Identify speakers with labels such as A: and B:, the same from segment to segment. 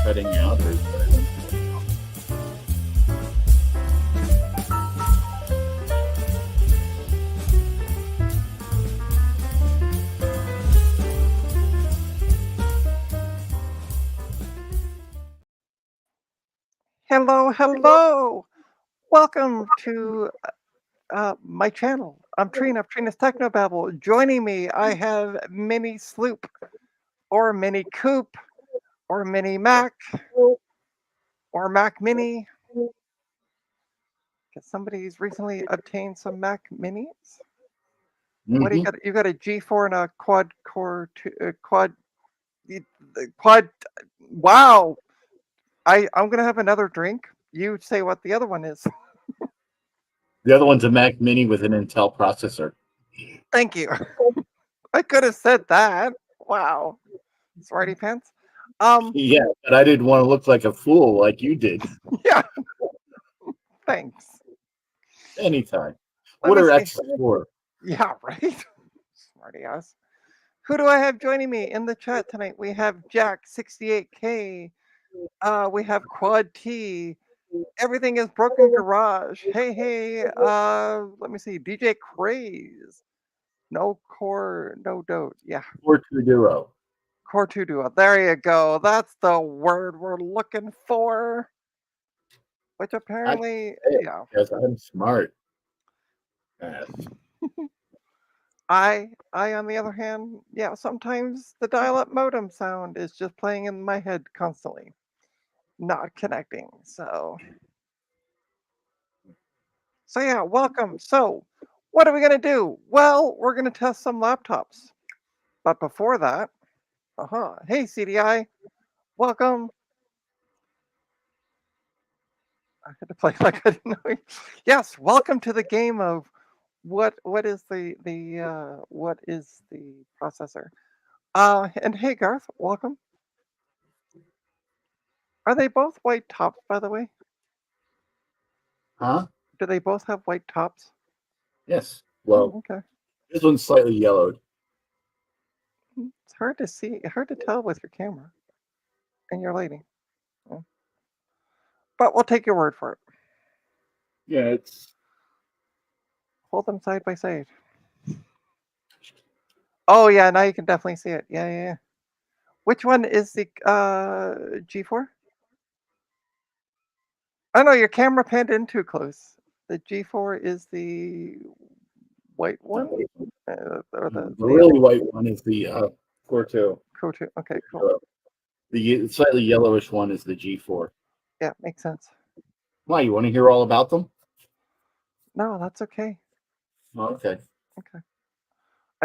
A: cutting out, or is that?
B: Hello, hello. Welcome to my channel. I'm Trina of Trina's Technobabble. Joining me, I have Mini Sloop, or Mini Coop, or Mini Mac, or Mac Mini. Because somebody's recently obtained some Mac Minis. What do you
A: Mm-hmm.
B: got? You got a G4 and a quad core, quad, the quad. Wow. I'm gonna have another drink. You say what the other one is.
A: The other one's a Mac Mini with an Intel processor.
B: Thank you. I could have said that. Wow. Smarty pants.
A: Yeah, but I didn't want to look like a fool like you did.
B: Yeah, thanks.
A: Anytime.
B: Let
A: What
B: me
A: are
B: see.
A: X's for?
B: Yeah, right. Smarty ass. Who do I have joining me in the chat tonight? We have Jack 68K. We have Quad T. Everything is broken garage. Hey, hey. Let me see. DJ Craze. No core, no dote. Yeah,
A: 420.
B: core two duo. There you go. That's the word we're looking for. Which
A: I
B: apparently,
A: say it
B: yeah.
A: because I'm smart. Uh,
B: I on the other hand, yeah, sometimes the dial-up modem sound is just playing in my head constantly, not connecting. So yeah, welcome. So, what are we gonna do? Well, we're gonna test some laptops. But before that, hey CDI, welcome. I had to play like I didn't know. Yes, welcome to the game of what is the what is the processor? And hey Garth, welcome. Are they both white tops, by the way?
A: huh?
B: Do they both have white tops?
A: Yes.
B: Oh,
A: Well,
B: okay.
A: this one's slightly yellowed.
B: It's hard to see, hard to tell with your camera and your lighting. Mm. But we'll take your word for it.
A: Yeah, it's.
B: Hold them side by side. Oh yeah, now you can definitely see it. Yeah, yeah, yeah. Which one is the G4? Oh no, your camera panned in too close. The G4 is the white one, or
A: The
B: the
A: really
B: yellow.
A: white one is the Core 2.
B: Cool too. Okay, cool.
A: The slightly yellowish one is the G4.
B: Yeah, makes sense.
A: Why, you want to hear all about them?
B: No, that's okay.
A: Oh, okay.
B: Okay.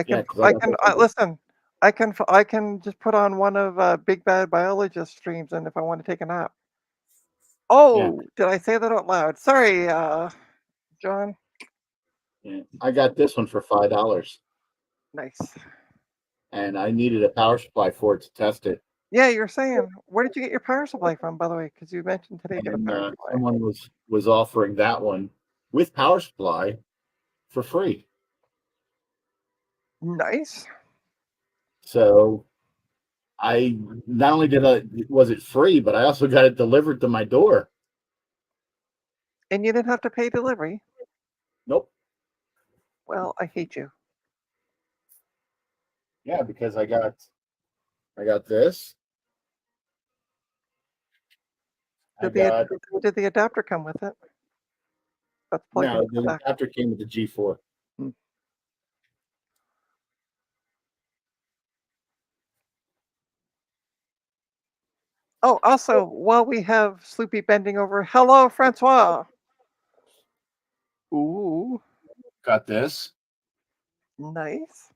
A: Yeah, because I
B: I
A: got
B: can
A: this one.
B: listen. I can just put on one of Big Bad Biologist streams, and if I want to take a nap.
A: Yeah,
B: Oh, did I say that out loud? Sorry, John.
A: yeah. I got this one for $5,
B: Nice.
A: and I needed a power supply for it to test it.
B: Yeah, you're saying. Where did you get your power supply from, by the way? Because you mentioned today you got a
A: And
B: power supply.
A: someone was offering that one with power supply for free.
B: Nice.
A: So I not only did I was it free, but I also got it delivered to my door.
B: And you didn't have to pay delivery.
A: Nope.
B: Well, I hate you.
A: Yeah, because I got this. I
B: Did the
A: got
B: did the adapter come with it? That's plugged
A: no,
B: into the
A: the
B: back.
A: adapter came with the G4.
B: Hmm. Oh, also, while we have Sloopy bending over, hello, Francois. Ooh,
A: Got this.
B: nice.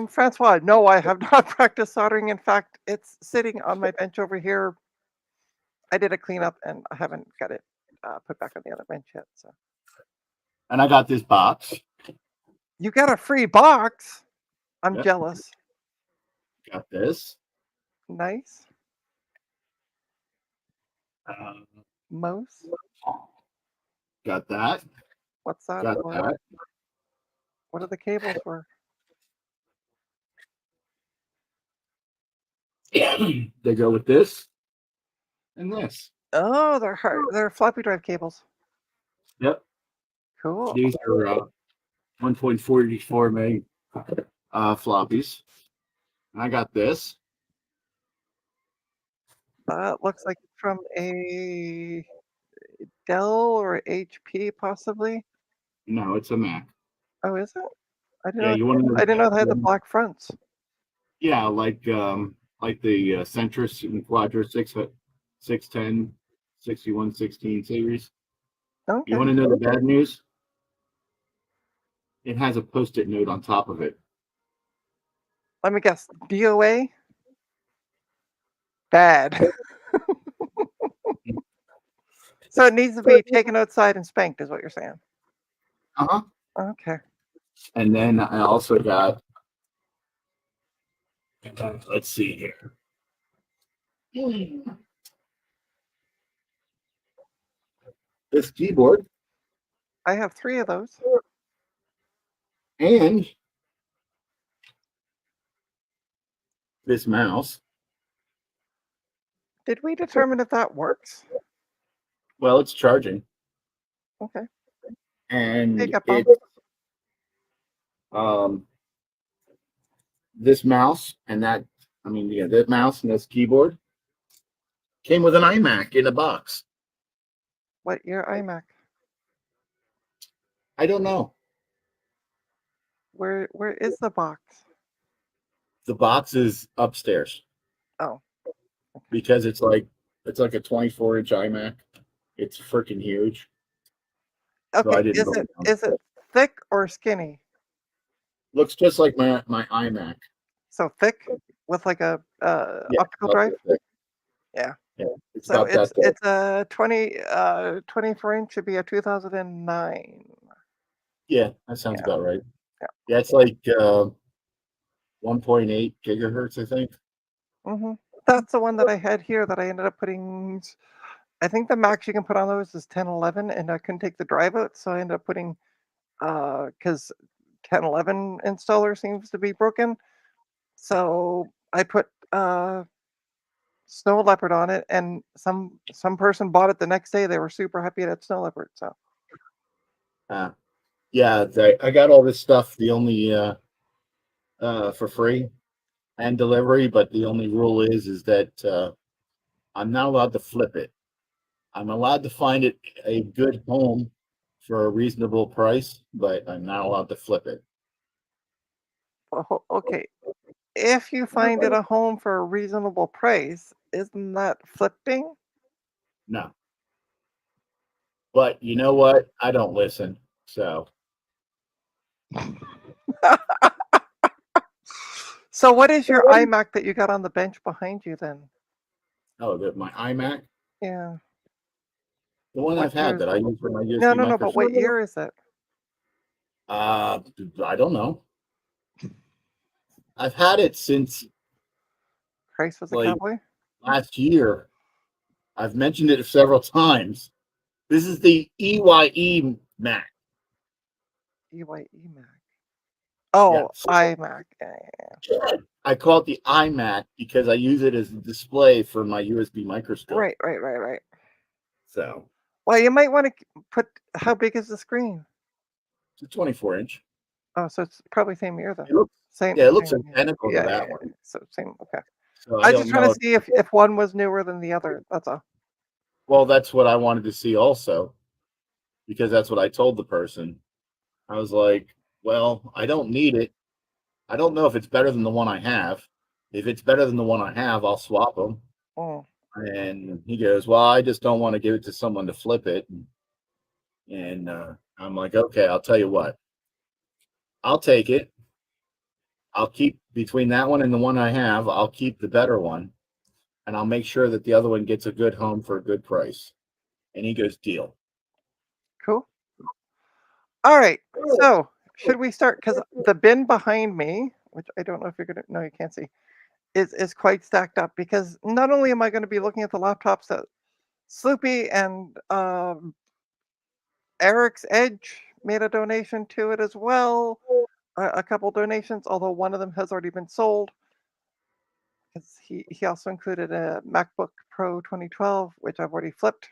B: Francois, no, I have not practiced soldering. In fact, it's sitting on my bench over here. I did a cleanup and I haven't got it put back on the other bench yet. So
A: And I got this box.
B: you got a free box. I'm
A: Yep.
B: jealous.
A: Got this.
B: Nice.
A: Um,
B: Most.
A: got that.
B: What's that
A: Got
B: for?
A: that.
B: What are the cables for?
A: They go with this and this.
B: Oh, they're floppy drive cables.
A: Yep.
B: Cool.
A: These are 1.44 meg floppies. And I got this.
B: That looks like it's from a Dell or HP, possibly.
A: No, it's a Mac.
B: Oh, is it? I didn't
A: Yeah,
B: know.
A: you want to know
B: I didn't know they had the
A: the
B: black fronts.
A: yeah, like the Centrus and Quadra 610 6116 series. You
B: Okay.
A: want to know the bad news? It has a post-it note on top of it.
B: Let me guess. DOA? Bad. So it needs to be taken outside and spanked, is what you're saying.
A: Uh-huh.
B: Okay.
A: And then I also got let's see here. This keyboard
B: I have 3 of those.
A: and this mouse.
B: Did we determine if that works?
A: Well, it's charging.
B: Okay.
A: And
B: Take up, Bob.
A: it's um this mouse and that that mouse and this keyboard came with an iMac in a box.
B: What your iMac?
A: I don't know.
B: Where is the box?
A: The box is upstairs
B: Oh,
A: because it's like a 24-inch iMac. It's freaking huge. So I
B: okay.
A: didn't
B: Is
A: go
B: it
A: down.
B: is it thick or skinny?
A: Looks just like my iMac.
B: So thick with like a
A: Yeah,
B: optical
A: about
B: drive?
A: that thick.
B: Yeah.
A: Yeah, it's
B: So
A: about that thick.
B: it's a 24-inch, should be a 2009.
A: Yeah, that sounds
B: Yeah.
A: about right.
B: Yeah.
A: Yeah, it's like 1.8 gigahertz, I think.
B: That's the one that I had here that I ended up putting. I think the max you can put on those is 1011, and I couldn't take the drive out, so I ended up putting because 1011 installer seems to be broken. So I put Snow Leopard on it, and some person bought it the next day. They were super happy it had Snow Leopard. So
A: Uh, yeah, I got all this stuff. The only for free and delivery, but the only rule is that I'm not allowed to flip it. I'm allowed to find it a good home for a reasonable price, but I'm not allowed to flip it.
B: okay, if you find it a home for a reasonable price, isn't that flipping?
A: No. But you know what? I don't listen. So
B: So what is your iMac that you got on the bench behind you then?
A: my iMac,
B: Yeah.
A: the one
B: What
A: I've
B: year
A: had
B: is
A: that I
B: it?
A: use for my
B: No,
A: USB
B: no, no, but what
A: microphone.
B: year is it?
A: Uh, I don't know. I've had it since
B: Christ was a
A: like
B: cowboy?
A: last year. I've mentioned it several times. This is the EYE Mac.
B: EYE Mac.
A: Yeah.
B: Oh, iMac.
A: I call it the iMac because I use it as a display for my USB microscope.
B: Right, right, right, right.
A: So
B: Well, you might want to put, how big is the screen?
A: it's a 24-inch.
B: Oh, so it's probably same year then.
A: It looks
B: Same,
A: Yeah, it looks
B: same.
A: identical to
B: Yeah, yeah,
A: that
B: yeah.
A: one.
B: So same. Okay.
A: So I
B: I was just
A: don't
B: trying
A: know
B: to see if one was newer than the other. That's all.
A: well, that's what I wanted to see also, because that's what I told the person. I was like, well, I don't need it. I don't know if it's better than the one I have. If it's better than the one I have, I'll swap them.
B: Mm.
A: And he goes, well, I just don't want to give it to someone to flip it. And I'm like, okay, I'll tell you what. I'll take it. I'll keep between that one and the one I have, I'll keep the better one. And I'll make sure that the other one gets a good home for a good price. And he goes, deal.
B: Cool. All right. So should we start? Because the bin behind me, which I don't know if you're gonna, no, you can't see, is quite stacked up. Because not only am I going to be looking at the laptops that Sloopy and Eric's Edge made a donation to it as well. A couple donations, although one of them has already been sold. Because he also included a MacBook Pro 2012, which I've already flipped.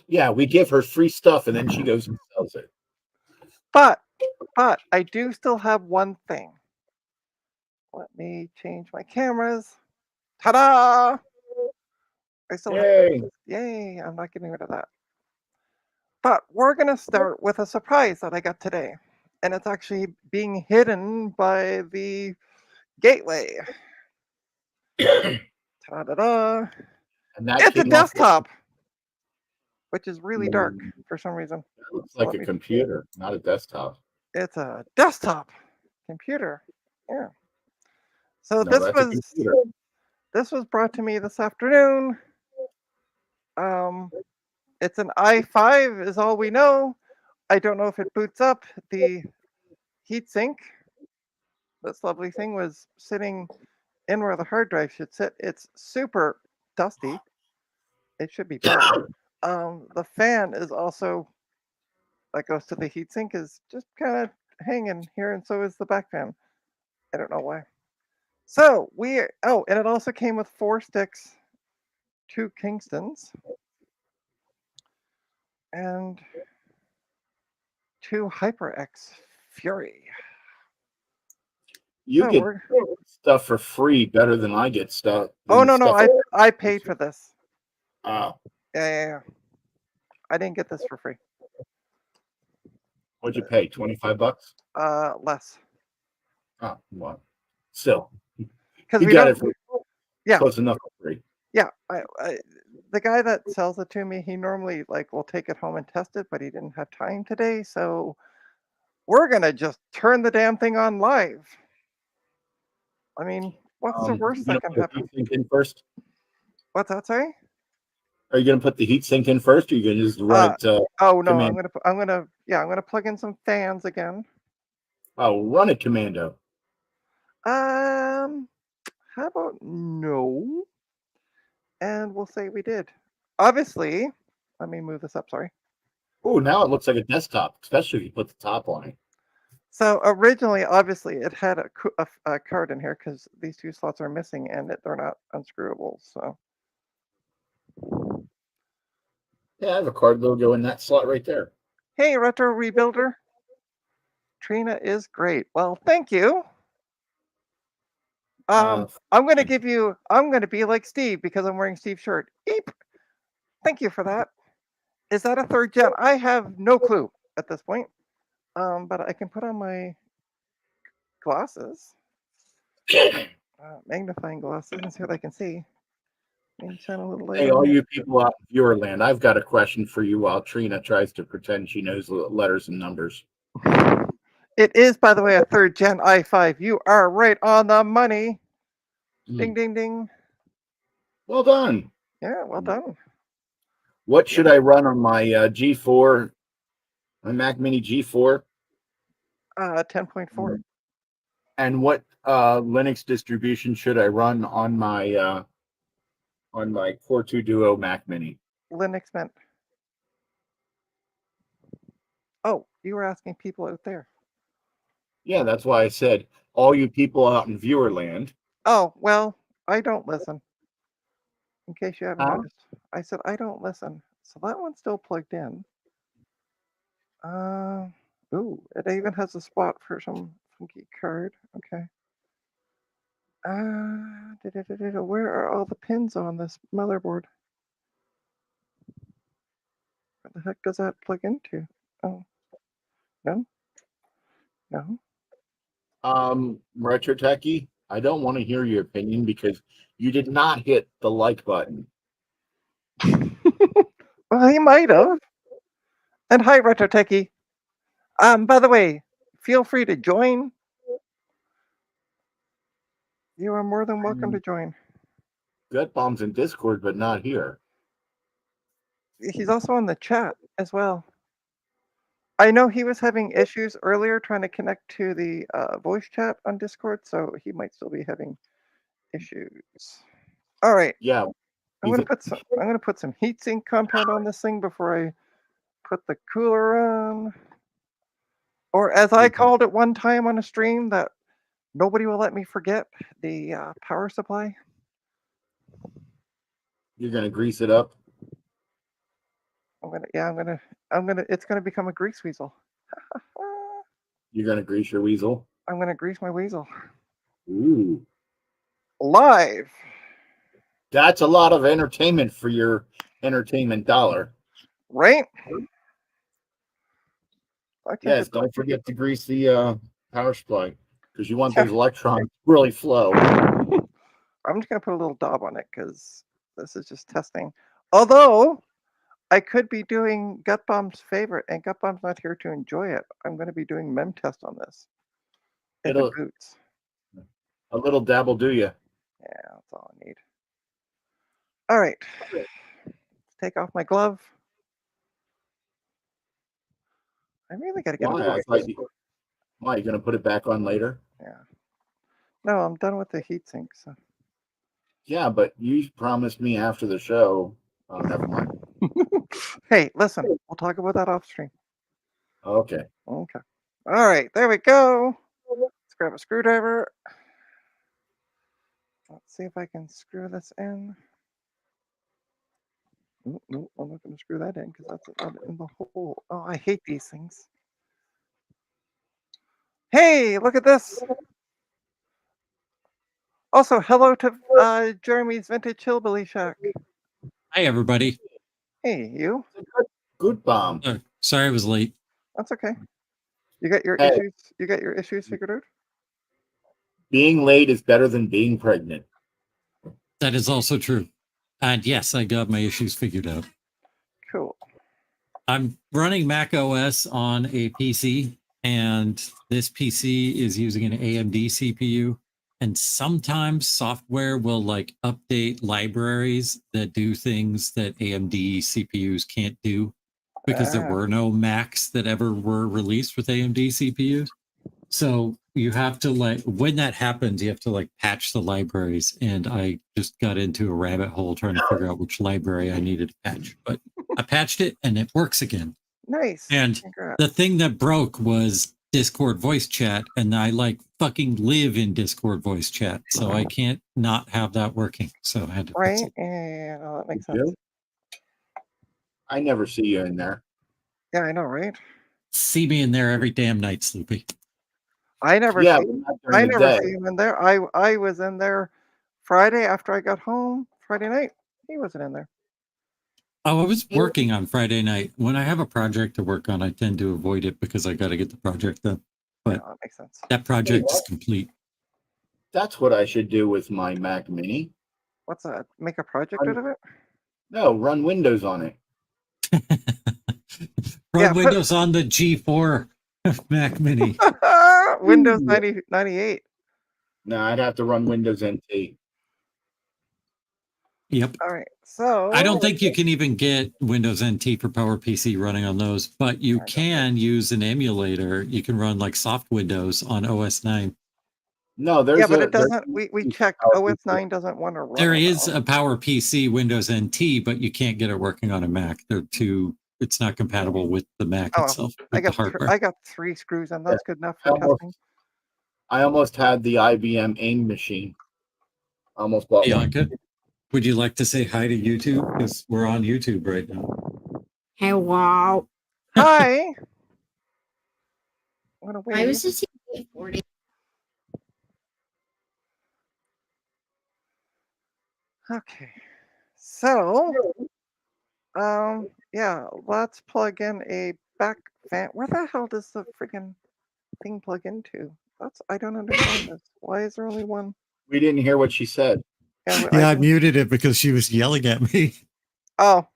A: Yeah, we give her free stuff and then she goes and sells it.
B: But I do still have one thing. Let me change my cameras. Ta-da! I still have
A: Yay!
B: yay! I'm not getting rid of that. But we're gonna start with a surprise that I got today, and it's actually being hidden by the gateway. Ta-da-da!
A: And that
B: It's a
A: came off the-
B: desktop, which is really dark for some reason.
A: That looks like
B: Let
A: a
B: me-
A: computer, not a desktop.
B: It's a desktop computer. Yeah. So
A: No, that's a computer.
B: this was brought to me this afternoon. It's an i5 is all we know. I don't know if it boots up. The heatsink, this lovely thing, was sitting in where the hard drive should sit. It's super dusty. It should be fine. The fan is also that goes to the heatsink is just kind of hanging here, and so is the back fan. I don't know why. So and it also came with 4 sticks, 2 Kingstons, and 2 HyperX Fury.
A: You
B: So
A: get
B: we're-
A: stuff for free better than I get stuff.
B: Oh no,
A: stuff-
B: I paid for this.
A: Oh,
B: Yeah. I didn't get this for free.
A: what'd you pay? $25?
B: Less.
A: Oh, well, still,
B: Because
A: you
B: we
A: got
B: don't.
A: it for
B: Yeah.
A: close enough for free.
B: Yeah, the guy that sells it to me, he normally will take it home and test it, but he didn't have time today, so we're gonna just turn the damn thing on live. I mean, what's the worst that can happen?
A: Heat sink in first?
B: What's that? Sorry?
A: Are you gonna put the heat sink in first, or are you gonna just run it?
B: Oh no,
A: command?
B: I'm gonna plug in some fans again.
A: Oh, run it commando.
B: How about no? And we'll say we did. Obviously, let me move this up. Sorry.
A: Oh, now it looks like a desktop, especially if you put the top on it.
B: So originally, obviously, it had a card in here because these 2 slots are missing and they're not unscrewable. So
A: Yeah, I have a card logo in that slot right there.
B: hey, Retro Rebuilder, Trina is great. Well, thank you. I'm going to be like Steve because I'm wearing Steve's shirt. Eep. Thank you for that. Is that a 3rd gen? I have no clue at this point. But I can put on my glasses, magnifying glasses, and see what I can see. Maybe shine a little light.
A: Hey,
B: on
A: all
B: it.
A: you people out in Viewerland, I've got a question for you while Trina tries to pretend she knows letters and numbers.
B: It is, by the way, a 3rd gen i5. You are right on the money. Ding, ding, ding.
A: Well done.
B: Yeah, well done.
A: What should I run on my G4, my Mac Mini G4?
B: 10.4.
A: And what Linux distribution should I run on my Core 2 Duo Mac Mini?
B: Linux Mint. Oh, you were asking people out there.
A: Yeah, that's why I said all you people out in Viewerland.
B: Oh, well, I don't listen. In case you haven't noticed. I said I don't listen. So that one's still plugged in. Ooh, it even has a spot for some funky card. Okay. Where are all the pins on this motherboard? Where the heck does that plug into? Oh, no.
A: Retro Techie, I don't want to hear your opinion because you did not hit the like button.
B: Well, he might have. And hi, Retro Techie. By the way, feel free to join. You are more than welcome to join.
A: Gut Bomb's in Discord, but not here.
B: He's also on the chat as well. I know he was having issues earlier trying to connect to the voice chat on Discord, so he might still be having issues. All right.
A: Yeah.
B: I'm gonna put some heatsink compound on this thing before I put the cooler on. Or as I called it one time on a stream, that Nobody will let me forget the power supply.
A: You're gonna grease it up.
B: It's gonna become a grease weasel.
A: You're gonna grease your weasel.
B: I'm gonna grease my weasel.
A: Ooh,
B: Live.
A: that's a lot of entertainment for your entertainment dollar.
B: Right? I can
A: Yes,
B: just
A: don't forget to grease the power supply because you want
B: Yeah.
A: those electrons really flow.
B: I'm just gonna put a little daub on it because this is just testing. Although I could be doing Gut Bomb's favorite, and Gut Bomb's not here to enjoy it. I'm going to be doing mem test on this. If it
A: It'll
B: boots.
A: a little dabble do you.
B: Yeah, that's all I need. All right. Take off my glove. I really got to get
A: Why?
B: a
A: Why, you gonna put it back on later?
B: Yeah. No, I'm done with the heat sink. So.
A: Yeah, but you promised me after the show. Oh, never mind.
B: Hey, listen, we'll talk about that off stream.
A: Okay.
B: Okay. All right, there we go. Let's grab a screwdriver. Let's see if I can screw this in. No, I'm not going to screw that in because that's not in the hole. Oh, I hate these things. Hey, look at this. Also, hello to Jeremy's Vintage Hillbilly Shack.
C: Hi, everybody.
B: Hey, you.
A: Good bomb.
C: Sorry I was late.
B: That's okay. You got your
A: Hey.
B: issues. You got your issues figured out.
A: Being late is better than being pregnant.
C: That is also true. And yes, I got my issues figured out.
B: Cool.
C: I'm running Mac OS on a PC, and this PC is using an AMD CPU. And sometimes software will like update libraries that do things that AMD CPUs can't do because there were no Macs that ever were released with AMD CPUs. So you have to when that happens, you have to patch the libraries. And I just got into a rabbit hole trying to figure out which library I needed to patch. But I patched it and it works again.
B: Nice.
C: And
B: Congrats.
C: the thing that broke was Discord voice chat. And I fucking live in Discord voice chat. So I can't not have that working. So I had to fix it.
B: Yeah, that makes sense.
A: You? I never see you in there.
B: Yeah, I know, right?
C: See me in there every damn night, Sloopy.
B: I never
A: Yeah,
B: see
A: but not
B: I
A: during the
B: never
A: day.
B: see him in there. I was in there Friday after I got home. Friday night. He wasn't in there.
C: Oh, I was working on Friday night. When I have a project to work on, I tend to avoid it because I got to get the project done. But
B: that makes sense.
C: That project is complete.
A: That's what I should do with my Mac Mini.
B: What's that? Make a project out of it?
A: No, run Windows on it.
C: Run Windows on the G4 Mac Mini.
B: Windows 98.
A: No, I'd have to run Windows NT.
C: Yep.
B: All right. So
C: I don't think you can even get Windows NT for PowerPC running on those, but you can use an emulator. You can run soft Windows on OS 9.
A: No, there's
B: yeah, but it doesn't. We checked. OS 9 doesn't want to run.
C: There is a PowerPC Windows NT, but you can't get it working on a Mac. It's not compatible with the Mac itself.
B: I got 3 screws, and that's good enough for testing.
A: I almost had the IBM AIM machine. I almost bought
C: Bianca, would you like to say hi to YouTube? Because we're on YouTube right now.
D: Hello.
B: Hi. I'm gonna wait.
D: I was just 40.
B: Okay. So, yeah, let's plug in a back fan. Where the hell does the freaking thing plug into? I don't understand this. Why is there only one?
A: We didn't hear what she said.
C: Yeah, I muted it because she was yelling at me.
B: Oh.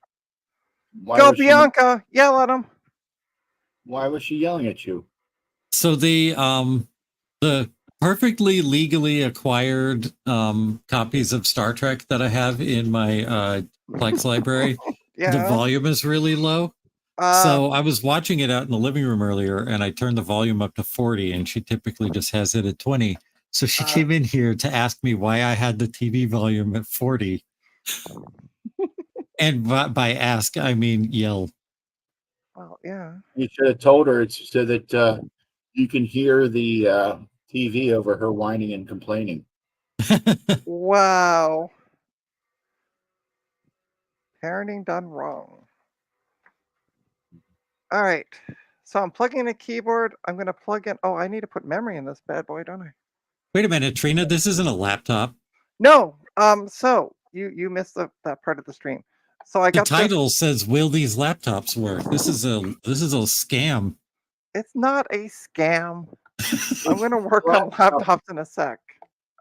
B: Go Bianca! Yell at him.
A: Why was she yelling at you?
C: So the perfectly legally acquired copies of Star Trek that I have in my Plex library, the volume is really low. So I was watching it out in the living room earlier, and I turned the volume up to 40, and she typically just has it at 20. So she came in here to ask me why I had the TV volume at 40. And by ask, I mean yell.
B: Well, yeah.
A: You should have told her it's so that you can hear the TV over her whining and complaining.
B: Wow. Parenting done wrong. All right. So I'm plugging in a keyboard. I'm going to plug in. Oh, I need to put memory in this bad boy, don't I?
C: Wait a minute, Trina. This isn't a laptop.
B: No. So you missed that part of the stream. So I
C: The
B: got
C: title says, "Will these laptops work?" This is a scam.
B: It's not a scam. I'm going to work on laptops in a sec.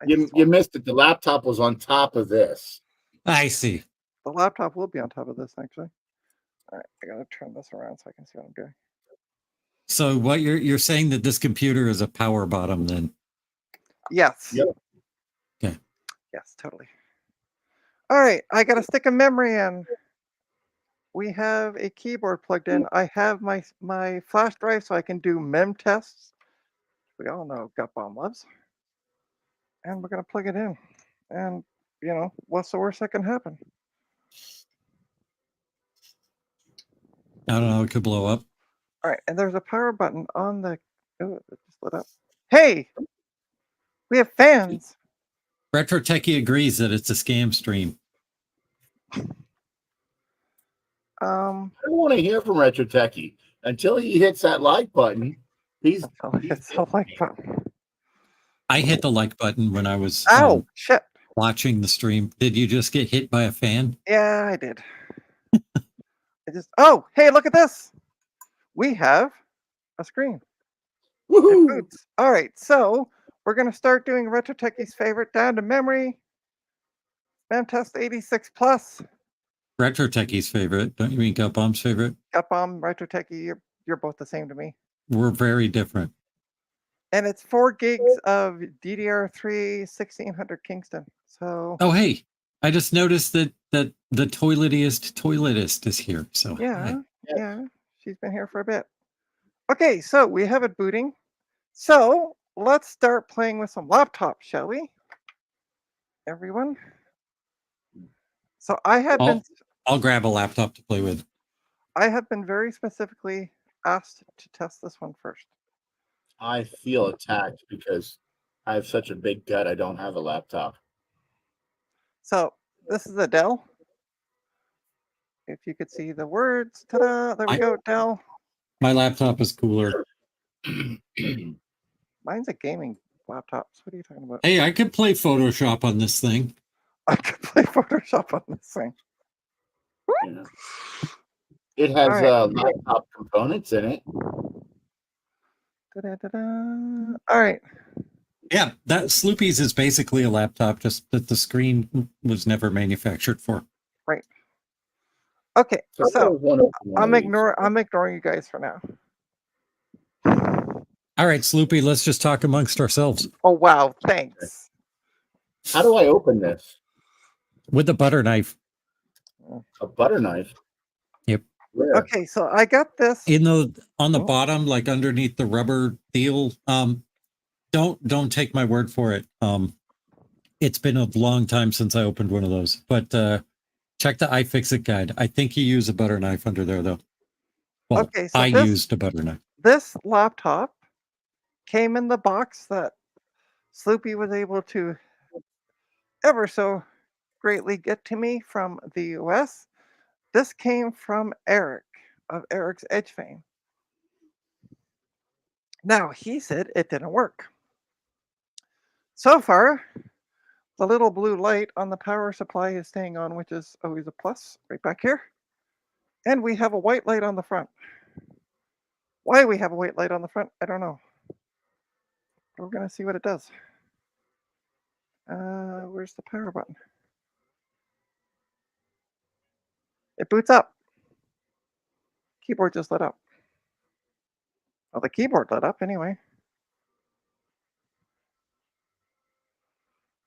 A: You missed it. The laptop was on top of this.
C: I see.
B: The laptop will be on top of this, actually. All right, I got to turn this around so I can see what I'm doing.
C: So what you're saying that this computer is a power bottom then?
B: Yes.
A: Yep.
C: Okay.
B: Yes, totally. All right, I got to stick a memory in. We have a keyboard plugged in. I have my flash drive so I can do mem tests. We all know Gut Bomb loves. And we're going to plug it in. And, you know, what's the worst that can happen?
C: I don't know. It could blow up.
B: All right, and there's a power button on the. Oh, it just lit up. Hey, we have fans.
C: Retro Techie agrees that it's a scam stream.
A: I don't want to hear from Retro Techie until he hits that like button.
B: It's a like button.
C: I hit the like button when I was
B: Ow, shit.
C: watching the stream. Did you just get hit by a fan?
B: Yeah, I did. Oh, hey, look at this. We have a screen.
A: Woohoo!
B: All right, so we're going to start doing Retro Techie's favorite down to memory. Memtest 86 plus.
C: Retro Techie's favorite. Don't you mean Gut Bomb's favorite?
B: Gut Bomb, Retro Techie, you're both the same to me.
C: We're very different.
B: And it's 4 gigs of DDR3 1600 Kingston. So
C: Oh, hey, I just noticed that the toiletist is here. So
B: yeah, she's been here for a bit. Okay, so we have it booting. So let's start playing with some laptops, shall we? Everyone. So I have been
C: I'll grab a laptop to play with.
B: I have been very specifically asked to test this one first.
A: I feel attacked because I have such a big gut. I don't have a laptop.
B: So this is a Dell. If you could see the words, ta-da! There we go, Dell.
C: My laptop is cooler.
B: Mine's a gaming laptop. So what are you talking about?
C: Hey, I could play Photoshop on this thing.
B: I could play Photoshop on this thing.
A: Yeah. It has
B: All right.
A: laptop components in it.
B: Da-da-da-da. All right.
C: Yeah, that Sloopy's is basically a laptop, just that the screen was never manufactured for.
B: Right. Okay. So I'm
A: ignoring.
B: ignoring you guys for now.
C: All right, Sloopy, let's just talk amongst ourselves.
B: Oh wow, thanks.
A: How do I open this?
C: With the butter knife.
A: A butter knife.
C: Yep.
A: Where?
B: Okay, so I got this.
C: On the bottom, like underneath the rubber deal. Don't take my word for it. It's been a long time since I opened one of those, but check the iFixit guide. I think you use a butter knife under there, though. Well,
B: Okay, so
C: I used a butter knife.
B: This laptop came in the box that Sloopy was able to ever so greatly get to me from the US. This came from Eric of Eric's Edge fame. Now, he said it didn't work. So far, the little blue light on the power supply is staying on, which is always a plus right back here. And we have a white light on the front. Why we have a white light on the front, I don't know. We're going to see what it does. Where's the power button? It boots up. Keyboard just lit up. Well, the keyboard lit up anyway.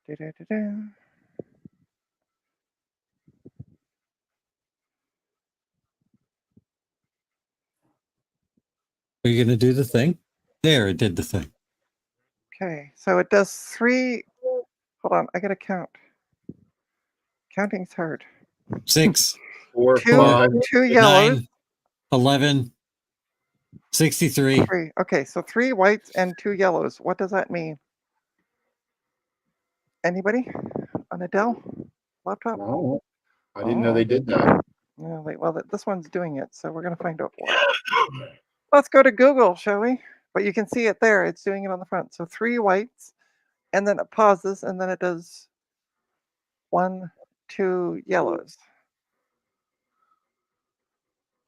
B: Da-da-da-da.
C: Are you going to do the thing? There, it did the thing.
B: Okay, so it does 3. Hold on, I got to count. Counting's hard.
C: 6,
A: 4,
B: 2,
A: 5.
B: 2 yellows.
C: 9, 11, 63.
B: Three. Okay, so 3 whites and 2 yellows. What does that mean? Anybody on a Dell laptop?
A: No, I didn't know they did that.
B: No, wait, well, this one's doing it, so we're gonna find out what. Let's go to Google, shall we? But you can see it there. It's doing it on the front. So 3 whites, and then it pauses, and then it does 1, 2 yellows.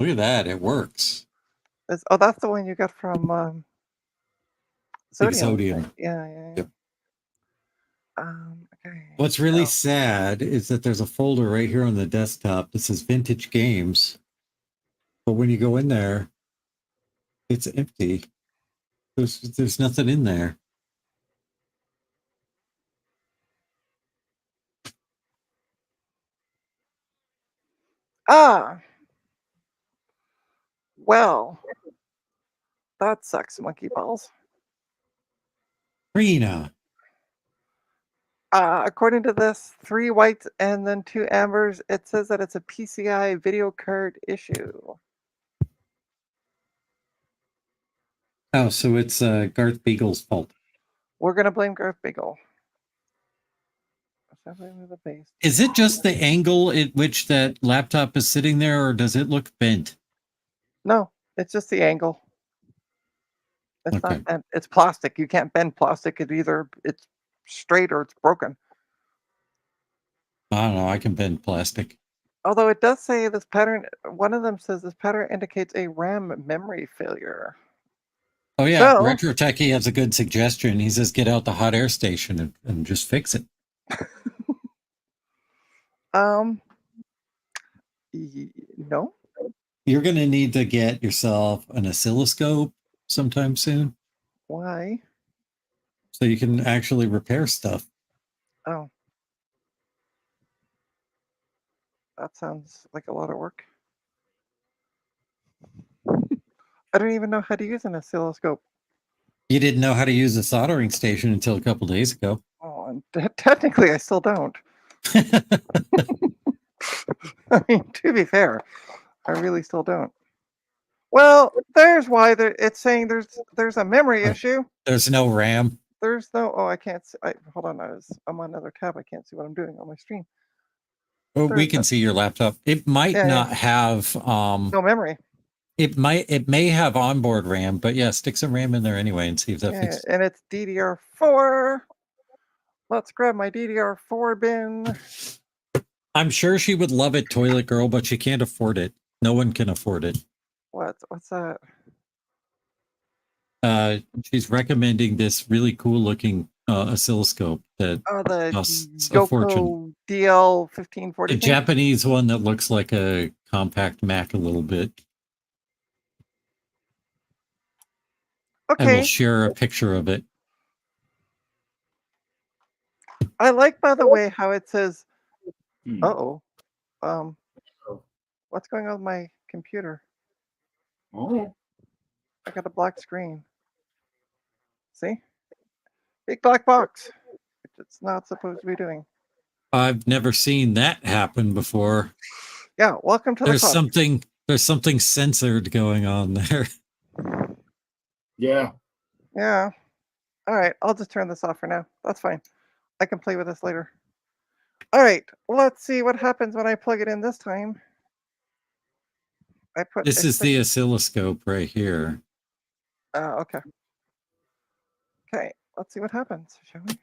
C: Look at that. It works.
B: Oh, that's the one you got from Zodium.
C: Zodium.
B: Yeah, yeah, yeah.
C: Yep.
B: Okay.
C: What's really
B: now-
C: sad is that there's a folder right here on the desktop that says vintage games. But when you go in there, it's empty. There's nothing in there.
B: Ah, well, that sucks, monkey balls.
C: Rena.
B: According to this, 3 whites and then 2 ambers. It says that it's a PCI video card issue.
C: Oh, so it's Garth Beagle's fault.
B: We're gonna blame Garth Beagle. Assembly with a base.
C: Is it just the angle at which that laptop is sitting there, or does it look bent?
B: No, it's just the angle. It's
C: Okay.
B: not bent. It's plastic. You can't bend plastic. It's straight or it's broken.
C: I don't know. I can bend plastic.
B: Although it does say this pattern, one of them says this pattern indicates a RAM memory failure.
C: Oh, yeah.
B: So-
C: Retro Techie has a good suggestion. He says get out the hot air station and just fix it.
B: No.
C: You're going to need to get yourself an oscilloscope sometime soon
B: Why?
C: so you can actually repair stuff.
B: Oh. That sounds like a lot of work. I don't even know how to use an oscilloscope.
C: You didn't know how to use a soldering station until a couple days ago.
B: Oh, and technically, I still don't. I mean, to be fair, I really still don't. Well, there's why it's saying there's a memory issue.
C: There's no RAM.
B: There's no. Oh, I can't see. Hold on. I'm on another tab. I can't see what I'm doing on my screen.
C: Well, we
B: There's
C: can
B: no-
C: see your laptop. It might
B: Yeah, yeah.
C: not have
B: No memory.
C: it may have onboard RAM, but yeah, stick some RAM in there anyway and see if that
B: Yeah,
C: fixes.
B: and it's DDR4. Let's grab my DDR4 bin.
C: I'm sure she would love it, Toilet Girl, but she can't afford it. No one can afford it.
B: What's that?
C: She's recommending this really cool looking oscilloscope that
B: Oh, the
C: costs a fortune.
B: Yoko DL1540.
C: A Japanese one that looks like a compact Mac a little bit. And
B: Okay.
C: we'll share a picture of it.
B: I like, by the way, how it says,
A: Hmm.
B: uh-oh. What's going on with my computer?
A: Oh,
B: I got a black screen. See? Big black box. Which it's not supposed to be doing.
C: I've never seen that happen before.
B: Yeah, welcome to the
C: There's
B: club.
C: something censored going on there.
A: yeah.
B: Yeah. All right, I'll just turn this off for now. That's fine. I can play with this later. All right, let's see what happens when I plug it in this time. I put
C: This is the oscilloscope right here.
B: okay. Okay, let's see what happens, shall we?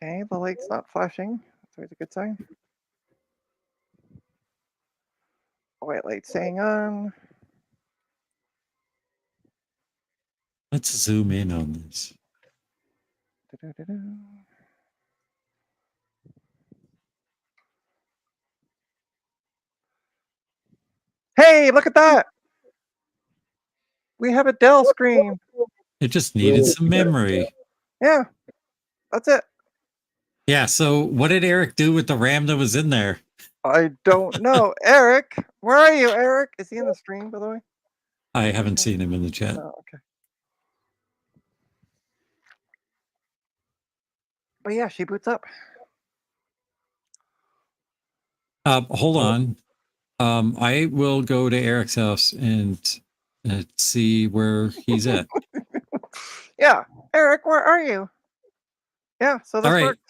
B: Okay, the light's not flashing. That's always a good sign. White light staying on.
C: Let's zoom in on this.
B: Do-do-do-do. Hey, look at that! We have a Dell screen.
C: It just needed some memory.
B: Yeah, that's it.
C: Yeah, so what did Eric do with the RAM that was in there?
B: I don't know. Eric, where are you, Eric? Is he in the stream, by the way?
C: I haven't seen him in the chat.
B: Oh, okay. But yeah, she boots up.
C: Hold on. I will go to Eric's house and see where he's at.
B: Yeah, Eric, where are you? Yeah, so this
C: All right.
B: worked.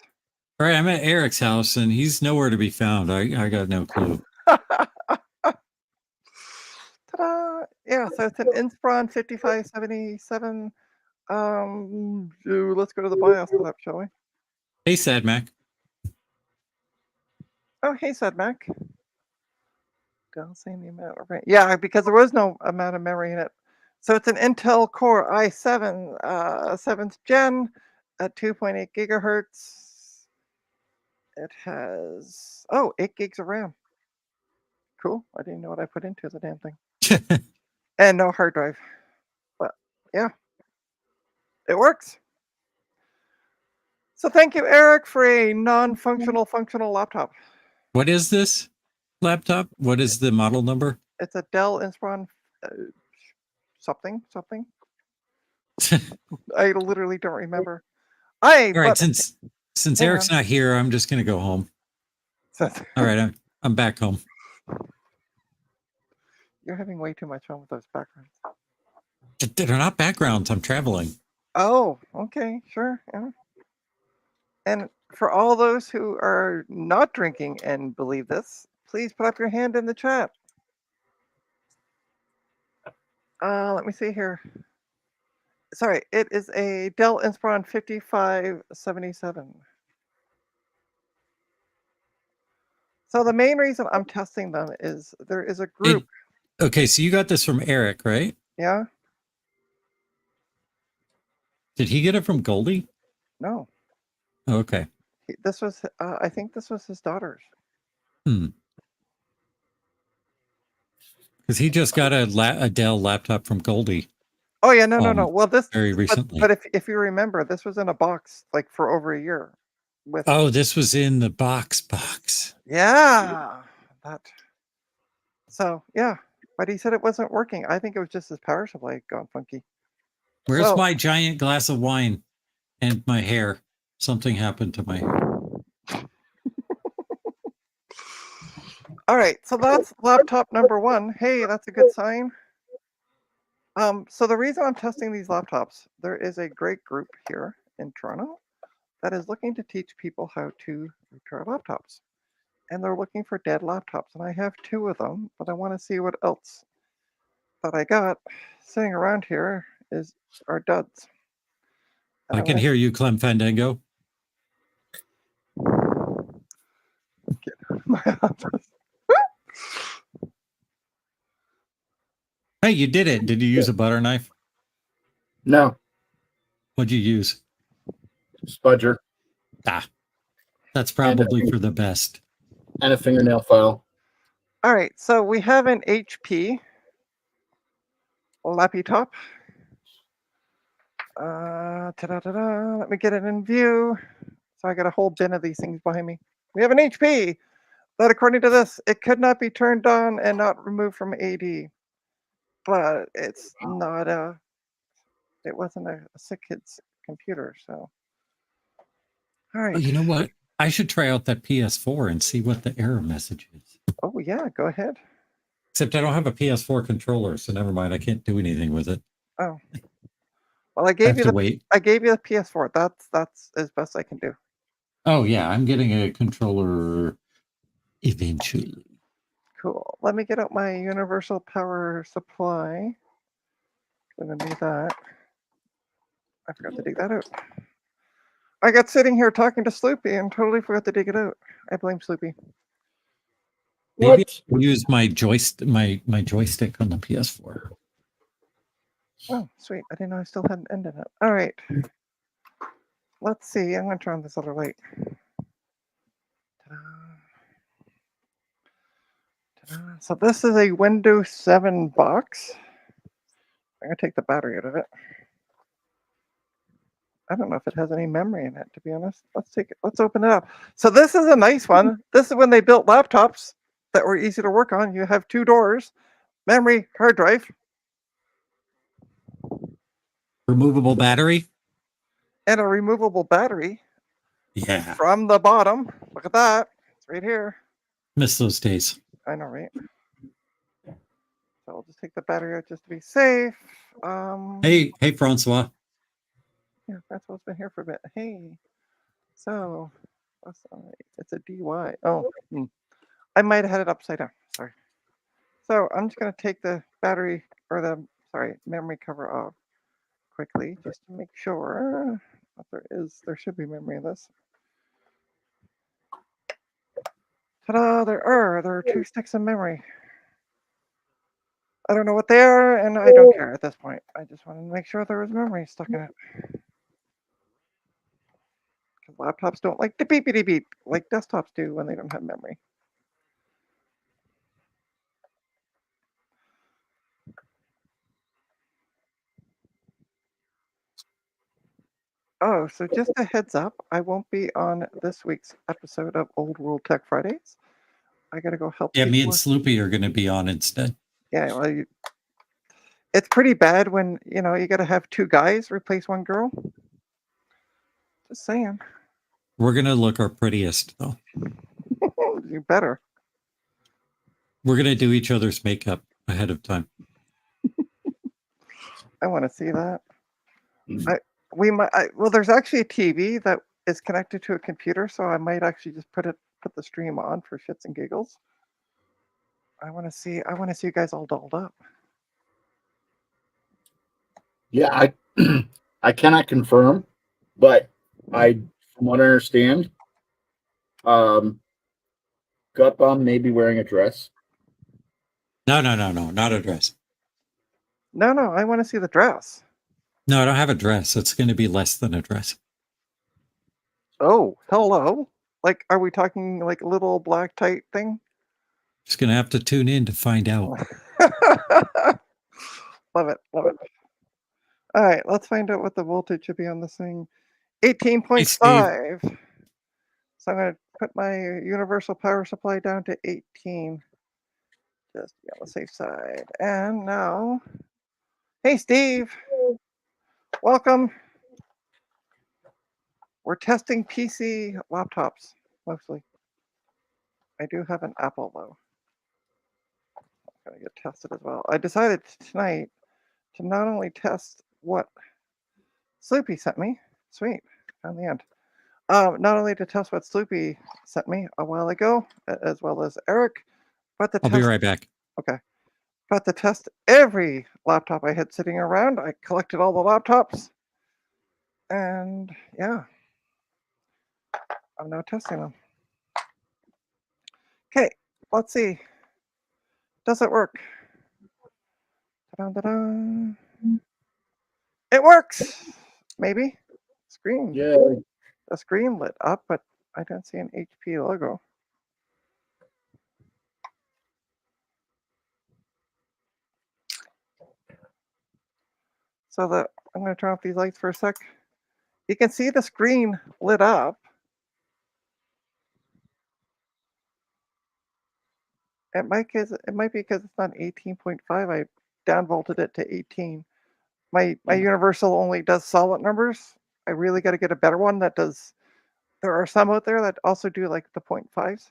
C: All right, I'm at Eric's house and he's nowhere to be found. I got no clue.
B: Ta-da! Yeah, so it's an Inspiron 5577. Let's go to the BIOS setup, shall we?
C: Hey, Sad Mac.
B: Oh, hey, said Mac. Don't say the amount of RAM. Yeah, because there was no amount of memory in it. So it's an Intel Core i7, 7th gen at 2.8 gigahertz. It has, 8 gigs of RAM. Cool. I didn't know what I put into the damn thing. And no hard drive. But yeah, it works. So thank you, Eric, for a non-functional functional laptop.
C: What is this laptop? What is the model number?
B: It's a Dell Inspiron something. I literally don't remember.
C: All right,
B: but
C: since
B: hang
C: Eric's
B: on.
C: not here, I'm just gonna go home. All right, I'm back home.
B: You're having way too much fun with those backgrounds.
C: They're not backgrounds. I'm traveling.
B: Oh, okay, sure. Yeah. And for all those who are not drinking and believe this, please put up your hand in the chat. Let me see here. Sorry, it is a Dell Inspiron 5577. So the main reason I'm testing them is there is a group.
C: Okay, so you got this from Eric, right?
B: Yeah?
C: Did he get it from Goldie?
B: No.
C: Okay.
B: This was, I think this was his daughter's.
C: Because he just got a Dell laptop from Goldie.
B: Oh yeah, no. Well, this
C: very recently.
B: But if you remember, this was in a box like for over a year. With
C: this was in the box.
B: Yeah, that. So yeah, but he said it wasn't working. I think it was just his power supply gone funky.
C: Where's my giant glass of wine and my hair? Something happened to my hair.
B: All right, so that's laptop number 1. Hey, that's a good sign. So the reason I'm testing these laptops, there is a great group here in Toronto that is looking to teach people how to repair laptops. And they're looking for dead laptops. And I have 2 of them, but I want to see what else that I got sitting around here are duds.
C: I can hear you, Clem Fandango.
B: Get out of my office.
C: Hey, you did it. Did you use a butter knife?
A: No,
C: What'd you use?
A: spudger
C: That's probably for the best.
A: and a fingernail file.
B: All right, so we have an HP Lappy Top. Let me get it in view. So I got a whole bin of these things behind me. We have an HP that, according to this, it could not be turned on and not removed from AD. But it's not it wasn't a sick kid's computer, so. All right.
C: Oh, you know what? I should try out that PS4 and see what the error message is.
B: Oh yeah, go ahead.
C: Except I don't have a PS4 controller, so never mind. I can't do anything with it.
B: Oh. Well, I
C: I
B: gave
C: have
B: you
C: to
B: the
C: wait.
B: I gave you the PS4. That's as best I can do.
C: Oh yeah, I'm getting a controller eventually.
B: Cool. Let me get out my universal power supply. Gonna do that. I forgot to dig that out. I got sitting here talking to Sloopy and totally forgot to dig it out. I blame Sloopy.
C: Maybe I'll use my joystick on the PS4.
B: Oh, sweet. I didn't know I still had an end in it. All right. Let's see. I'm going to turn on this other light. Ta-da. Ta-da. So this is a Windows 7 box. I'm going to take the battery out of it. I don't know if it has any memory in it, to be honest. Let's take it. Let's open it up. So this is a nice one. This is when they built laptops that were easy to work on. You have 2 doors, memory, hard drive.
C: Removable battery?
B: And a removable battery.
C: Yeah.
B: From the bottom. Look at that. It's right here.
C: Miss those days.
B: I know, right? the battery out just to be safe.
C: Hey, Francois.
B: Yeah, Francois's been here for a bit. Hey, so it's a DY. Oh, I might have had it upside down. Sorry. So I'm just gonna take the battery or the memory cover off quickly just to make sure that there should be memory in this. Ta-da! There are 2 sticks of memory. I don't know what they are, and I don't care at this point. I just wanted to make sure there was memory stuck in it. Because laptops don't like to beepity beep like desktops do when they don't have memory. Oh, so just a heads up, I won't be on this week's episode of Old World Tech Fridays. I gotta go help.
C: Yeah, me and
B: people.
C: Sloopy are going to be on instead.
B: Yeah, well, it's pretty bad when you gotta have 2 guys replace 1 girl. Just saying.
C: We're going to look our prettiest, though.
B: You better.
C: We're going to do each other's makeup ahead of time.
B: I want to see that. Well, there's actually a TV that is connected to a computer, so I might actually just put the stream on for shits and giggles. I want to see you guys all dolled up.
A: Yeah, I cannot confirm, but from what I understand, Gutbomb may be wearing a dress.
C: No, not a dress.
B: No, I want to see the dress.
C: No, I don't have a dress. It's going to be less than a dress.
B: Oh, hello. Like, are we talking like a little black tight thing?
C: Just going to have to tune in to find out.
B: Love it. All right, let's find out what the voltage should be on this thing. 18.5. So I'm going to put my universal power supply down to 18. Just to be on the safe side. And now, hey, Steve. Welcome. We're testing PC laptops, mostly. I do have an Apple, though. I'm going to get tested as well. I decided tonight to not only test what Sloopy sent me. Sweet. Found the end. Not only to test what Sloopy sent me a while ago, as well as Eric, but
C: I'll be right back.
B: Okay. But to test every laptop I had sitting around, I collected all the laptops. And yeah, I'm now testing them. Okay, let's see. Does it work? Ta-da-da-da. It works! Maybe. Screen.
A: Yeah.
B: The screen lit up, but I don't see an HP logo. So I'm going to turn off these lights for a sec. You can see the screen lit up. It might be because it's not 18.5. I downvolted it to 18. My universal only does solid numbers. I really got to get a better one that does. There are some out there that also do like the 0.5s.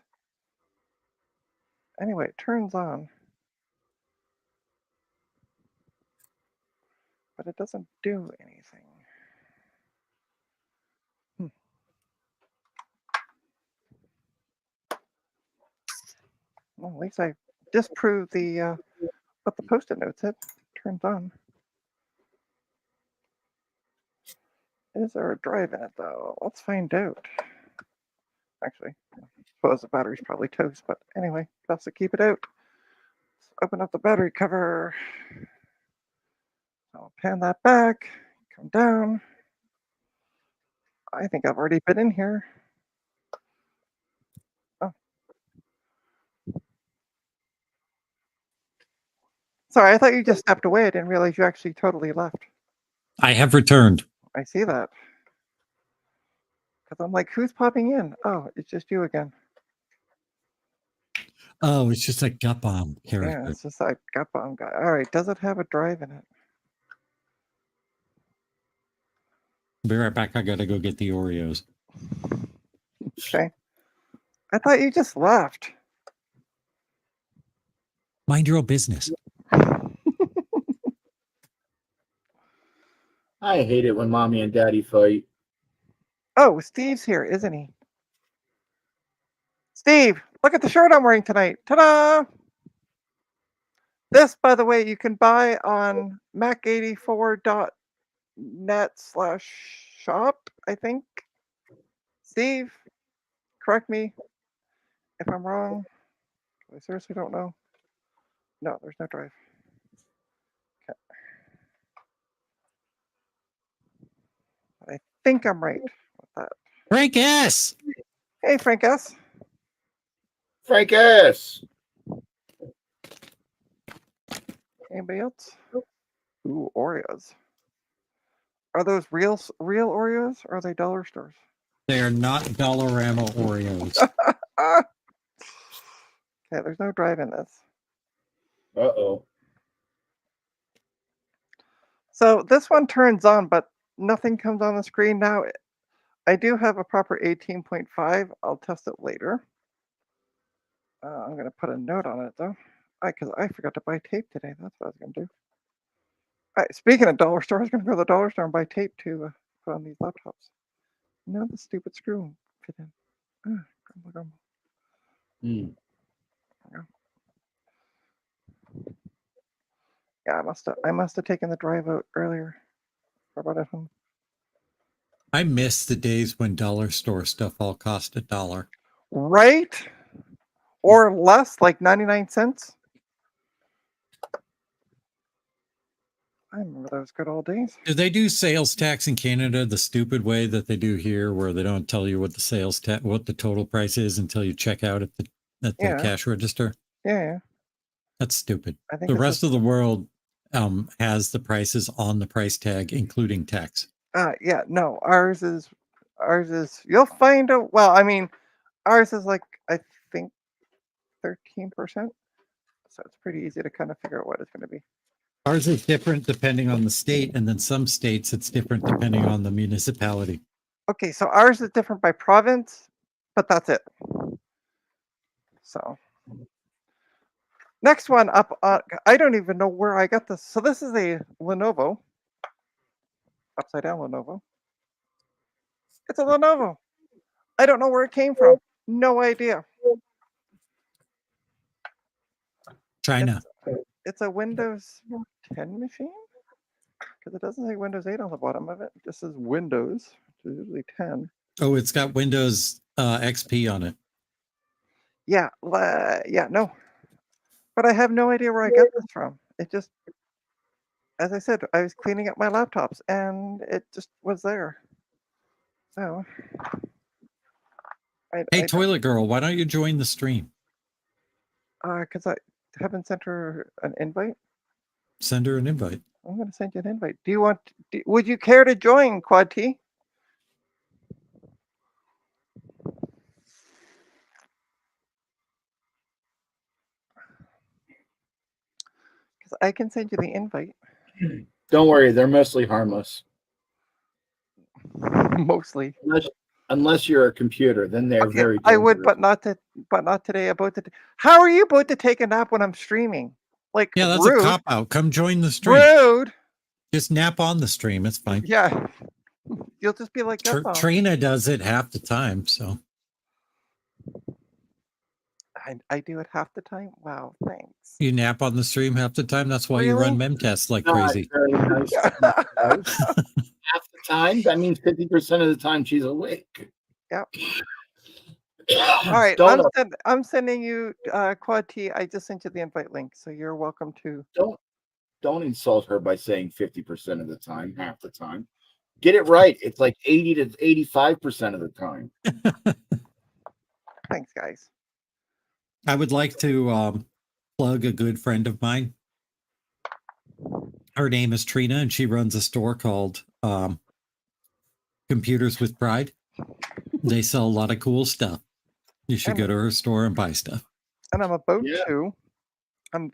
B: Anyway, it turns on. But it doesn't do anything. Well, at least I disproved what the post-it note said. Turns on. Is there a drive in it though? Let's find out. Actually, I suppose the battery's probably toast, but anyway, best to keep it out. Let's open up the battery cover. I'll pan that back, come down. I think I've already been in here. Oh. Sorry, I thought you just stepped away. I didn't realize you actually totally left.
C: I have returned.
B: I see that. Because I'm like, who's popping in? Oh, it's just you again.
C: Oh, it's just a Gutbomb character.
B: Yeah, it's just that Gutbomb guy. All right, does it have a drive in it?
C: I'll be right back. I got to go get the Oreos.
B: Okay. I thought you just left.
C: Mind your own business.
A: I hate it when mommy and daddy fight.
B: Oh, Steve's here, isn't he? Steve, look at the shirt I'm wearing tonight. Ta-da! This, by the way, you can buy on mac84.net/shop, I think. Steve, correct me if I'm wrong. I seriously don't know. No, there's no drive. Okay. I think I'm right with that.
C: Frank S.
B: Hey, Frank S.
A: Frank S.
B: Anybody else? Ooh, Oreos. Are those real Oreos or are they dollar stores?
C: They are not Dollarama Oreos.
B: Ah! Okay, there's no drive in this.
A: Uh-oh.
B: So this one turns on, but nothing comes on the screen now. I do have a proper 18.5. I'll test it later. I'm going to put a note on it though, because I forgot to buy tape today. That's what I was going to do. All right, speaking of dollar store, I was going to go to the dollar store and buy tape to put on these laptops. No, the stupid screw won't fit in. Grumble, grumble.
A: Hmm.
B: Yeah, I must have taken the drive out earlier. How about at home?
C: I miss the days when dollar store stuff all cost $1.
B: Right? Or less, like 99 cents. I remember those good old days.
C: Do they do sales tax in Canada the stupid way that they do here, where they don't tell you what the sales tax, what the total price is until you check out at the
B: Yeah.
C: cash register?
B: Yeah.
C: That's stupid.
B: I think
C: The
B: it's
C: rest of the world has the prices on the price tag, including tax.
B: yeah, no, ours is you'll find out. Well, I mean, ours is like I think 13%. So it's pretty easy to kind of figure out what it's going to be.
C: Ours is different depending on the state, and then some states it's different depending on the municipality.
B: Okay, so ours is different by province, but that's it. So next one up, I don't even know where I got this. So this is a Lenovo, upside down Lenovo. It's a Lenovo. I don't know where it came from. No idea.
C: China.
B: It's a Windows 10 machine because it doesn't say Windows 8 on the bottom of it. It just says Windows, which is usually 10.
C: Oh, it's got Windows XP on it.
B: Yeah, no. But I have no idea where I got this from. It just, as I said, I was cleaning up my laptops and it just was there. So,
C: Hey, Toilet Girl, why don't you join the stream?
B: Because I haven't sent her an invite.
C: Send her an invite.
B: I'm going to send you an invite. Would you care to join, Quad T? Because I can send you the invite.
A: Don't worry, they're mostly harmless.
B: Mostly.
A: Unless you're a computer, then they're very dangerous.
B: I would, but not today. How are you about to take a nap when I'm streaming? Like,
C: yeah, that's
B: rude.
C: a cop out. Come join the stream.
B: Rude.
C: Just nap on the stream. It's fine.
B: Yeah. You'll just be like,
C: Trina does it half the time, so.
B: I do it half the time. Wow, thanks.
C: You nap on the stream half the time. That's why you
B: Really?
C: run mem tests like
A: Not
C: crazy.
A: very nice. Half the time, that means 50% of the time she's awake.
B: Yep. All right, I'm sending you Quad T. I just sent you the invite link, so you're welcome to.
A: Don't insult her by saying 50% of the time, half the time. Get it right. It's like 80 to 85% of the time.
B: Thanks, guys.
C: I would like to plug a good friend of mine. Her name is Trina, and she runs a store called Computers with Pride. They sell a lot of cool stuff. You should go to her store and buy stuff.
B: And I'm about to.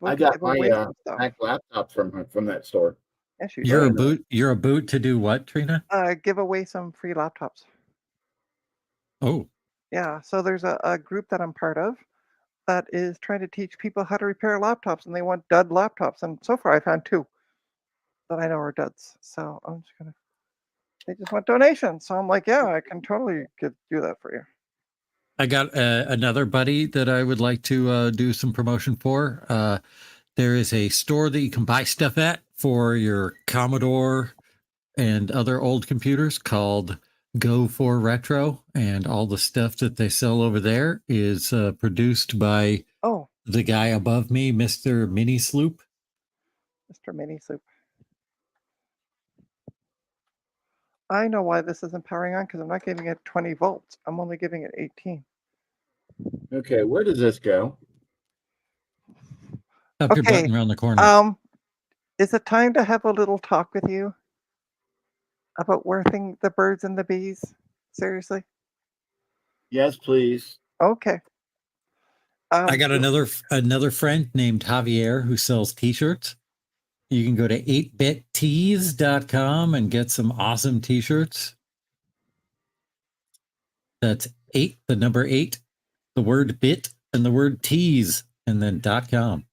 A: I got my Mac laptop from that store.
B: Yes,
C: You're a boot to do what, Trina?
B: Give away some free laptops.
C: Oh.
B: Yeah, so there's a group that I'm part of that is trying to teach people how to repair laptops, and they want dud laptops. And so far, I found 2 that I know are duds. So I'm just gonna They just want donations. So I'm like, yeah, I can totally do that for you.
C: I got another buddy that I would like to do some promotion for. There is a store that you can buy stuff at for your Commodore and other old computers called Go for Retro, and all the stuff that they sell over there is produced by
B: Oh,
C: the guy above me, Mr. Mini Sloop.
B: Mr. Mini Soup. I know why this isn't powering on because I'm not giving it 20 volts. I'm only giving it 18.
A: Okay, where does this go?
C: Up your
B: Okay,
C: button around the corner.
B: Is it time to have a little talk with you about where the birds and the bees? Seriously?
A: Yes, please.
B: Okay.
C: I got another friend named Javier who sells t-shirts. You can go to 8bittees.com and get some awesome t-shirts. That's 8, the number 8, the word bit, and the word tease, and then .com.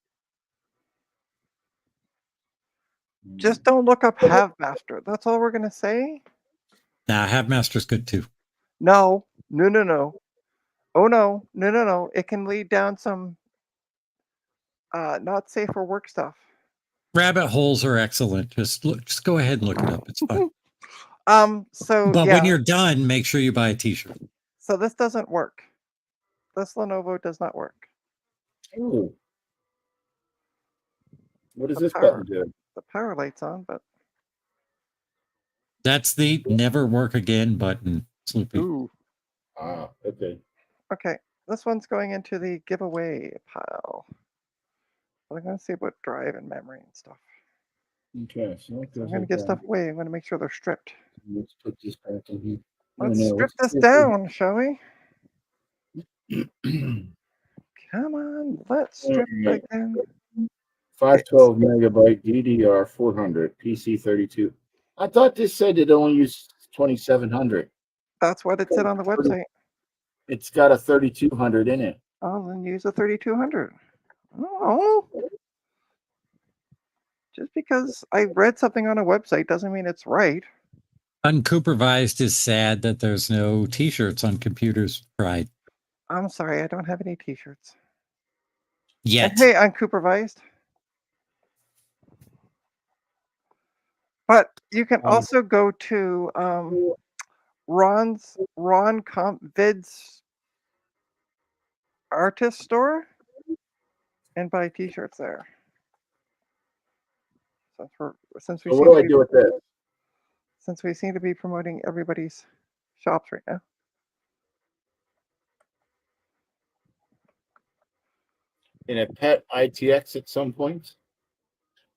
B: Just don't look up Havemaster. That's all we're going to say?
C: Nah, Havemaster's good too.
B: No. Oh, no. It can lead down some not safe for work stuff.
C: Rabbit holes are excellent. Just go ahead and look it up. It's fine.
B: But
C: when you're done, make sure you buy a t-shirt.
B: So this doesn't work. This Lenovo does not work.
A: Ooh. What does
B: The
A: this
B: power.
A: button do?
B: The power light's on, but
C: That's the never work again button, Sloopy.
B: ooh.
A: Ah, okay.
B: Okay, this one's going into the giveaway pile. I'm going to see about drive and memory and stuff.
A: Okay, so
B: I'm going to give stuff away. I'm going to make sure they're stripped.
A: Let's put this back in here.
B: Let's
A: no,
B: strip
A: what's
B: this
A: this?
B: down, shall we? Come on, let's strip
A: Alright.
B: again.
A: 512 megabyte DDR 400 PC 32. I thought this said it only used 2700.
B: That's what it said on the website.
A: It's got a 3200 in it.
B: Oh, then use a 3200. Oh. Just because I read something on a website doesn't mean it's right.
C: Unsupervised is sad that there's no t-shirts on Computers Pride
B: I'm sorry, I don't have any t-shirts.
C: yet.
B: And hey, unsupervised. But you can also go to Ron Vid's artist store and buy t-shirts there. Since we
A: So what do I do with this?
B: Since we seem to be promoting everybody's shops right now.
A: In a pet ITX at some point?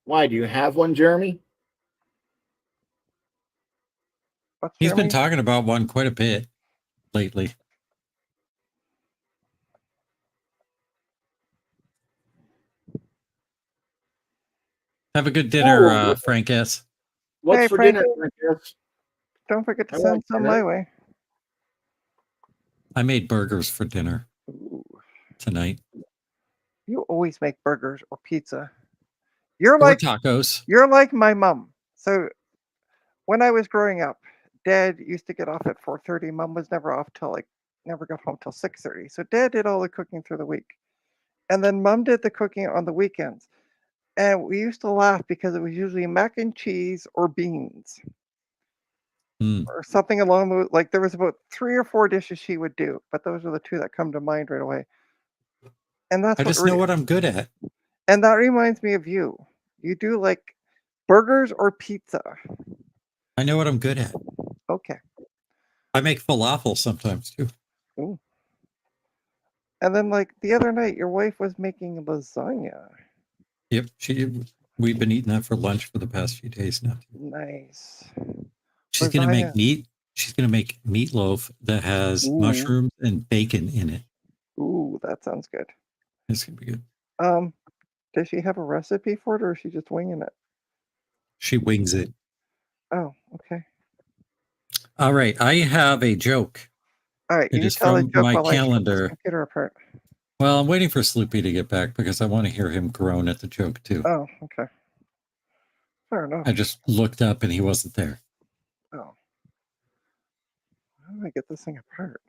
A: Why, do you have one, Jeremy?
B: What's
C: He's
B: Jeremy?
C: been talking about one quite a bit lately. Have a good dinner, Frank S.
A: What's
B: Hey,
A: for
B: Frank.
A: dinner, Frank S?
B: Don't forget to
A: I
B: send
A: like
B: some
A: dinner.
B: my way.
C: I made burgers for dinner
B: Ooh,
C: tonight.
B: you always make burgers or pizza. You're
C: Or
B: like
C: tacos.
B: You're like my mom. So when I was growing up, Dad used to get off at 4:30. Mom was never off till never got home till 6:30. So Dad did all the cooking through the week, and then Mom did the cooking on the weekends. And we used to laugh because it was usually mac and cheese or beans or something along the like. There was about 3 or 4 dishes she would do, but those are the 2 that come to mind right away. And that's
C: I just know what I'm good at.
B: And that reminds me of you. You do like burgers or pizza.
C: I know what I'm good at.
B: Okay.
C: I make falafel sometimes too.
B: Ooh. And then like the other night, your wife was making lasagna.
C: Yep, we've been eating that for lunch for the past few days now.
B: Nice.
C: She's gonna make meat. She's gonna make meatloaf that has mushrooms and bacon in it.
B: Ooh, that sounds good.
C: It's gonna be good.
B: Does she have a recipe for it, or is she just winging it?
C: She wings it.
B: Oh, okay.
C: All right, I have a joke.
B: All right,
C: It
B: you
C: is
B: tell a
C: from
B: joke
C: my
B: while I strip this
C: calendar.
B: computer apart.
C: Well, I'm waiting for Sloopy to get back because I want to hear him groan at the joke too.
B: Oh, okay. Fair enough.
C: I just looked up and he wasn't there.
B: Oh. do I get this thing apart?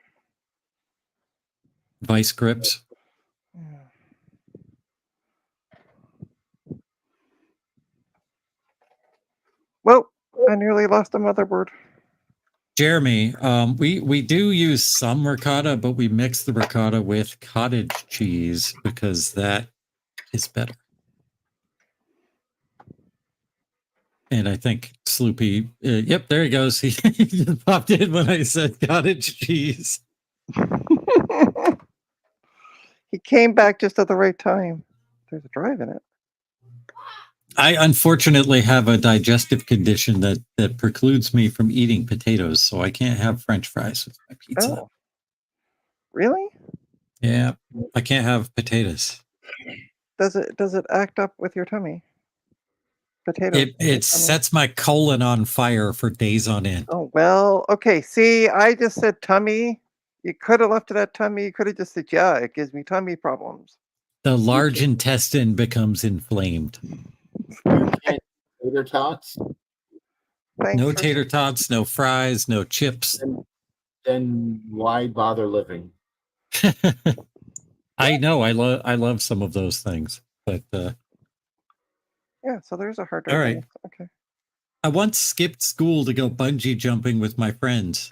C: Vice grips.
B: Yeah. Well, I nearly lost a motherboard.
C: Jeremy, we do use some ricotta, but we mix the ricotta with cottage cheese because that is better. And I think Sloopy, yep, there he goes. He just popped in when I said cottage cheese.
B: He came back just at the right time. There's a drive in it.
C: I unfortunately have a digestive condition that precludes me from eating potatoes, so I can't have French fries with my pizza.
B: Oh, really?
C: Yeah, I can't have potatoes.
B: Does it act up with your tummy? Potato.
C: It sets my colon on fire for days on end.
B: Oh well. Okay. See, I just said tummy. You could have left it at tummy. You could have just said, yeah, it gives me tummy problems.
C: The large intestine becomes inflamed.
A: You can't tater tots.
B: Thanks
C: No
B: for-
C: tater tots, no fries, no chips.
A: Then why bother living?
C: I know I love some of those things, but
B: Yeah. So there's a hard
C: All
B: drive.
C: right.
B: Okay.
C: I once skipped school to go bungee jumping with my friends.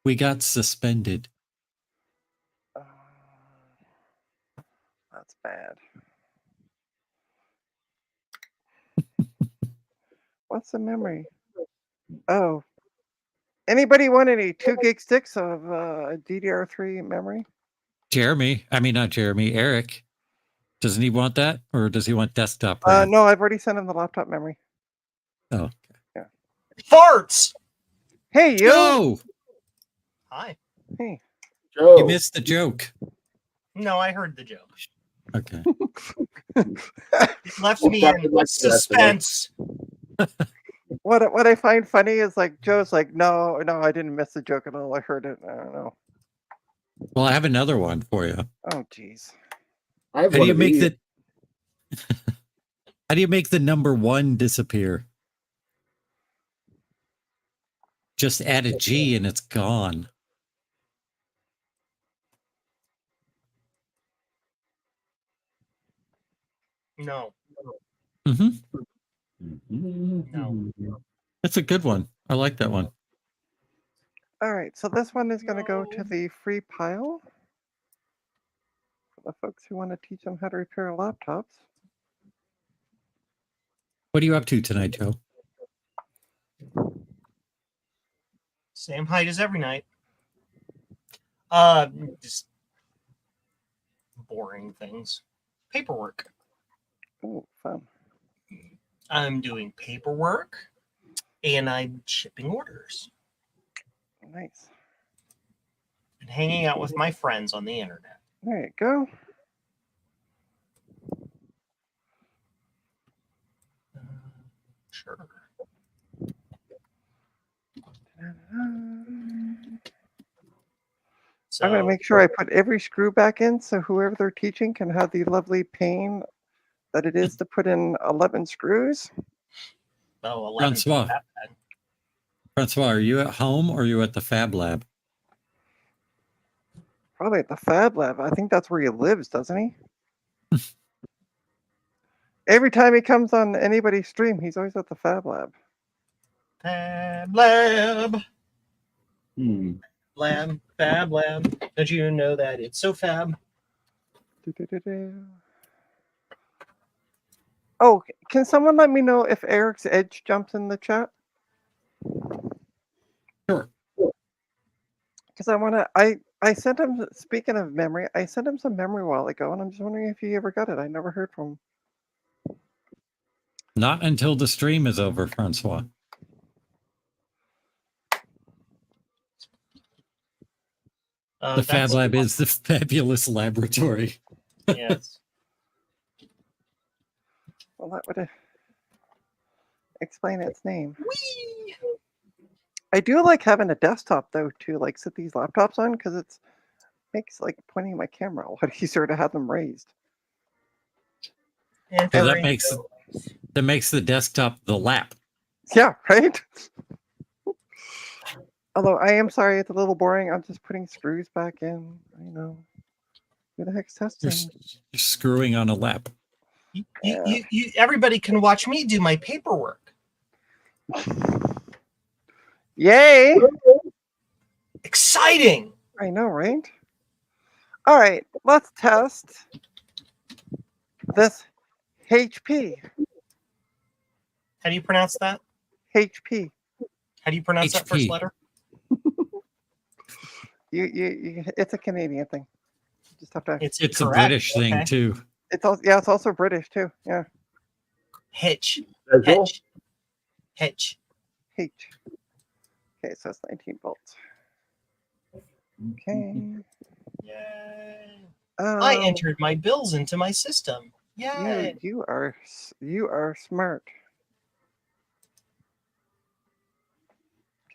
C: We got suspended.
B: That's bad. What's the memory? Oh. Anybody want any 2 gig sticks of DDR3 memory?
C: Not Jeremy, Eric. Doesn't he want that? Or does he want desktop RAM?
B: No, I've already sent him the laptop memory.
C: Oh.
E: Farts.
B: Hey, you.
C: Joe!
E: Hi.
B: Hey.
A: Joe,
C: You missed the joke.
E: No, I heard the joke.
C: Okay.
E: It left me
A: Well,
E: in
A: that's the rest of it.
E: suspense.
B: What I find funny is like Joe's like, no, I didn't miss the joke at all. I heard it. I don't know.
C: Well, I have another one for you.
B: Oh, jeez.
A: I have
C: How do
A: one
C: you
A: of
C: make
A: these.
C: how do you make the number 1 disappear? Just add a G and it's gone.
E: No.
C: Mm-hmm.
E: No.
C: That's a good one. I like that one.
B: All right, so this one is going to go to the free pile for the folks who want to teach them how to repair laptops.
C: What are you up to tonight, Joe?
E: Same height as every night. Just boring things. Paperwork.
B: Oh, fun.
E: I'm doing paperwork and I'm shipping orders
B: Nice.
E: and hanging out with my friends on the internet.
B: There you go.
E: Sure. So
B: I'm going to make sure I put every screw back in so whoever they're teaching can have the lovely pain that it is to put in 11 screws.
E: oh, 11 's not that bad.
C: Francois, are you at home or are you at the Fab Lab?
B: Probably at the Fab Lab. I think that's where he lives, doesn't he? Every time he comes on anybody's stream, he's always at the Fab Lab.
E: Fab Lab.
A: Hmm.
E: Fab Lab. Don't you know that it's so fab?
B: Do-do-do-do. Oh, can someone let me know if Eric's Edge jumps in the chat?
C: Sure.
B: Because I sent him, speaking of memory, I sent him some memory a while ago, and I'm just wondering if he ever got it. I never heard from him.
C: Not until the stream is over, Francois. The Fab
E: That's-
C: Lab is the fabulous laboratory.
E: Yes.
B: Well, that would explain its name.
E: Whee!
B: I do like having a desktop though to like sit these laptops on because it's makes like pointing my camera a lot easier to have them raised.
E: And
C: So
E: very-
C: that makes the desktop the lap.
B: Yeah, right. Although I am sorry, it's a little boring. I'm just putting screws back in. I know. Who the heck's
C: You're,
B: testing?
C: you're screwing on a lap.
E: Everybody can watch me do my paperwork.
B: Yay!
E: Exciting.
B: I know, right? All right, let's test this HP.
E: How do you pronounce that?
B: HP.
E: How do you pronounce that first
C: HP.
E: letter?
B: It's a Canadian thing. You just have to.
E: It's
C: It's a
E: correct.
C: British thing
E: Okay.
C: too.
B: It's also, yeah, it's also British too. Yeah,
E: Hitch.
A: Visual?
E: Hitch. Hitch.
B: H. Okay, so it's 19 volts. Okay.
E: Yay.
B: Um,
E: I entered my bills into my system. Yay.
B: you are smart.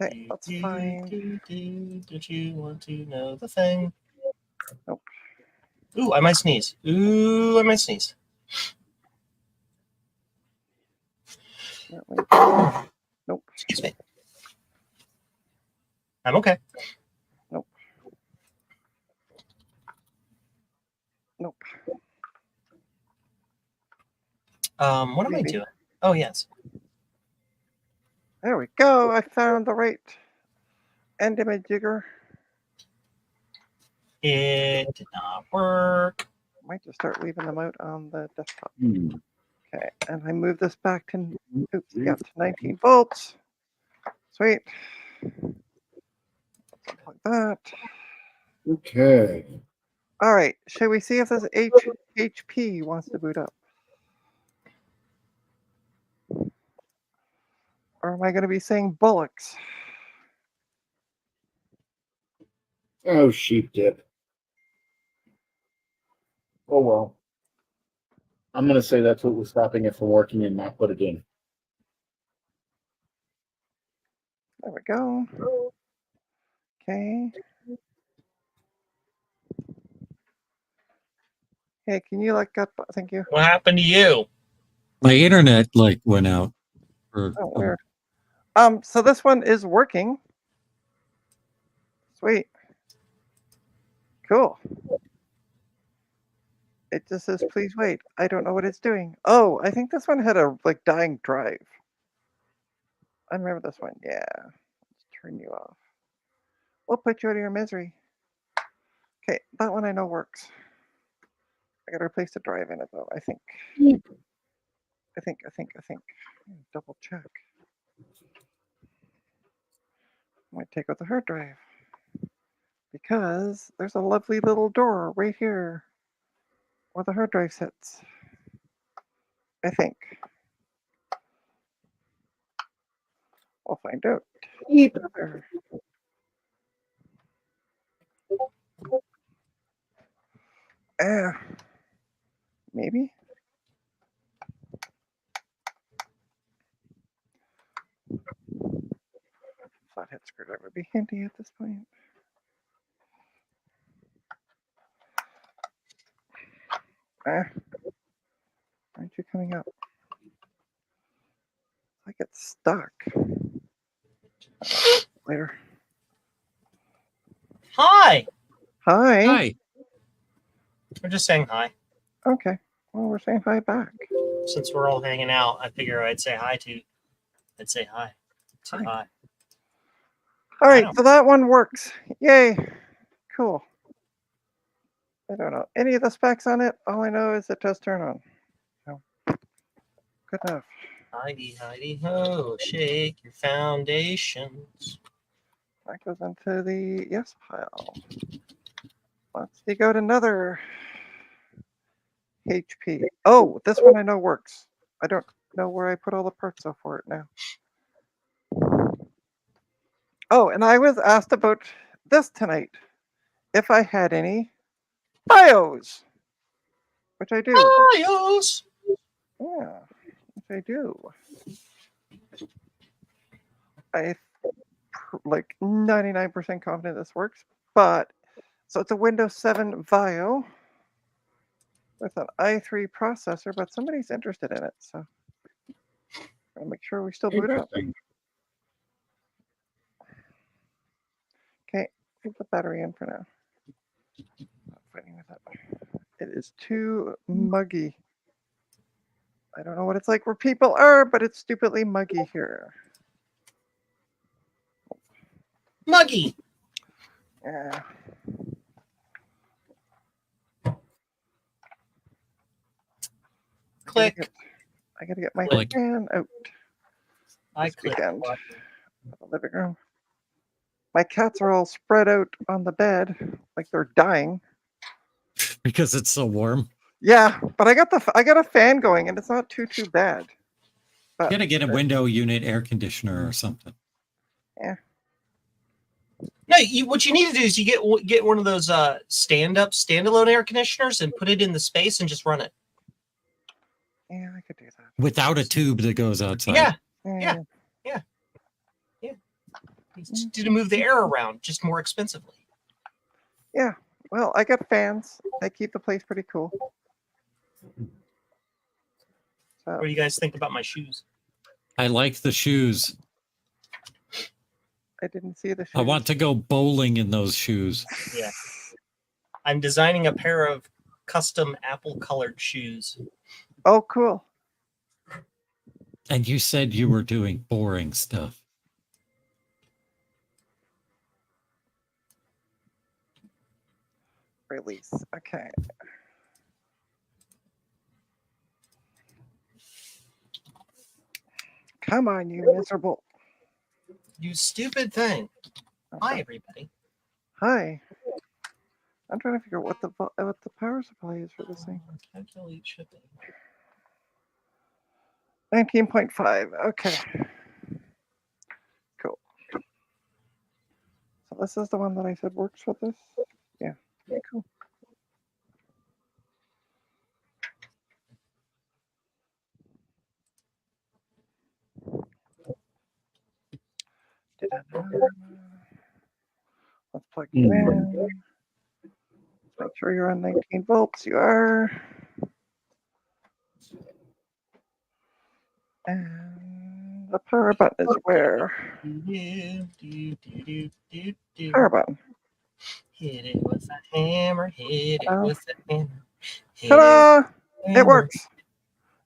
B: Okay, that's fine.
E: Don't you want to know the thing?
B: Nope.
E: Ooh, I might sneeze. Ooh, I might sneeze.
B: Nope.
E: Excuse me. I'm okay.
B: Nope.
E: What am I
B: Maybe.
E: doing? Oh, yes.
B: There we go. I found the right end image jigger.
E: It did not work.
B: Might just start leaving them out on the desktop.
A: Hmm.
B: Okay, and I move this back to, oops, yeah, to 19 volts. Sweet. Something like that.
A: Okay.
B: All right, shall we see if this HP wants to boot up? Or am I going to be saying bullocks?
A: Oh, sheep dip. Oh, well. I'm going to say that's what was stopping it from working and not put it in.
B: There we go. Okay. Hey, can you look up? Thank you.
E: What happened to you?
C: My internet like went out. For,
B: Oh, weird. So this one is working. Sweet. Cool. It just says, please wait. I don't know what it's doing. Oh, I think this one had a like dying drive. I remember this one. Yeah. Let's turn you off. We'll put you out of your misery. Okay, that one I know works. I gotta replace the drive in it though, I think. I think. Double check. Might take out the hard drive. Because there's a lovely little door right here where the hard drive sits. I think. We'll find out. There. Maybe. Flathead screwdriver would be handy at this point. Aren't you coming up? I get stuck. Later.
E: Hi.
B: Hi.
C: hi.
E: We're just saying hi.
B: Okay. Well, we're saying hi back.
E: Since we're all hanging out, I figure I'd say hi to. I'd say hi. Say
B: Hi.
E: hi.
B: All right,
E: know.
B: so that one works. Yay. Cool. I don't know any of the specs on it. All I know is it does turn on. So, good enough.
E: Heidi, Heidi, ho, shake your foundations.
B: That goes into the yes pile. Let's dig out another HP. Oh, this one I know works. I don't know where I put all the parts though for it now. Oh, and I was asked about this tonight. If I had any BIOS, which I do.
E: BIOS.
B: Yeah, which I do. I like 99% confident this works, but so it's a Windows 7 VAIO with an i3 processor, but somebody's interested in it, so I'll make sure we still boot up.
A: Interesting.
B: Leave the battery in for now. Not fighting with that. It is too muggy. I don't know what it's like where people are, but it's stupidly muggy here.
E: Muggy.
B: Yeah.
E: Click.
B: I gotta get my
C: Click.
B: fan out
E: I
B: this
E: click.
B: weekend of the living room. My cats are all spread out on the bed like they're dying.
C: Because it's so warm.
B: Yeah, but I got a fan going and it's not too bad.
C: You gotta get a window unit air conditioner or something.
E: No, what you need to do is you get one of those standalone air conditioners and put it in the space and just run it.
B: Yeah, I could do that.
C: Without a tube that goes outside.
E: Yeah,
B: Yeah.
E: you just need to move the air around just more expensively.
B: Well, I got fans. They keep the place pretty cool. So
E: What do you guys think about my shoes?
C: I like the shoes.
B: I didn't see the shoes.
C: I want to go bowling in those shoes.
E: Yeah. I'm designing a pair of custom apple-colored shoes.
B: Oh, cool.
C: And you said you were doing boring stuff.
B: Release. Okay. Come on, you miserable.
E: You stupid thing. Hi,
B: Okay.
E: everybody.
B: Hi. I'm trying to figure out what the power supply is for this thing.
E: Calculate shipping.
B: 19.5. Okay. Cool. So this is the one that I said works with this? Yeah. Okay, cool. Let's plug you in. Make sure you're on 19 volts. You are. And the power button is where? Power button.
E: Hit it with a hammer. Hit it
B: Oh.
E: with a hammer. Hit
B: Ta-da! It
E: hammer.
B: works.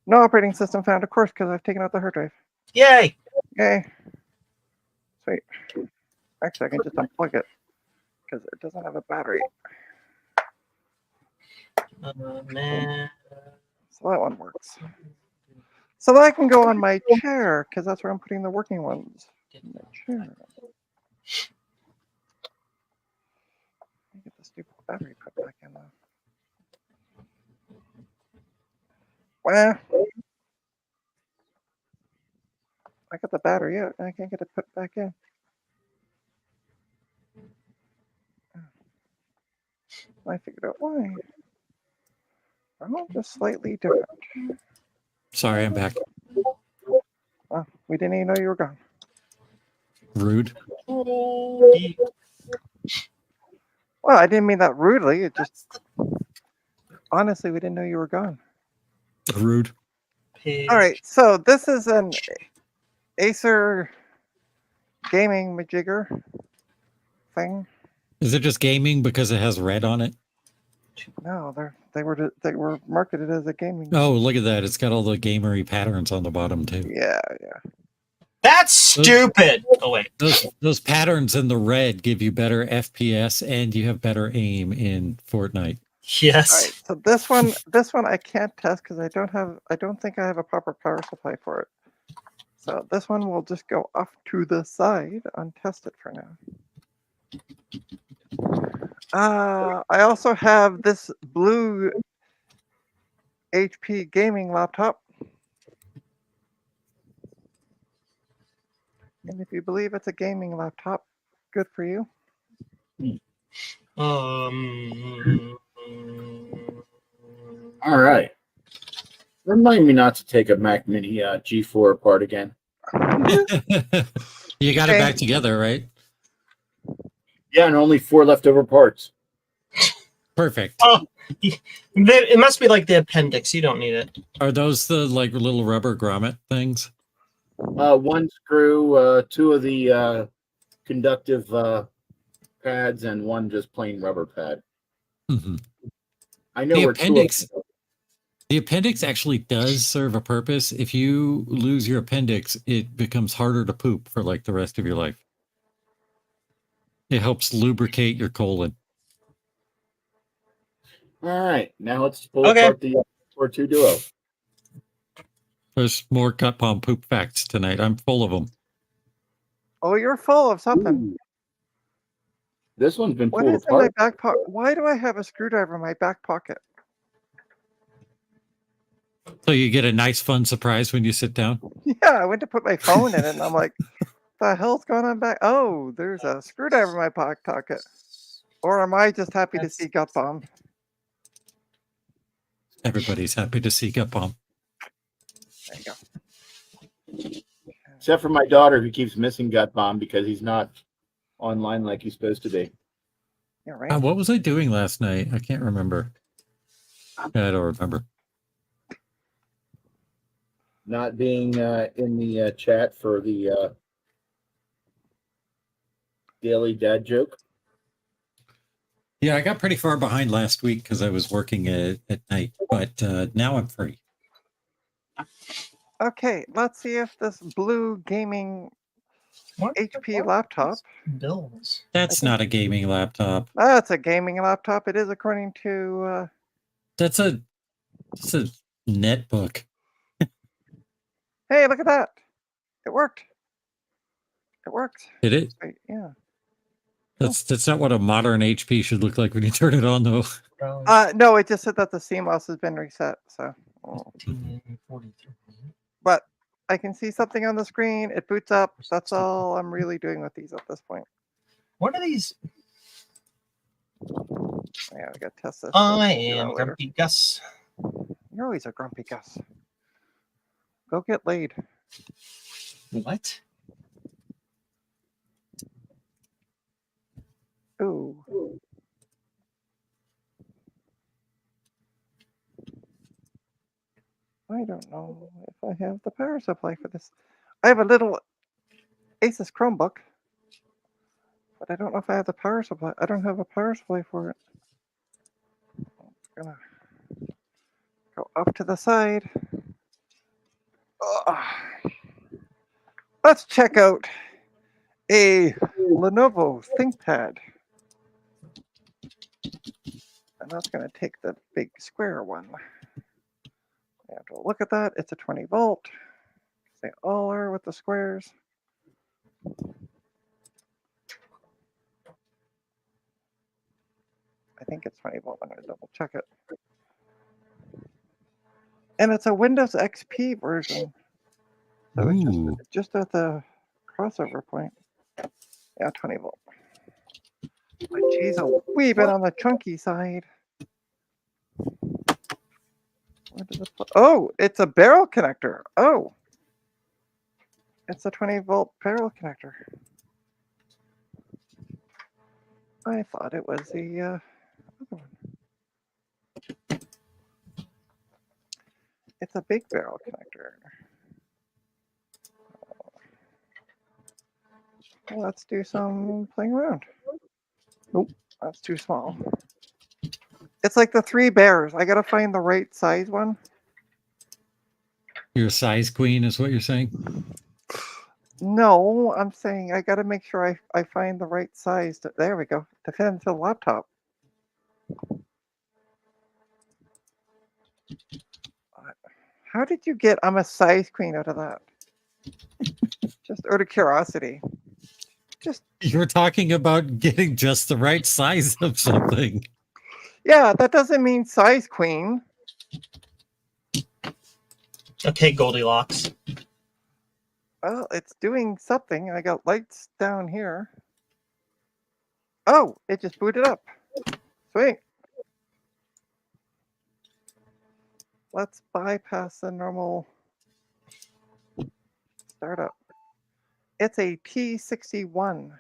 B: No operating system found, of course, because I've taken out the hard drive.
E: Yay!
B: Okay. Sweet. Actually, I can just unplug it because it doesn't have a battery.
E: Man.
B: So that one works. So that I can go on my chair because that's where I'm putting the working ones. My chair. Let me get the stupid battery put back in there. Well, I got the battery out and I can't get it put back in. I figured out why. Oh, just slightly different.
C: Sorry, I'm back.
B: Oh, we didn't even know you were gone.
C: Rude.
B: Well, I didn't mean that rudely. It just honestly, we didn't know you were gone.
C: Rude.
B: All right, so this is an Acer gaming majigger thing.
C: Is it just gaming because it has red on it?
B: No, they were marketed as a gaming.
C: Oh, look at that. It's got all the gamery patterns on the bottom too.
B: Yeah.
E: That's stupid. Oh wait.
C: Those patterns in the red give you better FPS and you have better aim in Fortnite.
B: All right,
E: Yes.
B: so this one I can't test because I don't think I have a proper power supply for it. So this one will just go off to the side, untest it for now. I also have this blue HP gaming laptop. And if you believe it's a gaming laptop, good for you.
A: All right. Remind me not to take a Mac Mini G4 apart again.
C: You got it back together, right?
A: Yeah, and only 4 leftover parts.
C: Perfect.
E: Oh, it must be like the appendix. You don't need it.
C: Are those the like little rubber grommet things?
A: 1 screw, 2 of the conductive pads and one just plain rubber pad.
C: Mhm.
A: I know
C: The
A: where
C: appendix. The appendix actually does serve a purpose. If you lose your appendix, it becomes harder to poop for like the rest of your life. It helps lubricate your colon.
A: All right, now let's pull
E: Okay.
A: apart the 4-2 Duo.
C: There's more gut bomb poop facts tonight. I'm full of them.
B: Oh, you're full of something.
A: Ooh. This one's been
B: What
A: pulled
B: is in my
A: apart.
B: back pocket? Why do I have a screwdriver in my back pocket?
C: So you get a nice, fun surprise when you sit down.
B: Yeah, I went to put my phone in it, and I'm like, "The hell's going on back?" Oh, there's a screwdriver in my back pocket. Or am I just happy to see gut bomb?
C: Everybody's happy to see gut bomb.
B: There you go.
A: Except for my daughter who keeps missing Gut Bomb because he's not online like he's supposed to be.
B: Yeah, right.
C: What was I doing last night? I can't remember. I don't remember.
A: Not being in the chat for the daily dad joke.
C: Yeah, I got pretty far behind last week because I was working at night, but now I'm free.
B: Okay, let's see if this blue gaming
E: What?
B: HP laptop.
E: Bills.
C: That's not a gaming laptop.
B: That's a gaming laptop. It is according to.
C: It's a netbook.
B: Hey, look at that! It worked. It worked.
C: Did it?
B: Wait, yeah.
C: That's not what a modern HP should look like when you turn it on, though.
B: No, it just said that the CMOS has been reset. So, but I can see something on the screen. It boots up. That's all I'm really doing with these at this point.
E: What are these?
B: Yeah, I got to test this.
E: I
B: Do that
E: am
B: later.
E: Grumpy Gus.
B: You're always a grumpy Gus. Go get laid.
E: What?
B: Ooh. I don't know if I have the power supply for this. I have a little Asus Chromebook, but I don't know if I have the power supply. I don't have a power supply for it. I'm gonna go up to the side. Ugh. Let's check out a Lenovo ThinkPad. And that's going to take the big square one. You have to look at that. It's a 20 volt. They all are with the squares. I think it's 20 volt. I'm going to double check it. And it's a Windows XP version. So
C: Ooh.
B: it's just at the crossover point. Yeah, 20 volt. But geez, a wee bit on the chunky side. Where does it put? Oh, it's a barrel connector. Oh, it's a 20 volt barrel connector. I thought it was the other one. It's a big barrel connector. Well, let's do some playing around. Nope, that's too small. It's like the three bears. I gotta find the right size one.
C: You're a size queen, is what you're saying?
B: No, I'm saying I gotta make sure I find the right size. There we go. To fit into the laptop. How did you get I'm a size queen out of that? Just out of curiosity.
C: You're talking about getting just the right size of something.
B: Yeah, that doesn't mean size queen.
E: Okay, Goldilocks.
B: Well, it's doing something. I got lights down here. Oh, it just booted up. Sweet. Let's bypass the normal startup. It's a T61.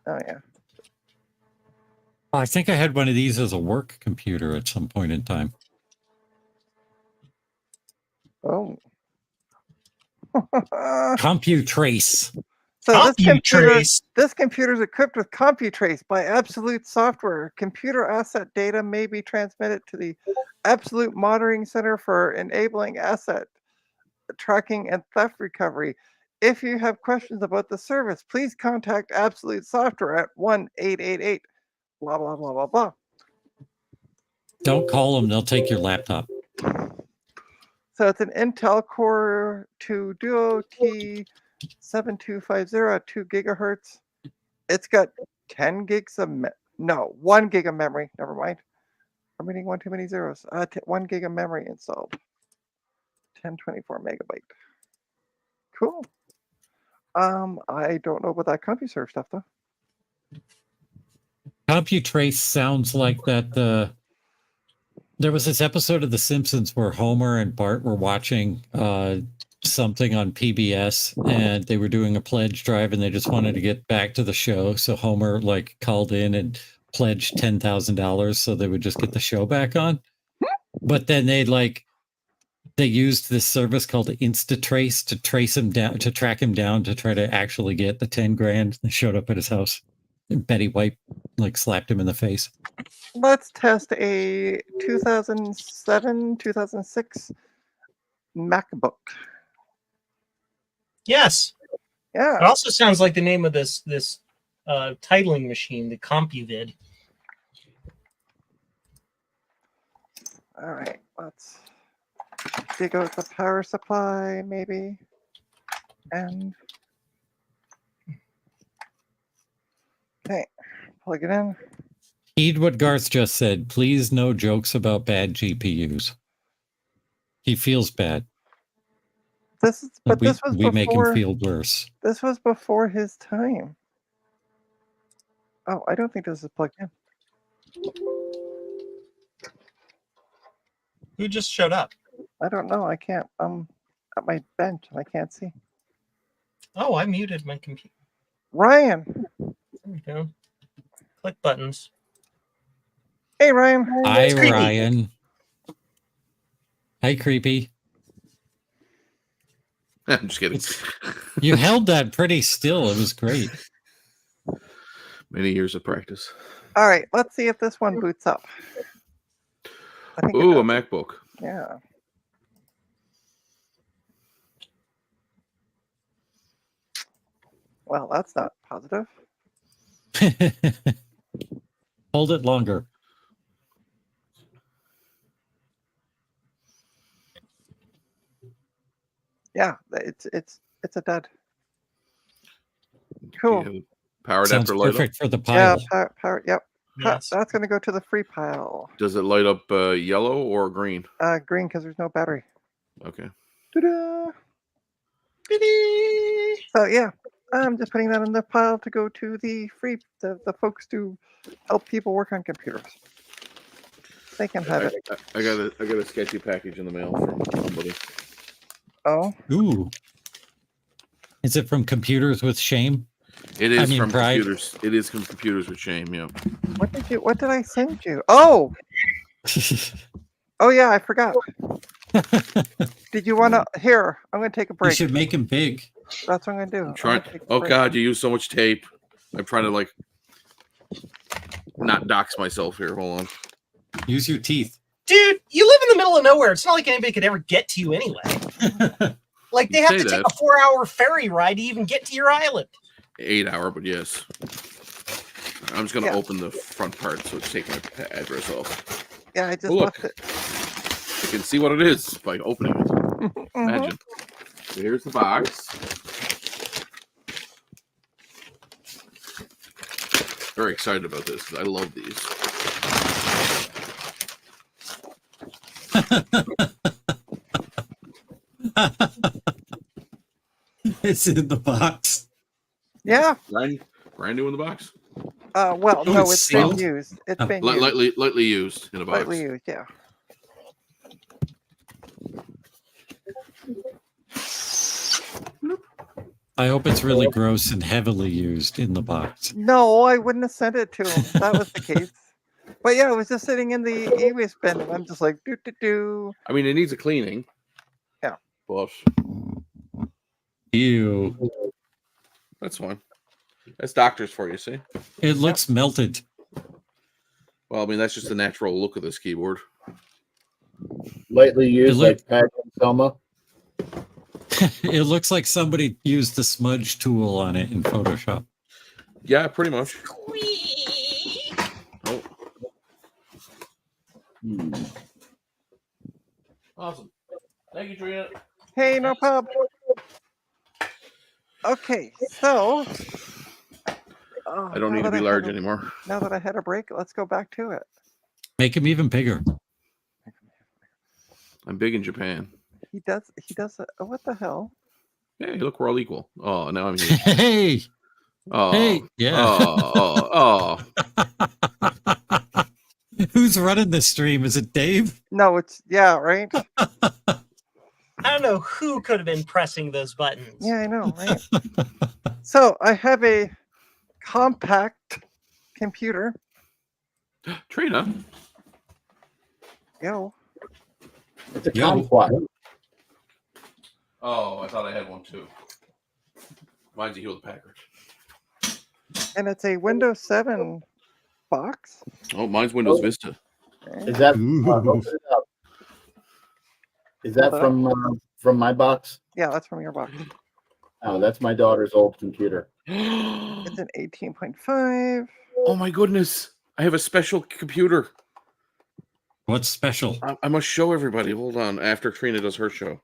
B: Oh, yeah.
C: I think I had one of these as a work computer at some point in time.
B: Oh.
C: CompuTrace.
B: So
E: CompuTrace.
B: this computer is equipped with CompuTrace by Absolute Software. Computer asset data may be transmitted to the Absolute Monitoring Center for enabling asset tracking and theft recovery. If you have questions about the service, please contact Absolute Software at 1-888 blah blah blah blah blah.
C: Don't call them; they'll take your laptop.
B: So it's an Intel Core 2 Duo T7250 at 2 gigahertz. It's got 10 gigs of 1 gig of memory. Never mind. I'm reading one too many zeros. 1 gig of memory installed. 1024 megabyte. Cool. I don't know about that CompuServe stuff though.
C: CompuTrace sounds like that. There was this episode of The Simpsons where Homer and Bart were watching something on PBS, and they were doing a pledge drive, and they just wanted to get back to the show. So Homer like called in and pledged $10,000 so they would just get the show back on. But then they used this service called InstaTrace to trace him down, to track him down, to try to actually get the 10 grand. They showed up at his house. And Betty White slapped him in the face.
B: Let's test a 2007, 2006 MacBook.
E: Yes. It
B: Yeah.
E: also sounds like the name of this titling machine, the CompuVid.
B: All right. Let's dig out the power supply, maybe. And okay, plug it in.
C: Heed what Garth just said. Please, no jokes about bad GPUs. He feels bad.
B: This is, but this was
C: we make him
B: before.
C: feel worse.
B: This was before his time. Oh, I don't think this is plugged in.
E: Who just showed up?
B: I don't know. I can't. At my bench, I can't see.
E: Oh, I muted my computer.
B: Ryan.
E: There we go. Click buttons.
B: Hey, Ryan.
C: Hi,
E: creepy.
C: Ryan. Hi, creepy.
F: I'm just kidding.
C: You held that pretty still. It was great.
F: Many years of practice.
B: All right. Let's see if this one boots up. I think it
F: Ooh, a
B: does.
F: MacBook.
B: Yeah. Well, that's not positive.
C: Hold it longer.
B: Yeah, it's a dud. Cool.
F: Do you have power
C: Sounds
F: adapter light up?
C: perfect for the
B: Yeah,
C: pile.
B: power. Yep.
E: Yes.
B: That's going to go to the free pile.
F: Does it light up yellow or green?
B: Green because there's no battery.
F: Okay.
B: Ta-da! So yeah, I'm just putting that in the pile to go to the free the folks to help people work on computers. They can have it.
F: I got a sketchy package in the mail from somebody.
B: Oh,
C: Ooh. Is it from Computers with Shame?
F: It is
C: mean,
F: from
C: Pride.
F: computers. It is from computers with shame. Yeah.
B: what did I send you? Oh yeah, I forgot. Did you want to? Here, I'm going to take a
C: You
B: break.
C: should make him big.
B: That's what I'm going to do. I'm
F: Trying.
B: gonna take a
F: Oh
B: break.
F: God, you use so much tape. I'm trying to not dox myself here. Hold on.
C: Use your teeth.
E: Dude, you live in the middle of nowhere. It's not like anybody could ever get to you anyway. Like they
F: You
E: have
F: say
E: to take
F: that.
E: a 4-hour ferry ride to even get to your island.
F: 8 hour, but yes. I'm just gonna
B: Yeah.
F: open the front part so it's taking my address off.
B: Yeah, I just
F: Oh, look.
B: left it.
F: You can see what it is by opening it.
B: Mhm.
F: Imagine. So here's the box. Very excited about this because I love these.
C: It's in the box.
B: Yeah.
F: Brand new in the box.
B: Well,
C: Oh,
B: no,
C: it's
B: it's been
C: sealed?
B: used. It's
C: Oh.
B: been used.
F: Lightly used in a box.
B: Lightly used. Yeah.
C: I hope it's really gross and heavily used in the box.
B: No, I wouldn't have sent it to him. if That was the case. But yeah, it was just sitting in the e-waste bin, and I'm just like, do.
F: I mean, it needs a cleaning.
B: Yeah.
F: But
C: Ew.
F: That's fine. That's doctors for you, see?
C: It looks melted.
F: Well, I mean, that's just the natural look of this keyboard.
A: Lightly used
C: look-
A: like Pat and Selma.
C: It looks like somebody used the smudge tool on it in Photoshop.
F: Yeah, pretty much. Oh,
A: Hmm.
F: awesome. Thank you, Trina.
B: Hey, no problem. Okay, so
F: I don't need to be large anymore.
B: Now that I had a break, let's go back to it.
C: Make him even bigger.
F: I'm big in Japan.
B: He does. What the hell?
F: Hey, look, we're all equal. Oh, now I'm here.
C: Hey,
F: Oh,
C: hey, yeah.
F: oh.
C: Who's running this stream? Is it Dave?
B: No, it's right.
E: I don't know who could have been pressing those buttons.
B: Yeah, I know, right? So I have a compact computer.
F: Trina.
B: Yo,
A: It's a
C: Yo.
A: kumquat.
F: Oh, I thought I had one too. Mine's a Hewlett Packard.
B: and it's a Windows 7 box.
F: Oh, mine's Windows Vista.
B: Okay.
A: Is that
C: Ooh.
A: open it up. Is that
B: Hold
A: from my box?
B: Yeah, that's from your box.
A: Oh, that's my daughter's old computer.
B: It's an 18.5.
F: Oh my goodness. I have a special computer.
C: What's special?
F: I must show everybody. Hold on. After Trina does her show.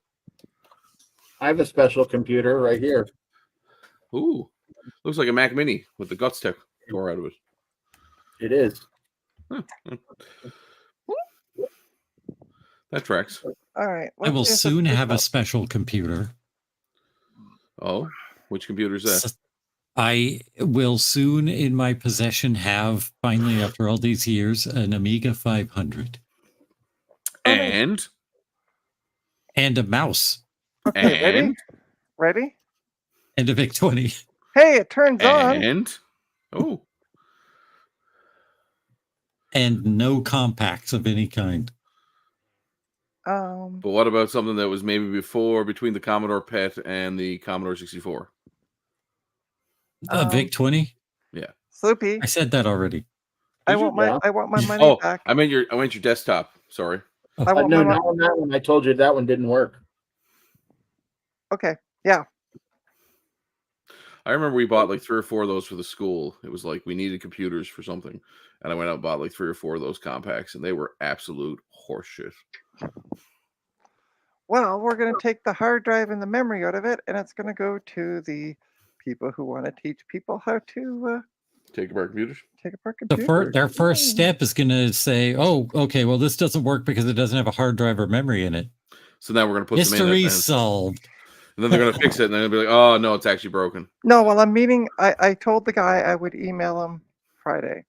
A: I have a special computer right here.
F: Ooh. Looks like a Mac Mini with the guts tech tore out of it.
A: It is.
F: That tracks.
B: All right.
C: I will
B: let's see if
C: soon
B: it's
C: have a
B: up.
C: special computer.
F: Oh, which computer is that?
C: I will soon in my possession have, finally, after all these years, an Amiga 500
F: And
C: and a mouse
B: Okay, ready?
F: and
B: Ready?
C: and a VIC 20.
B: Hey, it turns on.
F: and oh,
C: And no compacts of any kind.
F: but what about something that was maybe between the Commodore PET and the Commodore 64?
C: A VIC 20?
B: Sloopy,
C: I said that already.
B: I
A: Did you?
B: want my
A: Yeah.
B: I want my money
F: Oh,
B: back.
F: I meant your desktop. Sorry.
B: I want
A: No,
B: my
A: not on that one. I told you that one didn't work.
B: Okay. Yeah.
F: I remember we bought like 3 or 4 of those for the school. It was like we needed computers for something, and I went out and bought like 3 or 4 of those compacts, and they were absolute horseshit.
B: Well, we're going to take the hard drive and the memory out of it, and it's going to go to the people who want to teach people how to
F: Take apart computers.
B: take apart
C: The
B: computers.
C: their first step is going to say, "Oh, okay, well, this doesn't work because it doesn't have a hard drive or memory in it."
F: So now we're gonna put some in it,
C: Mystery
F: and
C: solved.
F: then they're gonna fix it, and then they'll be like, "Oh no, it's actually broken."
B: No, well, I'm meeting. I told the guy I would email him Friday.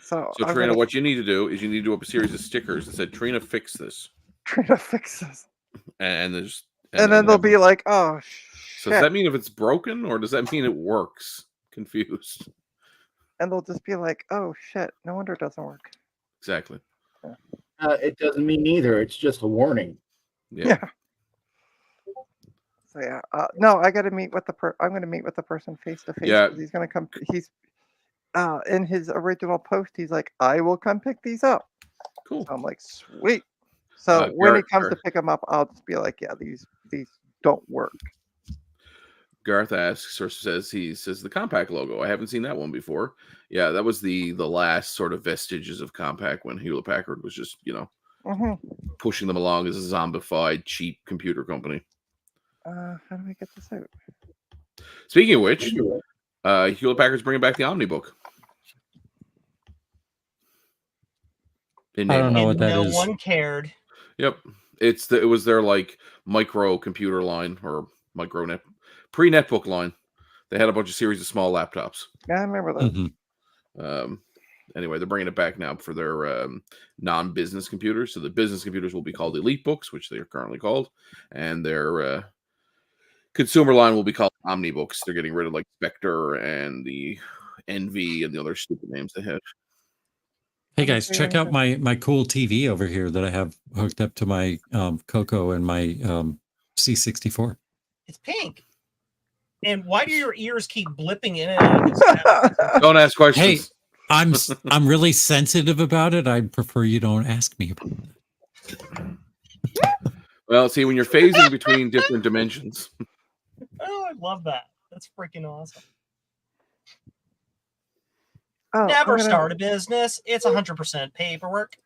B: So
F: So
B: I'm
F: Trina,
B: gonna
F: what you need to do is you need to do up a series of stickers that said "Trina, fix this,"
B: try to fix this,
F: and there's
B: and then they'll be like, "Oh
F: So does
B: shit,"
F: that mean if it's broken, or does that mean it works? Confused.
B: and they'll just be like, "Oh shit, no wonder it doesn't work."
F: Exactly.
A: It doesn't mean either. It's just a warning.
F: Yeah.
B: So yeah, no, I got to meet with I'm going to meet with the person face to face.
F: Yeah.
B: He's going to come. He's in his original post. He's like, "I will come pick these up."
F: Cool.
B: I'm like, "Sweet." So when he
F: Garrett-
B: comes to pick them up, I'll just be like, "Yeah, these don't work."
F: Garth asks or says the Compaq logo. I haven't seen that one before. Yeah, that was the last sort of vestiges of Compaq when Hewlett Packard was just
B: hmm
F: pushing them along as a zombified cheap computer company.
B: How do we get this out?
F: Speaking of which, Hewlett Packard's bringing back the OmniBook.
C: I don't know
E: And
C: what that
E: no
C: is.
E: one cared.
F: Yep, it was their like micro computer line or micro net pre-netbook line. They had a bunch of series of small laptops.
B: Yeah, I remember that.
C: Mhm.
F: Anyway, they're bringing it back now for their non-business computers. So the business computers will be called Elite Books, which they are currently called, and their consumer line will be called OmniBooks. They're getting rid of like Spectre and the Envy and the other stupid names they had.
C: Hey guys, check out my cool TV over here that I have hooked up to my Coco and my C64.
E: It's pink. And why do your ears keep blipping in and out of this?
F: Don't ask questions.
C: Hey, I'm really sensitive about it. I prefer you don't ask me about it.
F: Well, see, when you're phasing between different dimensions,
E: Oh, I love that. That's freaking awesome.
B: Oh,
E: Never
B: I'm gonna,
E: start a business. It's 100% paperwork.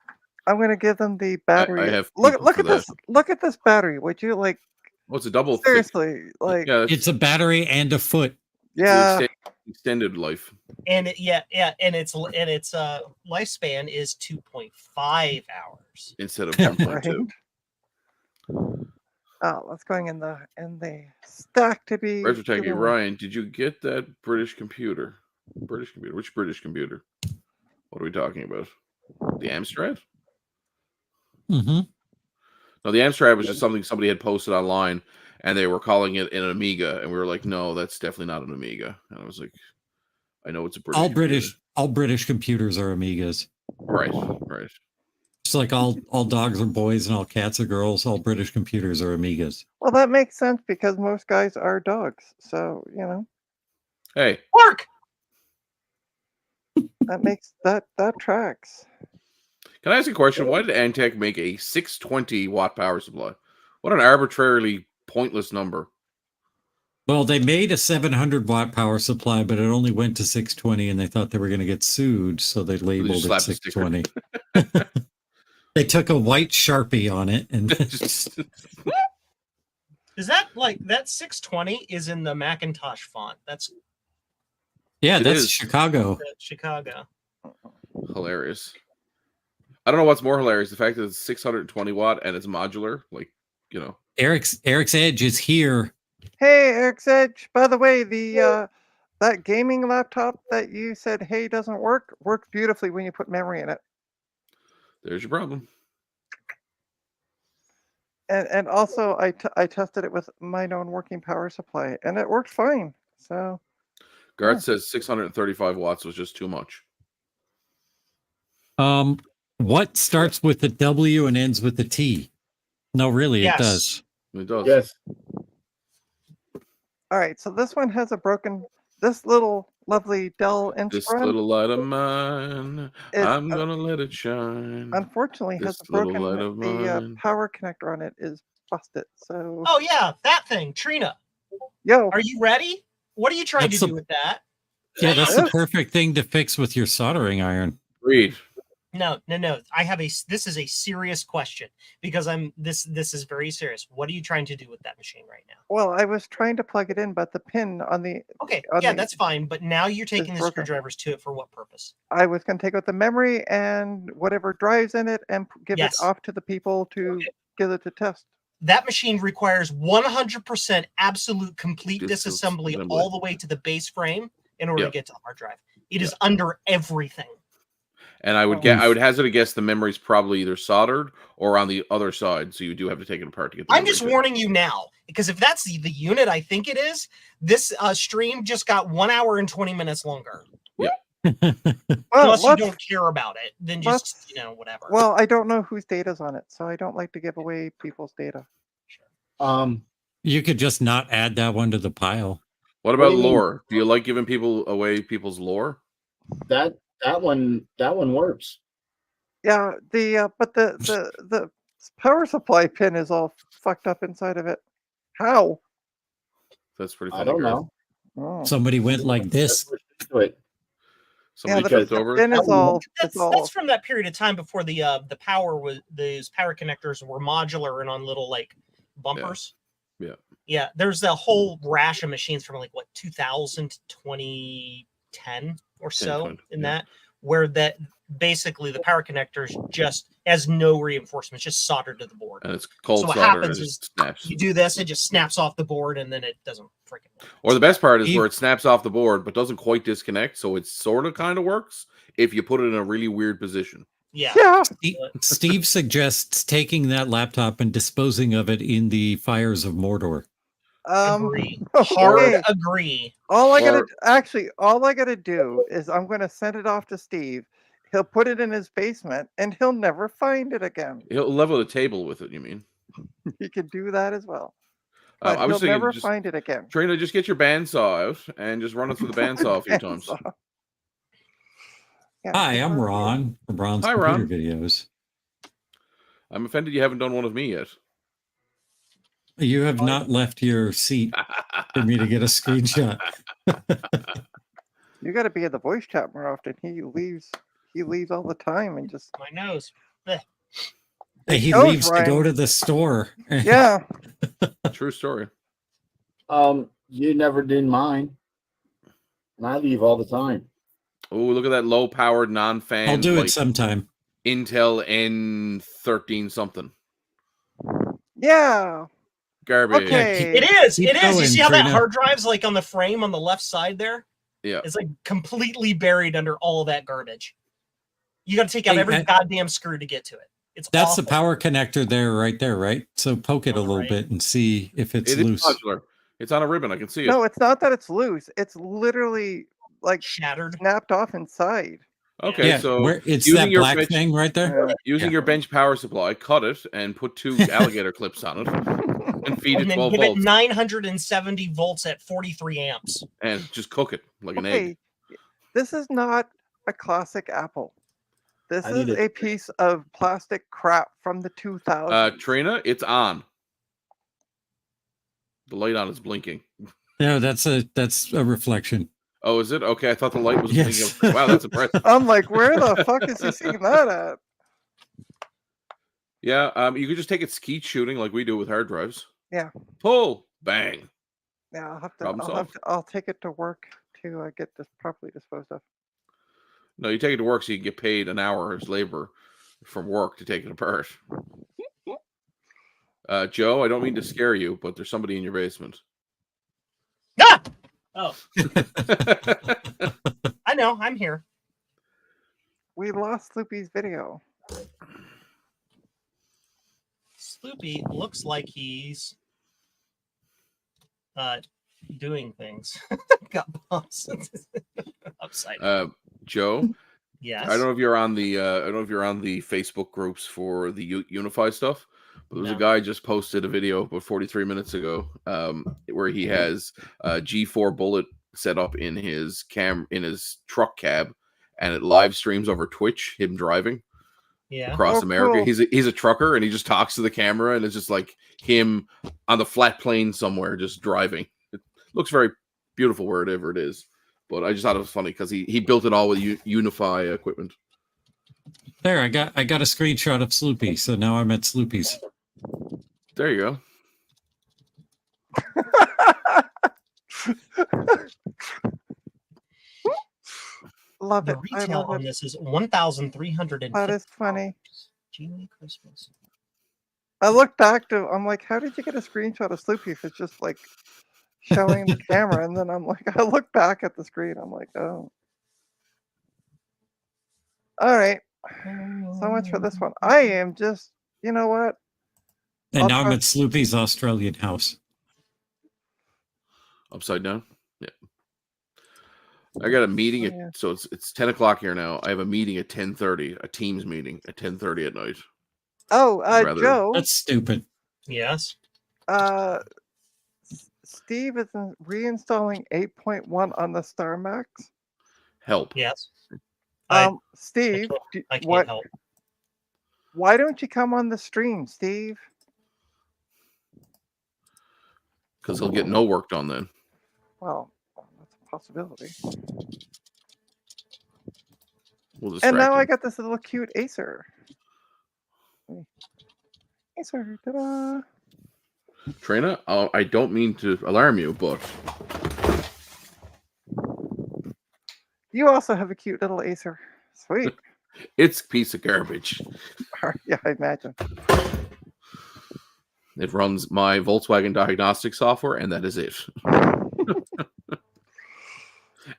B: I'm gonna give them the battery.
F: have
B: look
F: people
B: look
F: for
B: at this. Look at this battery. Would you like
F: what's a double? Thick?
B: seriously like?
F: Yeah,
C: It's a battery and a foot.
B: Yeah.
F: extended life.
E: And and its lifespan is 2.5 hours.
F: Instead of
B: Right.
F: 1.2.
B: Oh, that's going in the stack to be.
F: Retro Tanky,
B: given.
F: Ryan, did you get that British computer? British computer. Which British computer? What are we talking about? The Amstrad?
C: Mm-hmm.
F: No, the Amstrad was just something somebody had posted online, and they were calling it an Amiga, and we were like, no, that's definitely not an Amiga. And I was like, I know it's a British.
C: All British computers are Amigas.
F: Right.
C: It's like all dogs are boys and all cats are girls. All British computers are Amigas.
B: Well, that makes sense because most guys are dogs. So
F: Hey,
E: Work.
B: that makes that tracks.
F: can I ask a question? Why did Antec make a 620 watt power supply? What an arbitrarily pointless number.
C: Well, they made a 700 watt power supply, but it only went to 620, and they thought they were going to get sued, so they labeled it
F: slapped a sticker.
C: 620. They took a white Sharpie on it, and
F: Just-
E: Is that like that 620 is in the Macintosh font? That's
C: yeah,
F: It
C: that's
F: is.
C: Chicago.
E: Chicago.
F: hilarious. I don't know what's more hilarious, the fact that it's 620 watt and it's modular. Like,
C: Eric's Edge is here.
B: Hey, Eric's Edge. By the way, the that gaming laptop that you said hey doesn't work works beautifully when you put memory in it.
F: there's your problem.
B: And also I tested it with my known working power supply and it worked fine. So
F: Garth says 635 watts was just too much.
C: What starts with the W and ends with the T? No, really,
E: Yes.
C: it does.
F: It does.
A: Yes.
B: all right, so this one has a broken this little lovely Dell
F: This
B: Inspiron.
F: little light of mine,
B: It,
F: I'm gonna let it shine.
B: unfortunately has
F: This
B: a
F: little
B: broken
F: light of
B: the
F: mine.
B: power connector on it is busted. So
E: Oh yeah, that thing, Trina.
B: yo,
E: Are you ready? What are you trying
C: That's
E: to
C: a-
E: do with that?
C: Yeah, that's the
B: Yes.
C: perfect thing to fix with your soldering iron.
F: Read.
E: No. I have this is a serious question because this is very serious. What are you trying to do with that machine right now?
B: well, I was trying to plug it in, but the pin on the
E: Okay,
B: On
E: yeah,
B: the-
E: that's fine. But now you're taking the
B: broken.
E: screwdrivers to it for what purpose?
B: I was going to take out the memory and whatever drives in it and give
E: Yes.
B: it off to the people to give it to test.
E: That machine requires 100% absolute complete disassembly
F: Disassembly.
E: all the way to the base frame in order
F: Yeah.
E: to get to the hard drive. It is under everything.
F: And I would
B: Oh.
F: get I would hazard a guess the memory's probably either soldered or on the other side, so you do have to take it apart to get the
E: I'm
F: memory
E: just
F: fit.
E: warning you now because if that's the unit I think it is, this stream just got 1 hour and 20 minutes longer.
B: Well,
E: Unless you
B: let's-
E: don't care about it, then just whatever.
B: well, I don't know whose data's on it, so I don't like to give away people's data.
C: You could just not add that one to the pile.
F: What
A: What
F: about
A: do you mean?
F: lore? Do you like giving people away people's lore?
A: That one works.
B: Yeah, but the power supply pin is all fucked up inside of it. How?
F: That's pretty
A: I
F: funny.
A: don't
F: Garth.
A: know.
B: Oh.
C: Somebody went like this.
A: Do it.
F: Somebody
B: the,
F: tripped
B: the
F: over.
B: pin is all
E: that's
B: it's all
E: from that period of time before the power was those power connectors were modular and on little like bumpers. Yeah. There's a whole rash of machines from like 2000 to 2010 or so
F: 20,
E: in
F: yeah.
E: that where that basically the power connectors just has no reinforcements, just soldered to the board.
F: And it's cold
E: So what
F: solder and
E: happens
F: it
E: is
F: just snaps.
E: You do this, it just snaps off the board, and then it doesn't freaking work.
F: Or the best part is
C: Eve-
F: where it snaps off the board but doesn't quite disconnect, so it sort of kind of works if you put it in a really weird position.
E: Yeah.
B: yeah.
C: Steve suggests taking that laptop and disposing of it in the fires of Mordor.
E: Agree.
B: okay.
E: Hard agree.
B: All I gotta
F: Or-
B: all I gotta do is I'm gonna send it off to Steve. He'll put it in his basement and he'll never find it again.
F: He'll level the table with it, you mean?
B: He can do that as well. But
F: I was
B: you'll
F: thinking,
B: never
F: just
B: find it again.
F: Trina, just get your bandsaw out and just run it through the bandsaw a few times.
B: Bandsaw. Yeah,
C: Hi, I'm Ron from Ron's
F: Hi,
C: Computer
F: Ron.
C: Videos.
F: I'm offended you haven't done one of me yet.
C: You have not left your seat for me to get a screenshot.
B: You got to be in the voice chat more often. He leaves all the time and just
E: My nose.
C: Hey, he
B: shows,
C: leaves to go
B: Ryan.
C: to the store.
B: yeah.
F: True story.
A: You never did mine. And I leave all the time.
F: Oh, look at that low-powered non-fan.
C: I'll do
F: like,
C: it sometime.
F: Intel N13 something.
B: Yeah.
F: Garbage.
B: Okay.
E: It is.
C: Keep
E: It is. You
C: going,
E: see how that
C: Trina.
E: hard drive's like on the frame on the left side there?
F: Yeah.
E: It's like completely buried under all of that garbage. You got to take out
C: Hey,
E: every
C: I-
E: goddamn screw to get to it. It's
C: That's
E: awful.
C: the power connector there, right there, right? So poke it a little
E: Alright.
C: bit and see if it's
F: It is
C: loose.
F: modular. It's on a ribbon. I can see it.
B: No, it's not that it's loose. It's literally like
E: Shattered.
B: snapped off inside.
F: Okay,
C: Yeah,
F: so
C: where it's
F: using
C: that
F: your
C: black
F: bench-
C: thing right there.
F: using
C: Yeah.
F: your bench power supply, cut it and put 2 alligator clips on it and feed
E: And
F: it
E: then
F: 12
E: give it
F: volts
E: 970 volts at 43 amps.
F: and just cook it like an egg.
B: Okay, this is not a classic Apple. This
A: I
B: is
A: need
B: a piece of plastic crap from the 2000s.
F: Trina, it's on. The light on is blinking.
C: No, that's a reflection.
F: Oh, is it? Okay, I thought the light was
C: Yes.
F: blinking. Wow, that's impressive.
B: I'm like, where the fuck is he seeing that at?
F: Yeah, you could just take it skeet shooting like we do with hard drives.
B: Yeah.
F: Pull, bang.
B: Yeah,
F: Problem solved.
B: I'll take it to work to get this properly disposed of.
F: No, you take it to work so you can get paid an hour's labor from work to take it apart. Joe, I don't mean to scare you, but there's somebody in your basement.
E: Ah! Oh, I know. I'm here.
B: We lost Sloopy's video.
E: Sloopy looks like he's doing things. Got bumps upside.
F: Joe,
E: Yes.
F: I don't know if you're on the Facebook groups for the Unify stuff, but there's a
E: No.
F: guy just posted a video about 43 minutes ago where he has a G4 Bullet set up in his truck cab, and it live streams over Twitch him driving
E: Yeah.
F: across
B: Oh,
F: America.
B: cool.
F: He's a trucker, and he just talks to the camera, and it's just like him on the flat plane somewhere just driving. It looks very beautiful wherever it is. But I just thought it was funny because he built it all with Unify equipment.
C: There, I got a screenshot of Sloopy, so now I'm at Sloopy's.
F: There you go.
B: Love
E: The
B: it. I
E: retail
B: love
E: on
B: it.
E: this is $1,350.
B: That is funny.
E: Genie Christmas.
B: I look back to, I'm like, how did you get a screenshot of Sloopy if it's just like showing the camera? And then I'm like, I look back at the screen. I'm like, oh. All right. So much for this one. I am just, you know what?
C: And
B: I'll
C: now I'm
B: try-
C: at Sloopy's Australian house.
F: Upside down. Yeah. I got a meeting
B: Oh, yeah.
F: so it's 10 o'clock here now. I have a meeting at 10:30, a Teams meeting at 10:30 at night.
B: Oh,
F: Rather-
B: Joe,
C: That's stupid.
E: Yes.
B: Steve is reinstalling 8.1 on the Star Max.
F: Help.
E: Yes. I
B: Steve,
E: I can't
B: what?
E: help.
B: Why don't you come on the stream, Steve?
F: Because he'll get no work done then.
B: Well, that's a possibility.
F: We'll distract
B: And now I
F: him.
B: got this little cute Acer. Acer, ta-da!
F: Trina, I don't mean to alarm you, but
B: You also have a cute little Acer. Sweet.
F: it's a piece of garbage.
B: Yeah, I imagine.
F: It runs my Volkswagen diagnostic software, and that is it.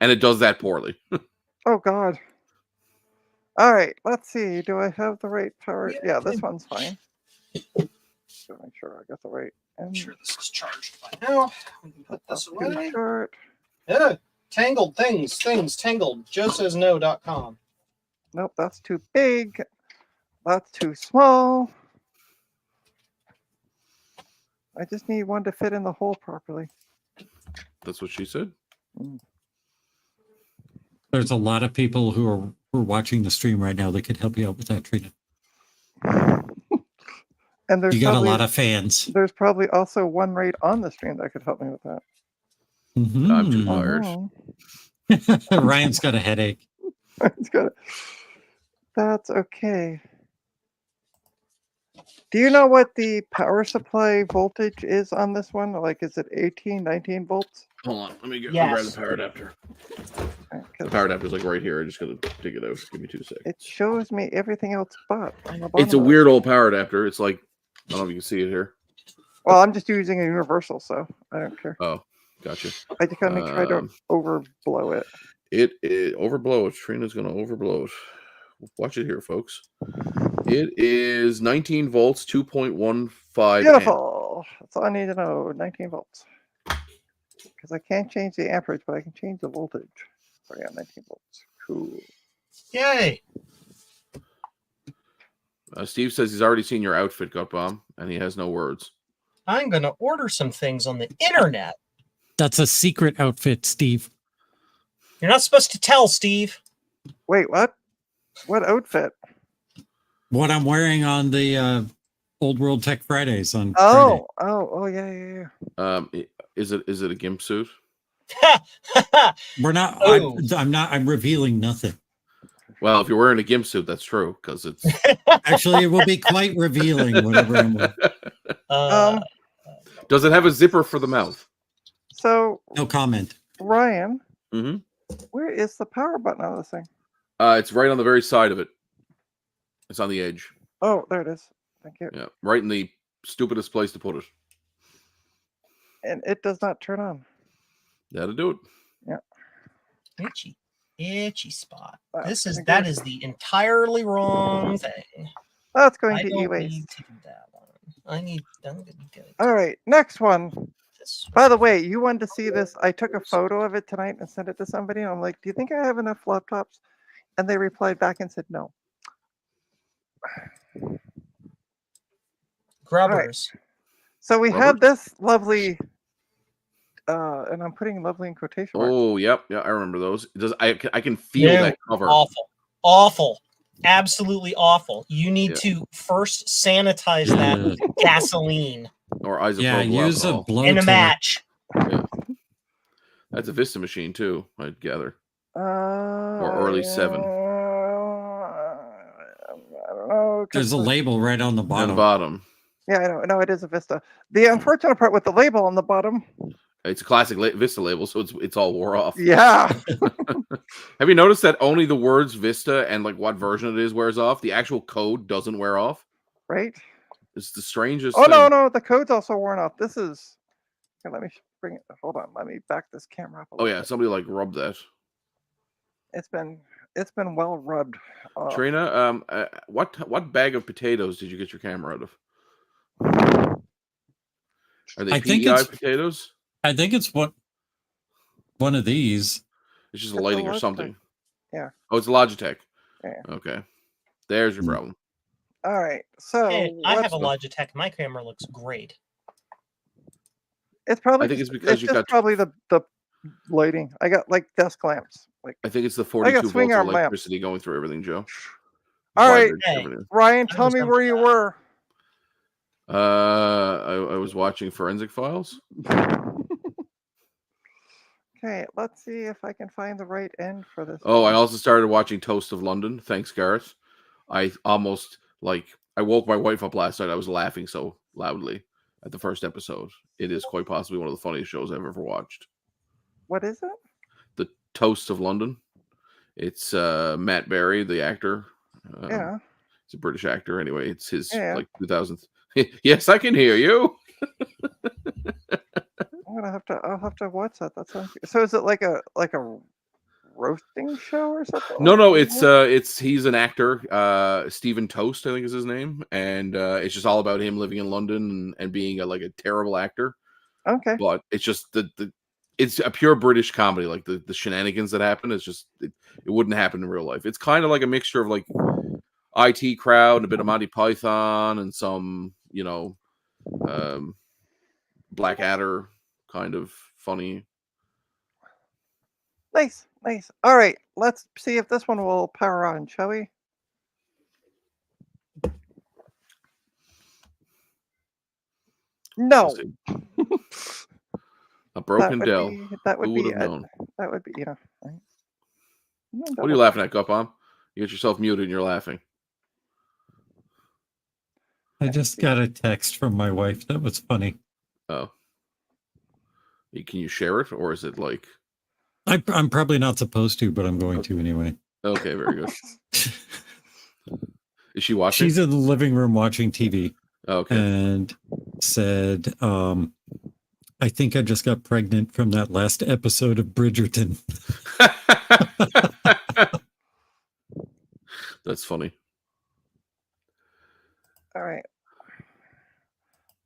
F: And it does that poorly.
B: Oh God. All right, let's see. Do I have the right power? Yeah, this one's fine. Just to make sure I got the right.
E: I'm
B: And
E: sure this is charged by now. We can put this
B: that's too
E: away.
B: short.
E: Yeah. Tangled things, tangled. JoeSaysNo.com.
B: Nope, that's too big. That's too small. I just need one to fit in the hole properly.
F: That's what she said.
C: There's a lot of people who are watching the stream right now that could help you out with that, Trina.
B: And there's
C: You got a
B: probably,
C: lot of fans.
B: there's probably also one right on the stream that could help me with that.
F: I'm too
C: Mhm.
F: tired.
C: Ryan's got a headache.
B: It's good. That's okay. Do you know what the power supply voltage is on this one? Like, is it 18, 19 volts?
F: Hold on. Let me grab
E: Yes.
F: the power adapter.
B: Okay,
F: The
B: 'cause
F: power adapter's like right here. I just gotta dig it out. Give me 2 seconds.
B: it shows me everything else but on the
F: It's
B: bottom
F: a
B: of it.
F: weird old power adapter. It's like, I don't know if you can see it here.
B: Well, I'm just using a universal, so I don't care.
F: Oh, gotcha.
B: I just gotta make sure I don't overblow it.
F: It overblow it. Trina's gonna overblow it. Watch it here, folks. It is 19 volts, 2.15 amps.
B: Beautiful. That's all I need to know. 19 volts. Because I can't change the amperage, but I can change the voltage. So yeah, 19 volts. Cool.
E: Yay!
F: Steve says he's already seen your outfit, Gut Bomb, and he has no words.
E: I'm gonna order some things on the internet.
C: That's a secret outfit, Steve.
E: You're not supposed to tell, Steve.
B: Wait, what? What outfit?
C: What I'm wearing on the Old World Tech Fridays on
B: Oh, yeah.
F: Is it a gimp suit?
C: Friday. We're not.
E: Oh.
C: I'm revealing nothing.
F: Well, if you're wearing a gimp suit, that's true because it's.
C: Actually, it will be quite revealing. Whatever I'm wearing.
F: Does it have a zipper for the mouth?
B: So,
C: No comment.
B: Ryan,
F: Mm-hmm.
B: where is the power button on this thing?
F: It's right on the very side of it. It's on the edge.
B: Oh, there it is. Thank you.
F: Yeah, right in the stupidest place to put it.
B: And it does not turn on.
F: That'll do it.
E: Itchy spot.
B: That's
E: That is the entirely wrong thing.
B: That's going
E: I
B: to
E: don't
B: e-waste.
E: need to do that one. I'm gonna do
B: All right, next one.
E: this.
B: By the way, you wanted to see this. I took a photo of it tonight and sent it to somebody. And I'm like, do you think I have enough laptops? And they replied back and said no.
E: Grubbers.
B: So we
F: Robert?
B: had this lovely, and I'm putting lovely in quotation marks.
F: Oh, yep, yeah, I remember those. It does I can feel
E: No,
F: that cover.
E: Awful. Absolutely awful. You need
F: Yeah.
E: to first sanitize that with gasoline
F: Or isopropyl
C: Yeah, use a
F: alcohol.
C: blow
E: in a match.
F: That's a Vista machine too, I'd gather.
B: Or
F: early 7.
B: I don't know. 'cause
C: There's a
B: the-
C: label right on the
F: On
C: bottom.
F: the bottom.
B: Yeah, I know. No, it is a Vista. The unfortunate part with the label on the bottom.
F: It's a classic Vista label, so it's all wore off.
B: Yeah.
F: Have you noticed that only the words Vista and like what version it is wears off? The actual code doesn't wear off.
B: Right.
F: It's the strangest.
B: Oh
F: thing.
B: no, the code's also worn off. This is. Here, let me bring it. Hold on. Let me back this camera up. A
F: Oh
B: little
F: yeah,
B: bit.
F: somebody like rubbed that.
B: It's been well rubbed. Off.
F: Trina, what bag of potatoes did you get your camera out of? Are they
C: I think
F: PEI
C: it's-
F: potatoes?
C: I think it's one of these.
F: It's just
B: It's a
F: lighting or
B: Logitech.
F: something.
B: Yeah.
F: Oh, it's a Logitech.
B: Yeah.
F: Okay. There's your
C: Hmm.
F: problem.
B: All right. So
E: Hey, I have a
B: what's-
E: Logitech. My camera looks great.
B: It's probably.
F: I think it's
B: just-
F: because you
B: just
F: got-
B: probably the lighting. I got like desk lamps. Like
F: I think it's the
B: got
F: 42
B: swing
F: volts of
B: arm lamps.
F: electricity going through everything, Joe.
B: All right,
F: Vibrant
E: Hey.
F: everything.
B: Ryan,
E: I
B: tell
E: was
B: me
E: on
B: where you were.
F: I was watching Forensic Files.
B: Okay, let's see if I can find the right end for this.
F: Oh, I
B: one.
F: also started watching Toast of London. Thanks, Gareth. I almost I woke my wife up last night. I was laughing so loudly at the first episode. It is quite possibly one of the funniest shows I've ever watched.
B: What is it?
F: The Toast of London. It's Matt Berry, the actor.
B: Yeah.
F: He's a British actor. Anyway, it's his
B: Yeah.
F: like 2000s. Yes, I can hear you.
B: I'll have to watch that. That sounds so. Is it like a roasting show or something?
F: No,
B: like that?
F: he's an actor. Stephen Toast, I think is his name, and it's just all about him living in London and being a terrible actor.
B: Okay.
F: But it's just it's a pure British comedy. Like the shenanigans that happen, it's just it wouldn't happen in real life. It's kind of like a mixture of like IT Crowd and a bit of Monty Python and some Blackadder kind of funny.
B: Nice, nice. All right, let's see if this one will power on, shall we? No,
F: Let's see. A broken Dell.
B: that would
F: Who would
B: be
F: have known?
B: that would be, you know. Right? No,
F: What are you laughing at, Gupom? You get yourself muted and you're laughing.
C: I just got a text from my wife that was funny.
F: Oh. Can you share it, or is it like...
C: I'm probably not supposed to, but I'm going to anyway.
F: Okay, very good. Is she watching?
C: She's in the living room watching TV.
F: Okay.
C: And said, I think I just got pregnant from that last episode of Bridgerton.
F: That's funny.
B: All right.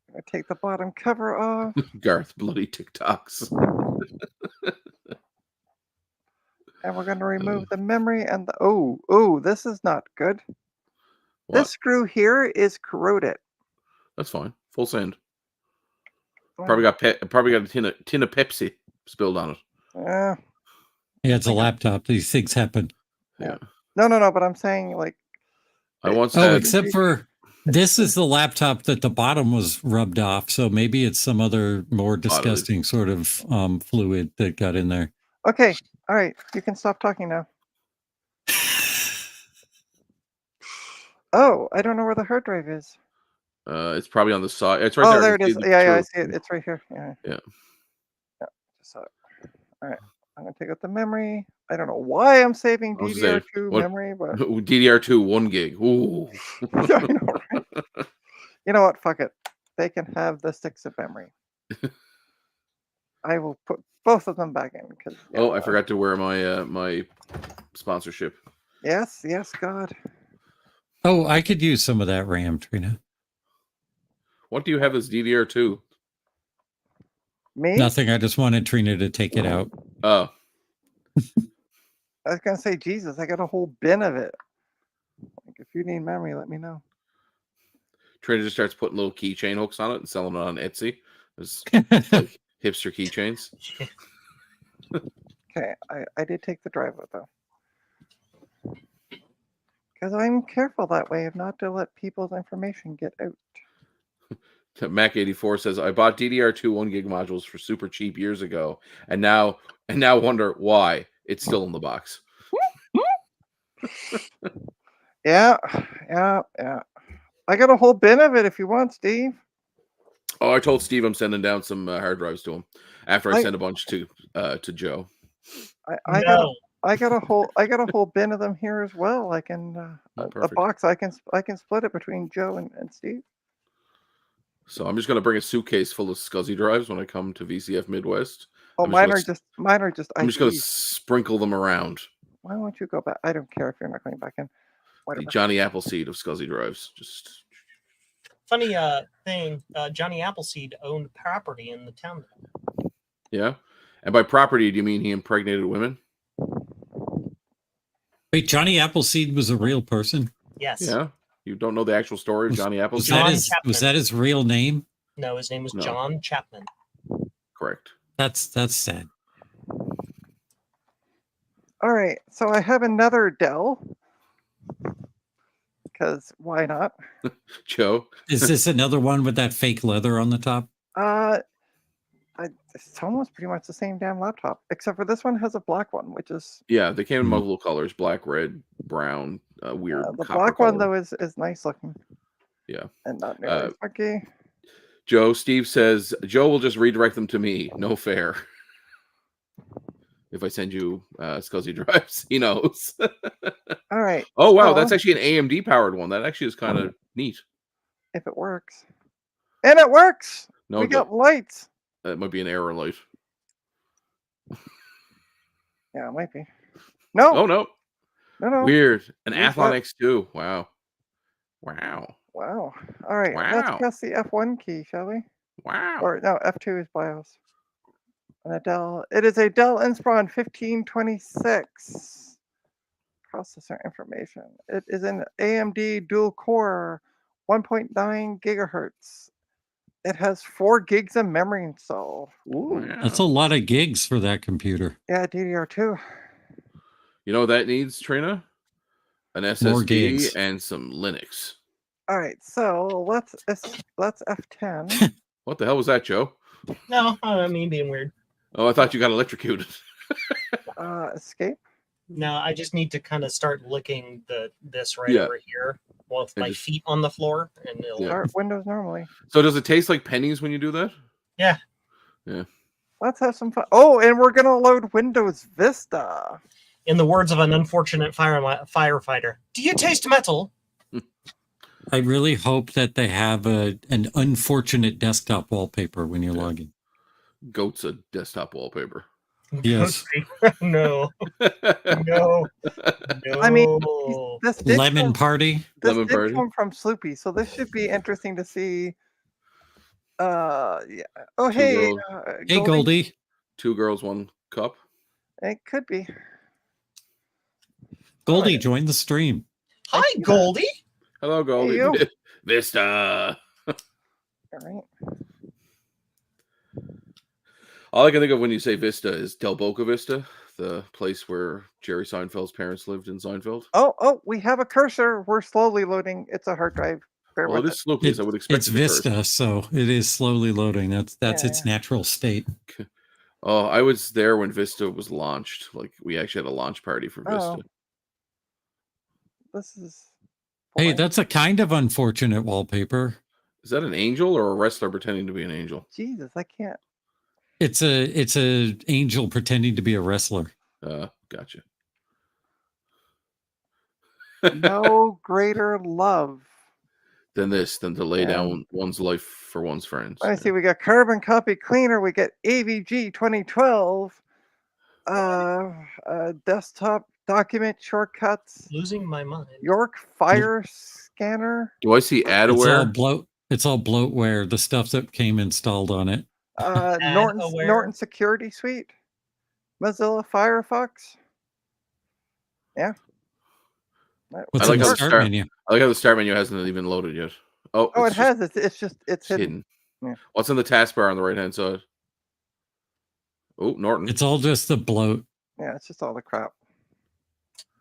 B: I'm gonna take the bottom cover off.
F: Garth, bloody TikToks.
B: And we're going to remove the memory and the... Oh, this is not good.
F: What?
B: This screw here is corroded.
F: That's fine. Full send. Probably got a tin of Pepsi spilled on it.
B: Yeah,
C: it's a laptop. These things happen.
F: Yeah.
B: no, but I'm saying like...
F: I once
C: Oh,
F: had...
C: except for this is the laptop that the bottom was rubbed off. So maybe it's some other more disgusting sort of fluid that got in there.
B: Okay, all right. You can stop talking now. Oh, I don't know where the hard drive is.
F: It's probably on the side. It's right there.
B: Oh, there it is.
F: See the
B: Yeah, I
F: two.
B: see it. It's right here. Yeah.
F: Yeah.
B: So, all right. I'm gonna take out the memory. I don't know why I'm saving
F: I was gonna say,
B: DDR2
F: what-
B: memory, but
F: DDR2 1 gig. Ooh.
B: I know, right? You know what? Fuck it. They can have the 6 of memory. I will put both of them back in because.
F: Oh, I forgot to wear my my sponsorship.
B: Yes, God.
C: Oh, I could use some of that RAM, Trina.
F: What do you have as DDR2?
B: Me?
C: Nothing. I just wanted Trina to take it out.
F: Oh,
B: I was gonna say, Jesus, I got a whole bin of it. Like, if you need memory, let me know.
F: Trina just starts putting little keychain hooks on it and selling it on Etsy. There's like hipster keychains.
B: Okay, I did take the drive out though. Because I'm careful that way of not to let people's information get out.
F: Mac84 says, I bought DDR2 1 gig modules for super cheap years ago, and now wonder why it's still in the box.
B: Yeah. I got a whole bin of it if you want, Steve.
F: Oh, I told Steve I'm sending down some hard drives to him after I send a bunch to Joe.
B: I got a whole bin of them here as well. I can a
F: Perfect.
B: box. I can split it between Joe and Steve.
F: So I'm just gonna bring a suitcase full of SCSI drives when I come to VCF Midwest.
B: Oh, mine are just.
F: I'm just gonna sprinkle them around.
B: Why won't you go back? I don't care if you're not going back in. Whatever.
F: The Johnny Appleseed of SCSI drives. Just
E: Funny thing, Johnny Appleseed owned property in the town.
F: yeah. And by property, do you mean he impregnated women?
C: Wait, Johnny Appleseed was a real person?
E: Yes.
F: Yeah. You don't know the actual story of Johnny
C: Was
F: Appleseed?
C: was that his real name?
E: No, his name was
F: No.
E: John Chapman.
F: Correct.
C: That's sad.
B: All right, so I have another Dell. Because why not?
F: Joe.
C: Is this another one with that fake leather on the top?
B: It's almost pretty much the same damn laptop, except for this one has a black one, which is
F: Yeah, they came in multiple colors: black, red, brown, weird.
B: the
F: copper
B: black one
F: color.
B: though is nice looking.
F: Yeah.
B: And not nearly funky.
F: Joe, Steve says Joe will just redirect them to me. No fair. If I send you SCSI drives, he knows.
B: All right.
F: Oh wow,
B: so,
F: that's actually an AMD powered one. That actually is kind of neat.
B: if it works. And it works.
F: No,
B: We got lights.
F: that might be an error light.
B: Yeah, it might be. No,
F: Oh no,
B: no.
F: weird. An
B: Where's
F: Athlon
B: that?
F: X2. Wow. Wow.
B: Wow. All right.
F: Wow.
B: Let's press the F1 key, shall we?
F: Wow.
B: Or no, F2 is BIOS. And a Dell. It is a Dell Inspiron 1526 processor information. It is an AMD dual core 1.9 gigahertz. It has 4 gigs of memory installed. Ooh.
F: Wow.
C: That's a lot of gigs for that computer.
B: Yeah, DDR2.
F: You know what that needs, Trina? An
C: More
F: SSD
C: gigs.
F: and some Linux.
B: All right, so let's F10.
F: What the hell was that, Joe?
E: No, I mean being weird.
F: Oh, I thought you got electrocuted.
B: Escape.
E: No, I just need to kind of start licking this right
F: Yeah.
E: over here with
F: And
E: my
F: just-
E: feet on the floor, and it'll.
F: Yeah.
B: Start Windows normally.
F: So does it taste like pennies when you do that?
E: Yeah.
F: Yeah.
B: Let's have some fun. Oh, and we're gonna load Windows Vista.
E: In the words of an unfortunate firefighter, do you taste metal?
C: I really hope that they have an unfortunate desktop wallpaper when you log in.
F: Goat's a desktop wallpaper.
C: Yes.
E: No. No. No.
B: I mean, this did
C: Lemon
B: come,
C: party.
B: this
F: Lemon
B: did
F: Party.
B: come from Sloopy, so this should be interesting to see. Yeah. Oh, hey,
F: girls.
C: Hey, Goldie.
F: 2 girls, 1 cup.
B: It could be.
C: Goldie,
B: Alright.
C: join the stream.
E: Hi, Goldie.
F: Hello, Goldie.
B: you.
F: Vista.
B: All right.
F: All I can think of when you say Vista is Del Boca Vista, the place where Jerry Seinfeld's parents lived in Seinfeld.
B: Oh, we have a cursor. We're slowly loading. It's a hard drive. Bear
F: Well,
B: with
F: it is Sloopy, so I would expect
C: It's
F: it to curse.
C: Vista, so it is slowly loading. That's
B: Yeah,
C: its natural state.
F: Oh, I was there when Vista was launched. Like, we actually had a launch party for Vista.
B: Oh. This is.
C: Hey,
B: boring.
C: that's a kind of unfortunate wallpaper.
F: Is that an angel or a wrestler pretending to be an angel?
B: Jesus, I can't.
C: It's a angel pretending to be a wrestler.
F: Gotcha.
B: No greater love.
F: Than to lay
B: Yeah.
F: down one's life for one's friends.
B: I see. We got Carbon Copy Cleaner. We got AVG 2012. Desktop document shortcuts.
E: Losing my mind.
B: York Fire Scanner.
F: Do I see adware?
C: It's all bloatware. The stuff that came installed on it.
B: Norton Security Suite. Mozilla Firefox. Yeah.
C: What's
F: I
C: in
F: like
C: the
F: how
C: start
F: start-
C: menu?
F: I like how the start menu hasn't even loaded yet. Oh,
B: Oh, it
F: it's just
B: has. It's hidden. Yeah.
F: What's on the taskbar on the right hand side? Oh, Norton.
C: It's all just the bloat.
B: Yeah, it's just all the crap.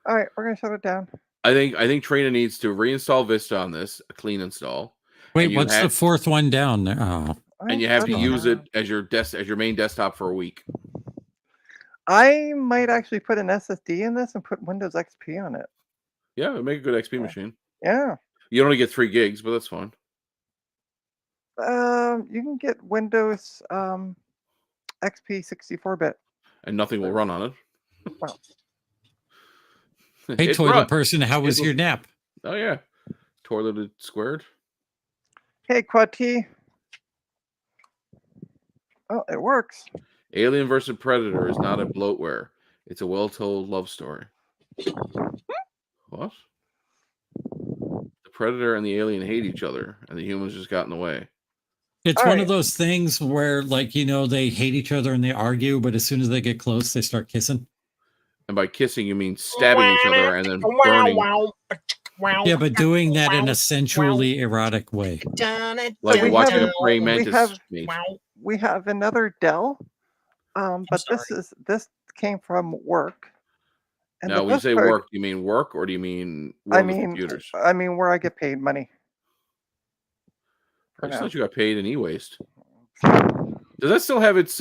B: All right, we're gonna shut it down.
F: I think Trina needs to reinstall Vista on this, a clean install,
C: Wait,
F: And you
C: what's the
F: have-
C: fourth one down there? Oh,
F: and you have to
B: I don't
F: use
B: know.
F: it as your main desktop for a week.
B: I might actually put an SSD in this and put Windows XP on it.
F: Yeah, it'd make a good XP
B: Yeah.
F: machine.
B: Yeah.
F: You only get 3 gigs, but that's fine.
B: You can get Windows XP 64-bit.
F: And nothing will run on it.
B: Well.
C: hey,
F: It
C: toilet
F: run-
C: person, how was
F: will-
C: your nap?
F: Oh yeah, toileted squared.
B: Hey, Quad T. Oh, it works.
F: Alien vs Predator is not a bloatware. It's a well-told love story. What? The Predator and the alien hate each other, and the humans just got in the way.
C: It's
B: All
C: one
B: right.
C: of those things where, like, they hate each other and they argue, but as soon as they get close, they start kissing.
F: And by kissing, you mean stabbing each other and then burning.
C: Yeah, but doing that in a sensually erotic way.
F: Like
B: we
F: watching
B: have-
F: a praying
B: we
F: mantis
B: have-
F: mate.
B: We have another Dell. But this came from work. And
F: Now,
B: the
F: when you
B: best
F: say
B: part-
F: work, do you mean work or do you mean
B: I
F: work with
B: mean,
F: computers?
B: where I get paid money.
F: I just
B: now.
F: thought you got paid in e-waste. Does that still have its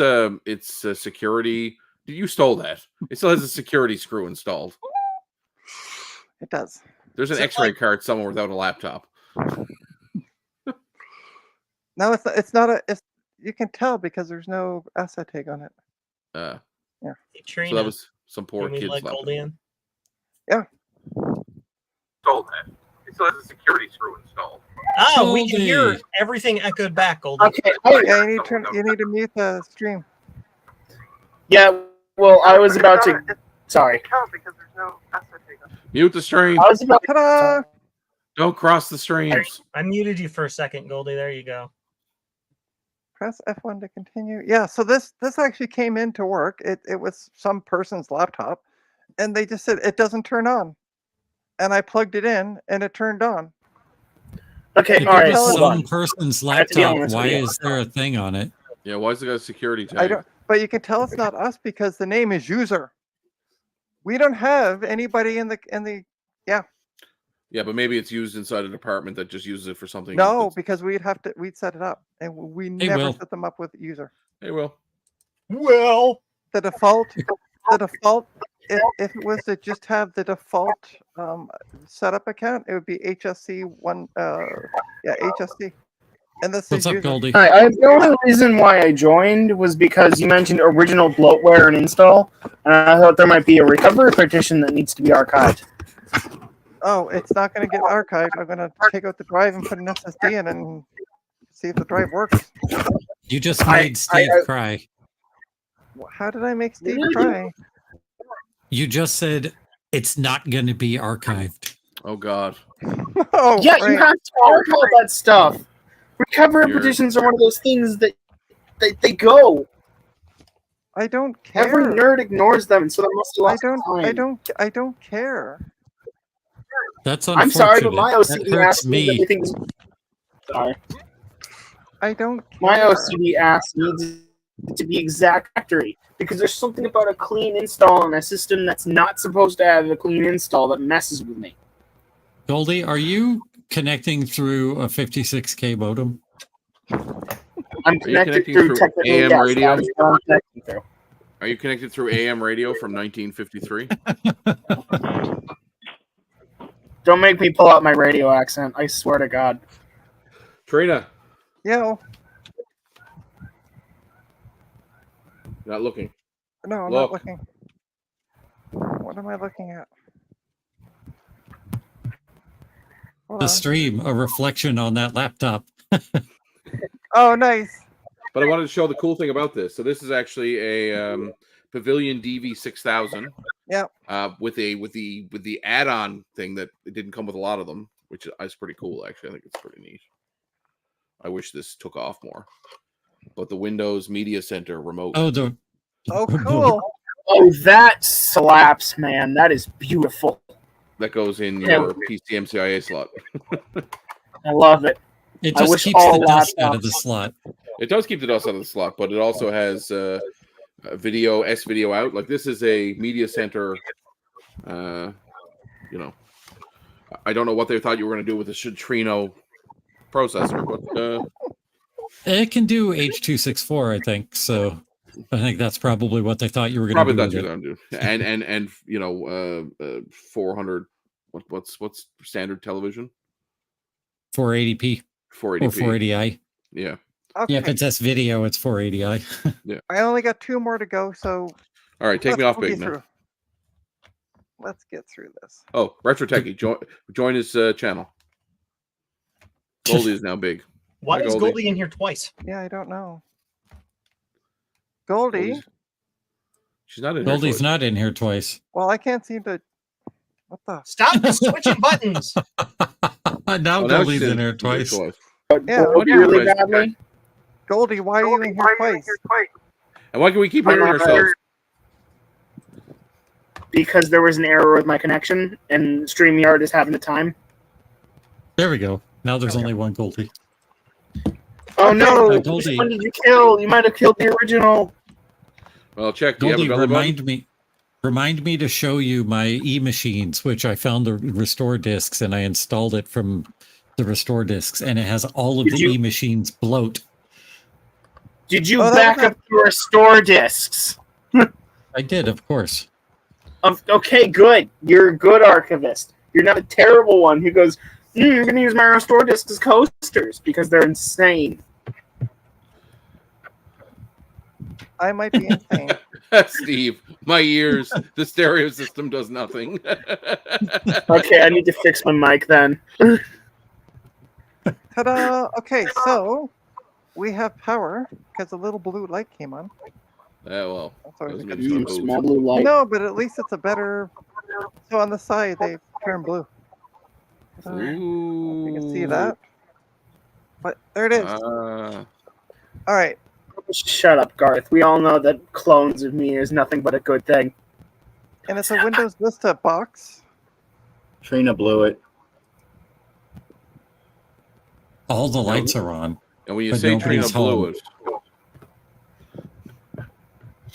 F: security? You stole that. It still has a security screw installed.
B: It does.
F: There's an
E: Is it
F: X-ray
E: like-
F: card somewhere without a laptop.
B: No, it's not a. It's you can tell because there's no asset tag on it.
F: So
E: Trina,
F: that was some poor
E: can we
F: kid's
E: let
F: laptop.
E: Goldie in?
F: Stole that. It still has a security screw installed.
E: Oh, we can hear
C: Goldie.
E: everything echoed back, Goldie.
G: Okay.
B: Yeah, you need to mute the stream.
G: Yeah. Well, I was about to. Sorry.
B: Because there's no asset tag on it.
F: Mute the stream.
G: I was about.
B: Ta-da!
F: Don't cross the streams.
E: I muted you for a second, Goldie. There you go.
B: Press F1 to continue. Yeah, so this actually came into work. It was some person's laptop, and they just said it doesn't turn on. And I plugged it in, and it turned on.
G: Okay,
C: If
G: all
C: it
G: right,
C: was
G: hold
C: some
G: on.
C: person's
G: I have to be
C: laptop,
G: honest
C: why
G: with you.
C: is there a thing on it?
F: Yeah, why is it got a security tag?
B: I don't. But you can tell it's not us because the name is user. We don't have anybody in the. Yeah.
F: Yeah, but maybe it's used inside a department that just uses it for something.
B: No,
F: that's-
B: because we'd set it up, and we
C: Hey,
B: never
C: Will.
B: set them up with user.
F: Hey, Will.
E: Well,
B: The default, if it was to just have the default setup account, it would be HSC one. HSC, and this
C: What's
B: is
C: up,
B: user.
C: Goldie?
G: All right, the only reason why I joined was because you mentioned original bloatware and install, and I thought there might be a recovery partition that needs to be archived.
B: Oh, it's not going to get archived. I'm going to take out the drive and put an SSD in and see if the drive works.
C: You just
G: I-
C: made Steve cry.
B: How did I make Steve
G: Really?
B: cry?
C: You just said it's not going to be archived.
F: Oh God.
B: Oh,
G: Yeah, you
B: right.
G: have to archive that stuff. Recovery
F: You're-
G: partitions are one of those things that they go.
B: I don't care.
G: Every nerd ignores them, so they must have
B: I
G: lost
B: don't.
G: time.
B: I don't care.
C: That's
G: I'm
C: unfortunate.
G: sorry, but my
C: That
G: OCD
C: hurts
G: asks me
C: me.
G: everything's. Sorry,
B: I don't care.
G: my OCD asks needs to be exact factory because there's something about a clean install on a system that's not supposed to have a clean install that messes with me.
C: Goldie, are you connecting through a 56K modem?
G: I'm connected
F: connecting
G: through
F: through
G: technical
F: AM
G: yes,
F: radio?
G: that is what I'm connecting through.
F: Are you connected through AM radio from 1953?
G: Don't make me pull out my radio accent. I swear to God.
F: Trina,
B: Yeah.
F: you're not looking.
B: No, I'm
F: Look.
B: not looking. What am I looking at? Hold
C: The
B: on.
C: stream, a reflection on that laptop.
B: Oh, nice.
F: But I wanted to show the cool thing about this. So this is actually a Pavilion DV6000.
B: Yeah.
F: With the add-on thing that it didn't come with a lot of them, which is pretty cool. Actually, I think it's pretty neat. I wish this took off more. But the Windows Media Center remote.
C: Oh, the
B: Oh, cool.
G: Oh, that slaps, man. That is beautiful.
F: That goes in
G: Yeah.
F: your PCMCIA slot.
G: I love it.
C: it
G: I
C: just
G: wish
C: keeps
G: all
C: the dust out of
G: laptops-
C: the slot.
F: It does keep the dust out of the slot, but it also has video, S-video out. Like this is a Media Center. I don't know what they thought you were going to do with the Centrino processor, but
C: It can do H.264, I think. So I think that's probably what they thought you were going
F: probably
C: to do.
F: that's
C: with
F: what
C: it.
F: I'm doing. And 400. What's standard television?
C: 480p
F: 480p.
C: or 480i.
F: Yeah.
B: Okay.
C: Yeah, if it's S video, it's 480i.
B: I only got 2 more to go, so
F: All right, take
B: let's
F: me off
B: boogie
F: big now.
B: through. Let's get through this.
F: Oh, Retro Techie, join his channel. Goldie is now big.
E: why
F: Hi,
E: is
F: Goldie.
E: Goldie in here twice?
B: Yeah, I don't know. Goldie.
F: Goldie's- She's not in here
C: Goldie's
F: twice.
C: not in here twice.
B: Well, I can't seem to. What the?
E: Stop switching buttons.
C: Now
F: Oh, now
C: Goldie's
F: she's
C: in here twice.
B: Yeah.
F: What do you
G: really
F: guys-
G: badly.
B: Goldie, why are you in here twice?
F: And why can we keep hearing ourselves?
G: Because there was an error with my connection, and StreamYard is having a time.
C: There we go. Now there's only one Goldie.
G: Oh no!
C: I told
G: Which
C: you.
G: one did you kill? You might have killed the original.
F: Well, check. Do you have
C: Goldie,
F: a belly button?
C: remind me to show you my e-machines, which I found the restore discs and I installed it from the restore discs, and it has all of
G: Did
C: the
G: you-
C: e-machines bloat.
G: Did you
B: Oh, that
G: back
B: was
G: up your restore discs?
C: I did, of course.
G: Okay, good. You're a good archivist. You're not a terrible one who goes, I'm going to use my restore discs as coasters because they're insane.
B: I might be insane.
F: Steve, my ears. The stereo system does nothing.
G: Okay, I need to fix my mic then.
B: Ta-da! Okay, so we have power because a little blue light came on.
F: Well,
B: That's always a
F: doesn't
B: good
F: mean it's
B: sign.
F: not
G: Small blue light.
B: No, but at least it's a better. So on the side they turn blue. You can see that. But there it is. All right.
G: Shut up, Garth. We all know that clones of me is nothing but a good thing.
B: And it's a Windows Vista box.
A: Trina blew it.
C: All the lights are on.
F: And when you
C: But
F: say Trina
C: nobody's
F: blew
C: home.
F: it,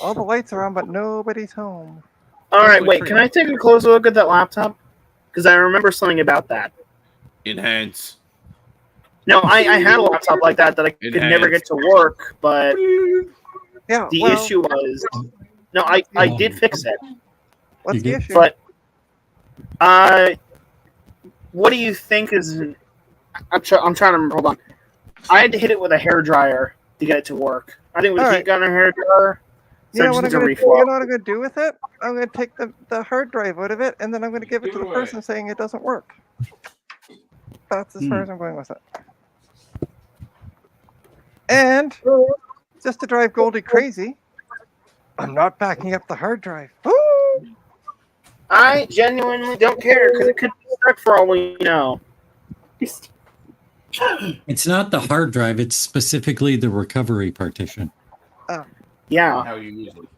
B: All the lights are on, but nobody's home.
G: All right,
F: like
G: wait.
F: free.
G: Can I take a closer look at that laptop? Because I remember something about that.
F: enhance.
G: No, I had a laptop like that I could never get to work, but
B: Yeah.
G: the
B: well,
G: issue was no, I did fix it,
B: What's
C: You
B: the
C: did?
B: issue?
G: but what do you think is? I'm trying to hold on. I had to hit it with a hairdryer to get it to work. I think with
B: All
G: a
B: right.
G: heat gun or hairdryer.
B: you
G: So
B: know
G: it
B: what I'm
G: just needs a
B: gonna
G: reflow.
B: you know what I'm gonna do with it? I'm gonna take the hard drive out of it, and then I'm gonna give it to the person saying it doesn't work. That's as far as I'm going with it. And just to drive Goldie crazy, I'm not backing up the hard drive. Woo!
G: I genuinely don't care because it could be stuck for all we know.
C: It's not the hard drive. It's specifically the recovery partition.
G: Yeah,
F: How you use it.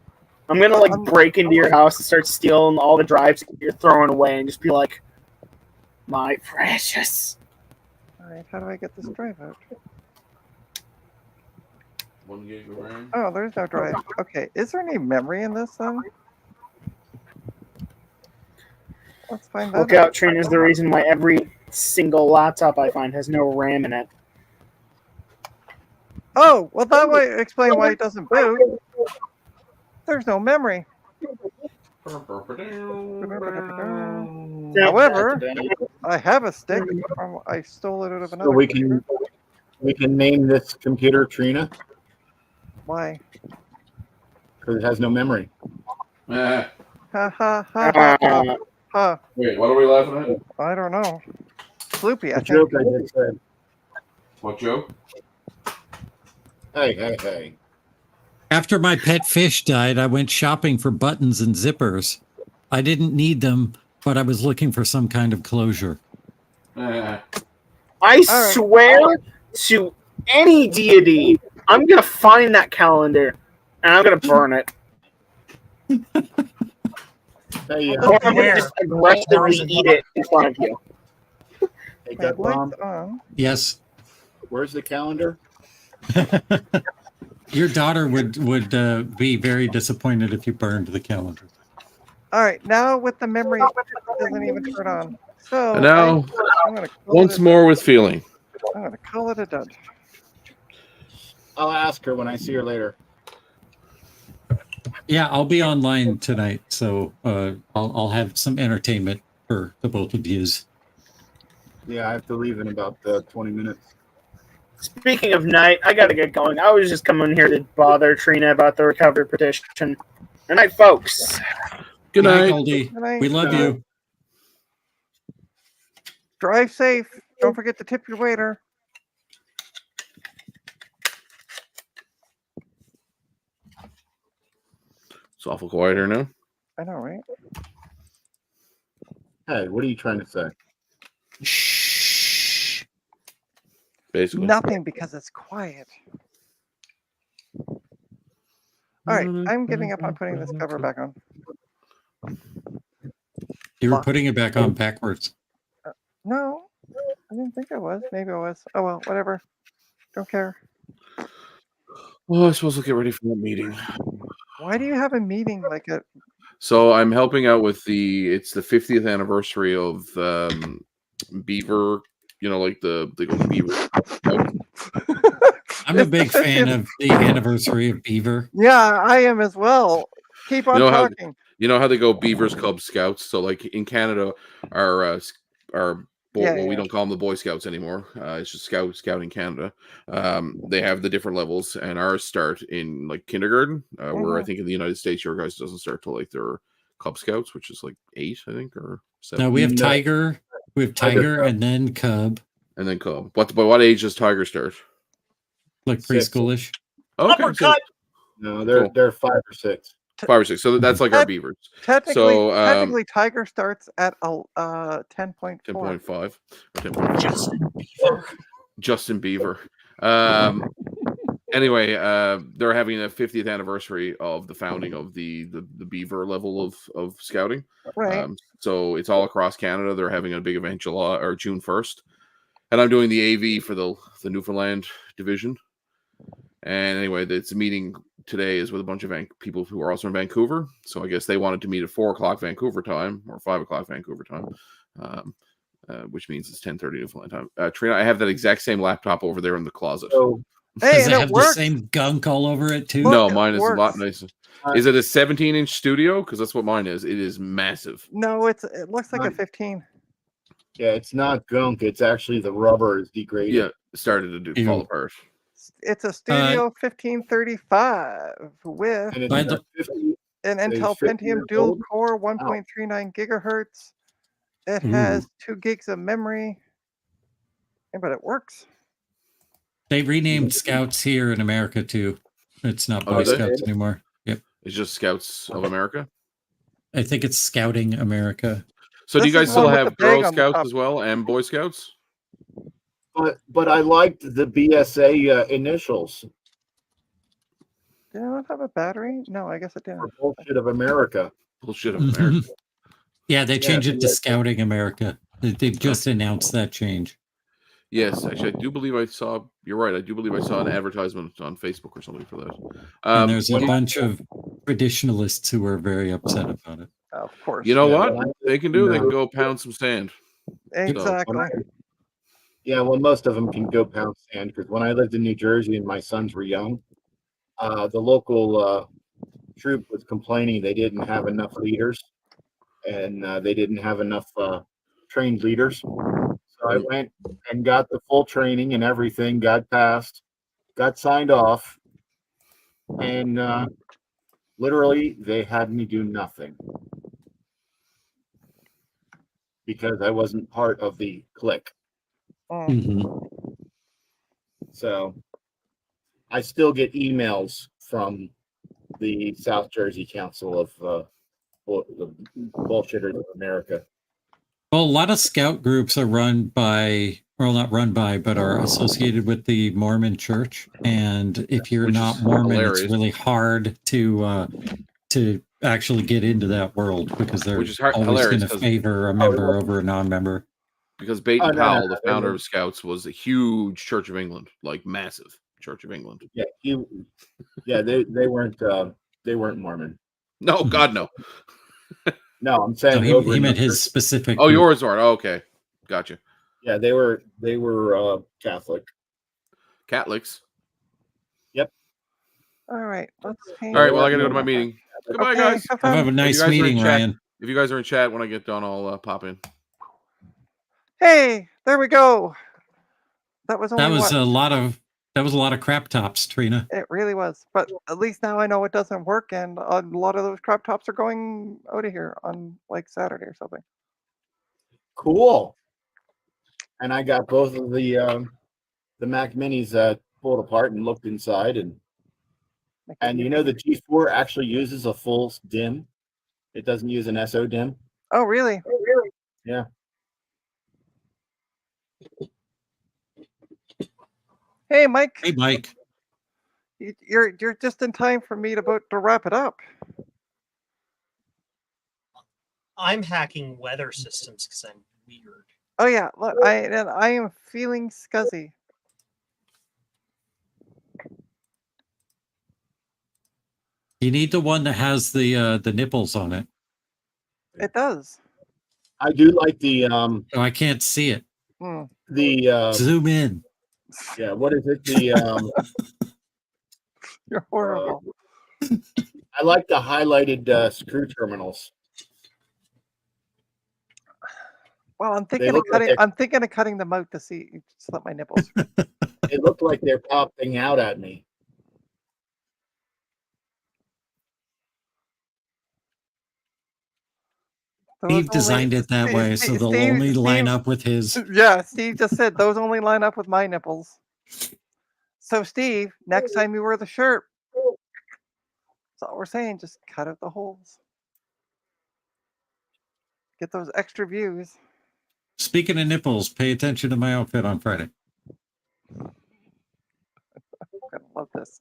G: I'm gonna break into your house and start stealing all the drives you're throwing away, and just be like, "My precious."
B: All right, how do I get this drive out?
F: 1 gig of RAM.
B: Oh, there's no drive. Okay, is there any memory in this then? Let's find that
G: Lookout Train is the reason why every single laptop I find has no RAM in it.
B: Oh, well, that might explain why it doesn't boot. There's no memory. However, I have a stick. I stole it out of another.
A: So we
B: computer.
A: can name this computer Trina
B: Why?
A: because it has no memory.
F: Ah,
B: Ha ha ha ha ha. ha.
F: wait, what are we laughing at?
B: I don't know. Sloopy, I
A: The
B: think.
A: joke I just said.
F: What joke?
A: Hey.
C: After my pet fish died, I went shopping for buttons and zippers. I didn't need them, but I was looking for some kind of closure.
F: Ah.
G: I
B: right.
G: swear to any deity, I'm gonna find that calendar and I'm gonna burn it.
A: Hey,
G: Or I'm gonna
E: Where?
G: just aggressively eat it in front of you.
A: hey,
B: Okay,
A: Gut Bomb,
B: lights on.
C: Yes,
A: where's the calendar?
C: your daughter would be very disappointed if you burned the calendar.
B: All right, now with the memory, it doesn't even turn on. So
F: And now,
B: I'm gonna call
F: once
B: it
F: more with feeling.
B: I'm gonna call it a dud.
A: I'll ask her when I see her later.
C: Yeah, I'll be online tonight, so I'll have some entertainment for the both of yous.
A: Yeah, I have to leave in about 20 minutes.
G: Speaking of night, I gotta get going. I was just coming here to bother Trina about the recovery petition. Good night, folks.
F: Good night.
C: Goldie.
B: Good night.
C: We love you.
B: Drive safe. Don't forget to tip your waiter.
F: It's awful quiet here now.
B: I know, right?
A: Hey, what are you trying to say?
C: Shh.
F: Basically.
B: Nothing because it's quiet. All right, I'm giving up on putting this cover back on.
C: You were putting it back on backwards.
B: No, I didn't think I was. Maybe I was. Oh well, whatever. Don't care.
F: Well, I suppose we'll get ready for the meeting.
B: Why do you have a meeting like a?
F: So I'm helping out with it's the 50th anniversary of Beaver. You know, like they go to Beaver.
C: I'm a big fan of the anniversary of Beaver.
B: Yeah, I am as well. Keep on
F: You know how-
B: talking.
F: You know how they go Beavers, Cub Scouts. So like in Canada, our we
B: Yeah.
F: don't call them the Boy Scouts anymore. It's just Scouting Canada. They have the different levels, and ours start in like kindergarten. Where I think in the United States, your guys doesn't start till like their Cub Scouts, which is like 8, I think, or 7.
C: No, we have
A: No.
C: Tiger. We have Tiger and then Cub,
F: And then Cub. By what age does Tiger start?
C: like
A: 6.
C: preschoolish.
F: Okay, so
E: Uppercut.
A: No, they're
F: Cool.
A: 5 or 6.
F: 5 or 6. So that's like our
B: Ted-
F: Beavers.
B: Technically, Tiger starts at 10.4.
F: 10.5 or 10.5. Justin Bieber. Anyway, they're having a 50th anniversary of the founding of the Beaver level of scouting.
B: Right.
F: So it's all across Canada. They're having a big event June 1st. and I'm doing the AV for the Newfoundland division. And anyway, it's a meeting today is with a bunch of people who are also in Vancouver. So I guess they wanted to meet at 4:00 Vancouver time or 5:00 Vancouver time, which means it's 10:30 Newfoundland time. Trina, I have that exact same laptop over there in the closet.
A: So
B: Hey,
C: Does it
B: and it
C: have the
B: works.
C: same gunk all over it too?
B: Look,
F: No,
B: it
F: mine is a lot
B: works.
F: nicer. Is it a 17-inch studio? Because that's what mine is. It is massive.
B: No, it looks like a
A: Right.
B: 15.
A: yeah, it's not gunk. It's actually the rubber is degraded.
F: Yeah, it started to fall
C: Ew.
F: apart.
B: It's a Studio 1535 with
A: And it's
C: By
A: got
C: the-
A: 50
B: an
A: it's
B: Intel
A: 50
B: Pentium
A: years
B: dual
A: old.
B: core 1.39 gigahertz. It
C: Ooh.
B: has 2 gigs of memory. Yeah, but it works.
C: They renamed Scouts here in America too. It's not
F: Oh,
C: Boy
F: did they?
C: Scouts anymore. Yep.
F: It's just Scouts of America.
C: I think it's Scouting America.
F: So do you
B: This
F: guys
B: is
F: still
B: one with
F: have
B: the bag
F: Girl
B: on the
F: Scouts
B: top.
F: as well and Boy Scouts?
A: But I liked the BSA initials
B: Did I not have a battery? No, I guess it didn't.
A: for Bullshit of America.
F: Bullshit of America.
C: Yeah, they changed it to
A: yeah.
C: Scouting America. They just announced that change.
F: Yes, actually, I do believe I saw. You're right. I do believe I saw an advertisement on Facebook or something for that.
C: And there's a
A: when-
C: bunch of traditionalists who are very upset about it.
B: Of course.
F: You know
A: Yeah,
F: what
A: when I-
F: they can do? They can
A: No.
F: go pound some sand.
B: Exactly.
A: Yeah, well, most of them can go pound sand because when I lived in New Jersey and my sons were young, the local troop was complaining they didn't have enough leaders and they didn't have enough trained leaders. So I went and got the full training and everything, got passed, got signed off, and literally they had me do nothing because I wasn't part of the clique.
B: Mm.
C: Mhm.
A: So I still get emails from the South Jersey Council of the Bullshitters of America.
C: Well, a lot of scout groups are run by, well, not run by, but are associated with the Mormon Church. And if you're
F: Which
C: not
F: is
C: Mormon,
F: hilarious.
C: it's really hard to actually get into that world because they're
F: Which is
C: always
F: hilarious
C: going to
F: 'cause-
C: favor a member over a non-member.
F: Because Baden
A: Oh, no,
F: Powell,
A: no,
F: the
A: they
F: founder
A: were-
F: of Scouts, was a huge Church of England, like massive Church of England.
A: Yeah, they weren't Mormon.
F: No, God no.
A: No, I'm
C: No,
A: saying over
C: he
A: in
C: meant
A: the
C: his
A: church.
C: specific.
F: Oh,
C: group.
F: yours are. Oh, okay, gotcha.
A: Yeah, they were Catholic.
F: Catholics.
B: All right. Let's hang
F: All right. Well, I
B: out.
F: gotta go to my meeting. Goodbye,
B: Okay,
F: guys.
B: have
C: Have
B: fun.
C: a nice
F: guys are in
C: meeting,
F: chat-
C: Ryan.
F: If you guys are in chat when I get done, I'll pop in.
B: Hey, there we go. That was only
C: That was
B: what?
C: a lot of crap tops, Trina.
B: It really was. But at least now I know it doesn't work, and a lot of those crop tops are going out of here on like Saturday or something.
A: Cool. And I got both of the Mac Minis pulled apart and looked inside, and you know the G4 actually uses a full DIMM. It doesn't use an SO DIMM.
B: Oh, really?
A: Yeah.
B: Hey, Mike.
C: Hey, Mike.
B: You're just in time for me to wrap it up.
E: I'm hacking weather systems because I'm weird.
B: Oh yeah, look, I am feeling scuzzy.
C: You need the one that has the nipples on it.
B: It does.
A: I do like the
C: Oh, I can't see it.
B: Hmm.
C: Zoom in.
A: yeah, what is it? The
B: You're horrible.
A: I like the highlighted screw terminals.
B: Well, I'm
A: They
B: thinking of
A: look like
B: cutting.
A: they're-
B: I'm thinking of cutting them out to see. Just let my nipples.
A: They look like they're popping out at me.
C: Steve designed it that way, so they'll only line up with his.
B: Yeah, Steve just said those only line up with my nipples. So, Steve, next time you wear the shirt, that's all we're saying. Just cut out the holes. Get those extra views.
C: Speaking of nipples, pay attention to my outfit on Friday.
B: I'm gonna love this.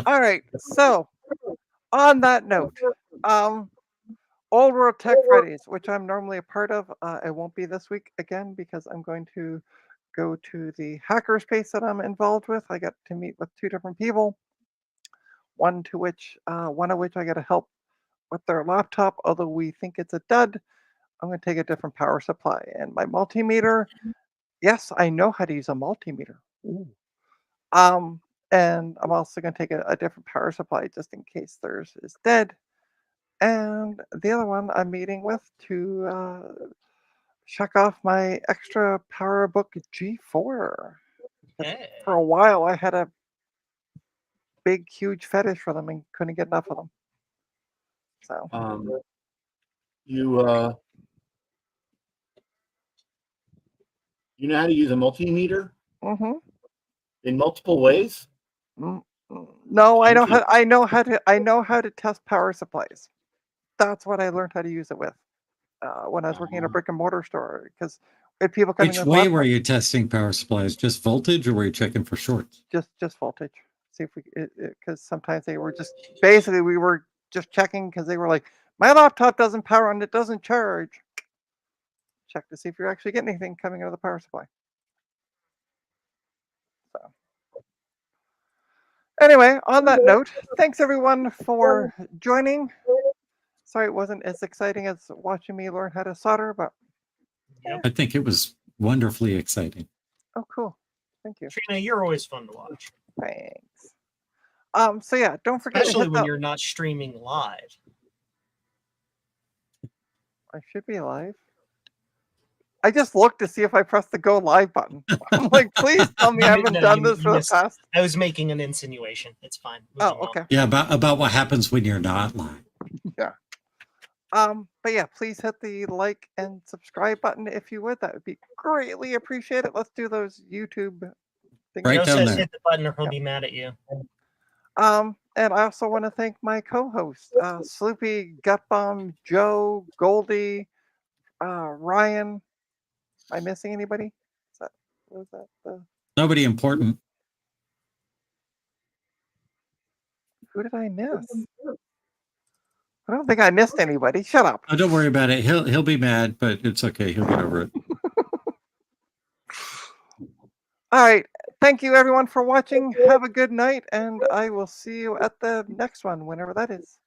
B: All right, so on that note, Old World Tech Fridays, which I'm normally a part of, I won't be this week again because I'm going to go to the hackerspace that I'm involved with. I got to meet with 2 different people. One of which I got to help with their laptop, although we think it's a dud. I'm going to take a different power supply. And my multimeter, yes, I know how to use a multimeter. Ooh. And I'm also going to take a different power supply just in case theirs is dead. And the other one I'm meeting with to check off my extra PowerBook G4.
E: Hey.
B: For a while, I had a big, huge fetish for them and couldn't get enough of them. So
A: You you know how to use a multimeter in multiple ways?
B: No, I
A: Thank
B: know how to test power supplies. That's what I learned how to use it with when I was working at a brick and mortar store. Because if people coming
C: Which
B: with
C: way were
B: laptops,
C: you testing power supplies? Just voltage, or were you checking for shorts?
B: just voltage. See if we, because sometimes they were just basically we were just checking because they were like, my laptop doesn't power and it doesn't charge. Check to see if you're actually getting anything coming out of the power supply. So anyway, on that note, thanks everyone for joining. Sorry it wasn't as exciting as watching me learn how to solder, but
C: I think it was wonderfully exciting.
B: oh cool. Thank you.
E: Trina, you're always fun to watch.
B: Thanks. So yeah, don't forget to
E: Especially
B: hit
E: when
B: that.
E: you're not streaming live.
B: I should be live. I just looked to see if I pressed the go live button. I'm like, please tell me I haven't
E: No,
B: done
E: you
B: this for the
E: missed.
B: past.
E: I was making an insinuation. It's fine. Moving
B: Oh, okay.
E: on.
C: Yeah, about what happens when you're not live.
B: Yeah. But yeah, please hit the like and subscribe button if you would. That would be greatly appreciated. Let's do those YouTube things.
C: Right
E: Joe
C: down
E: says
C: there.
E: hit the button or he'll
B: Yeah.
E: be mad at you.
B: And I also want to thank my co-hosts, Sloopy, Gutbomb, Joe, Goldie, Ryan. Am I missing anybody? Was that
C: Nobody important.
B: who did I miss? I don't think I missed anybody. Shut up.
C: Oh, don't worry about it. He'll be mad, but it's okay. He'll get over it.
B: All right. Thank you everyone for watching. Have a good night, and I will see you at the next one, whenever that is.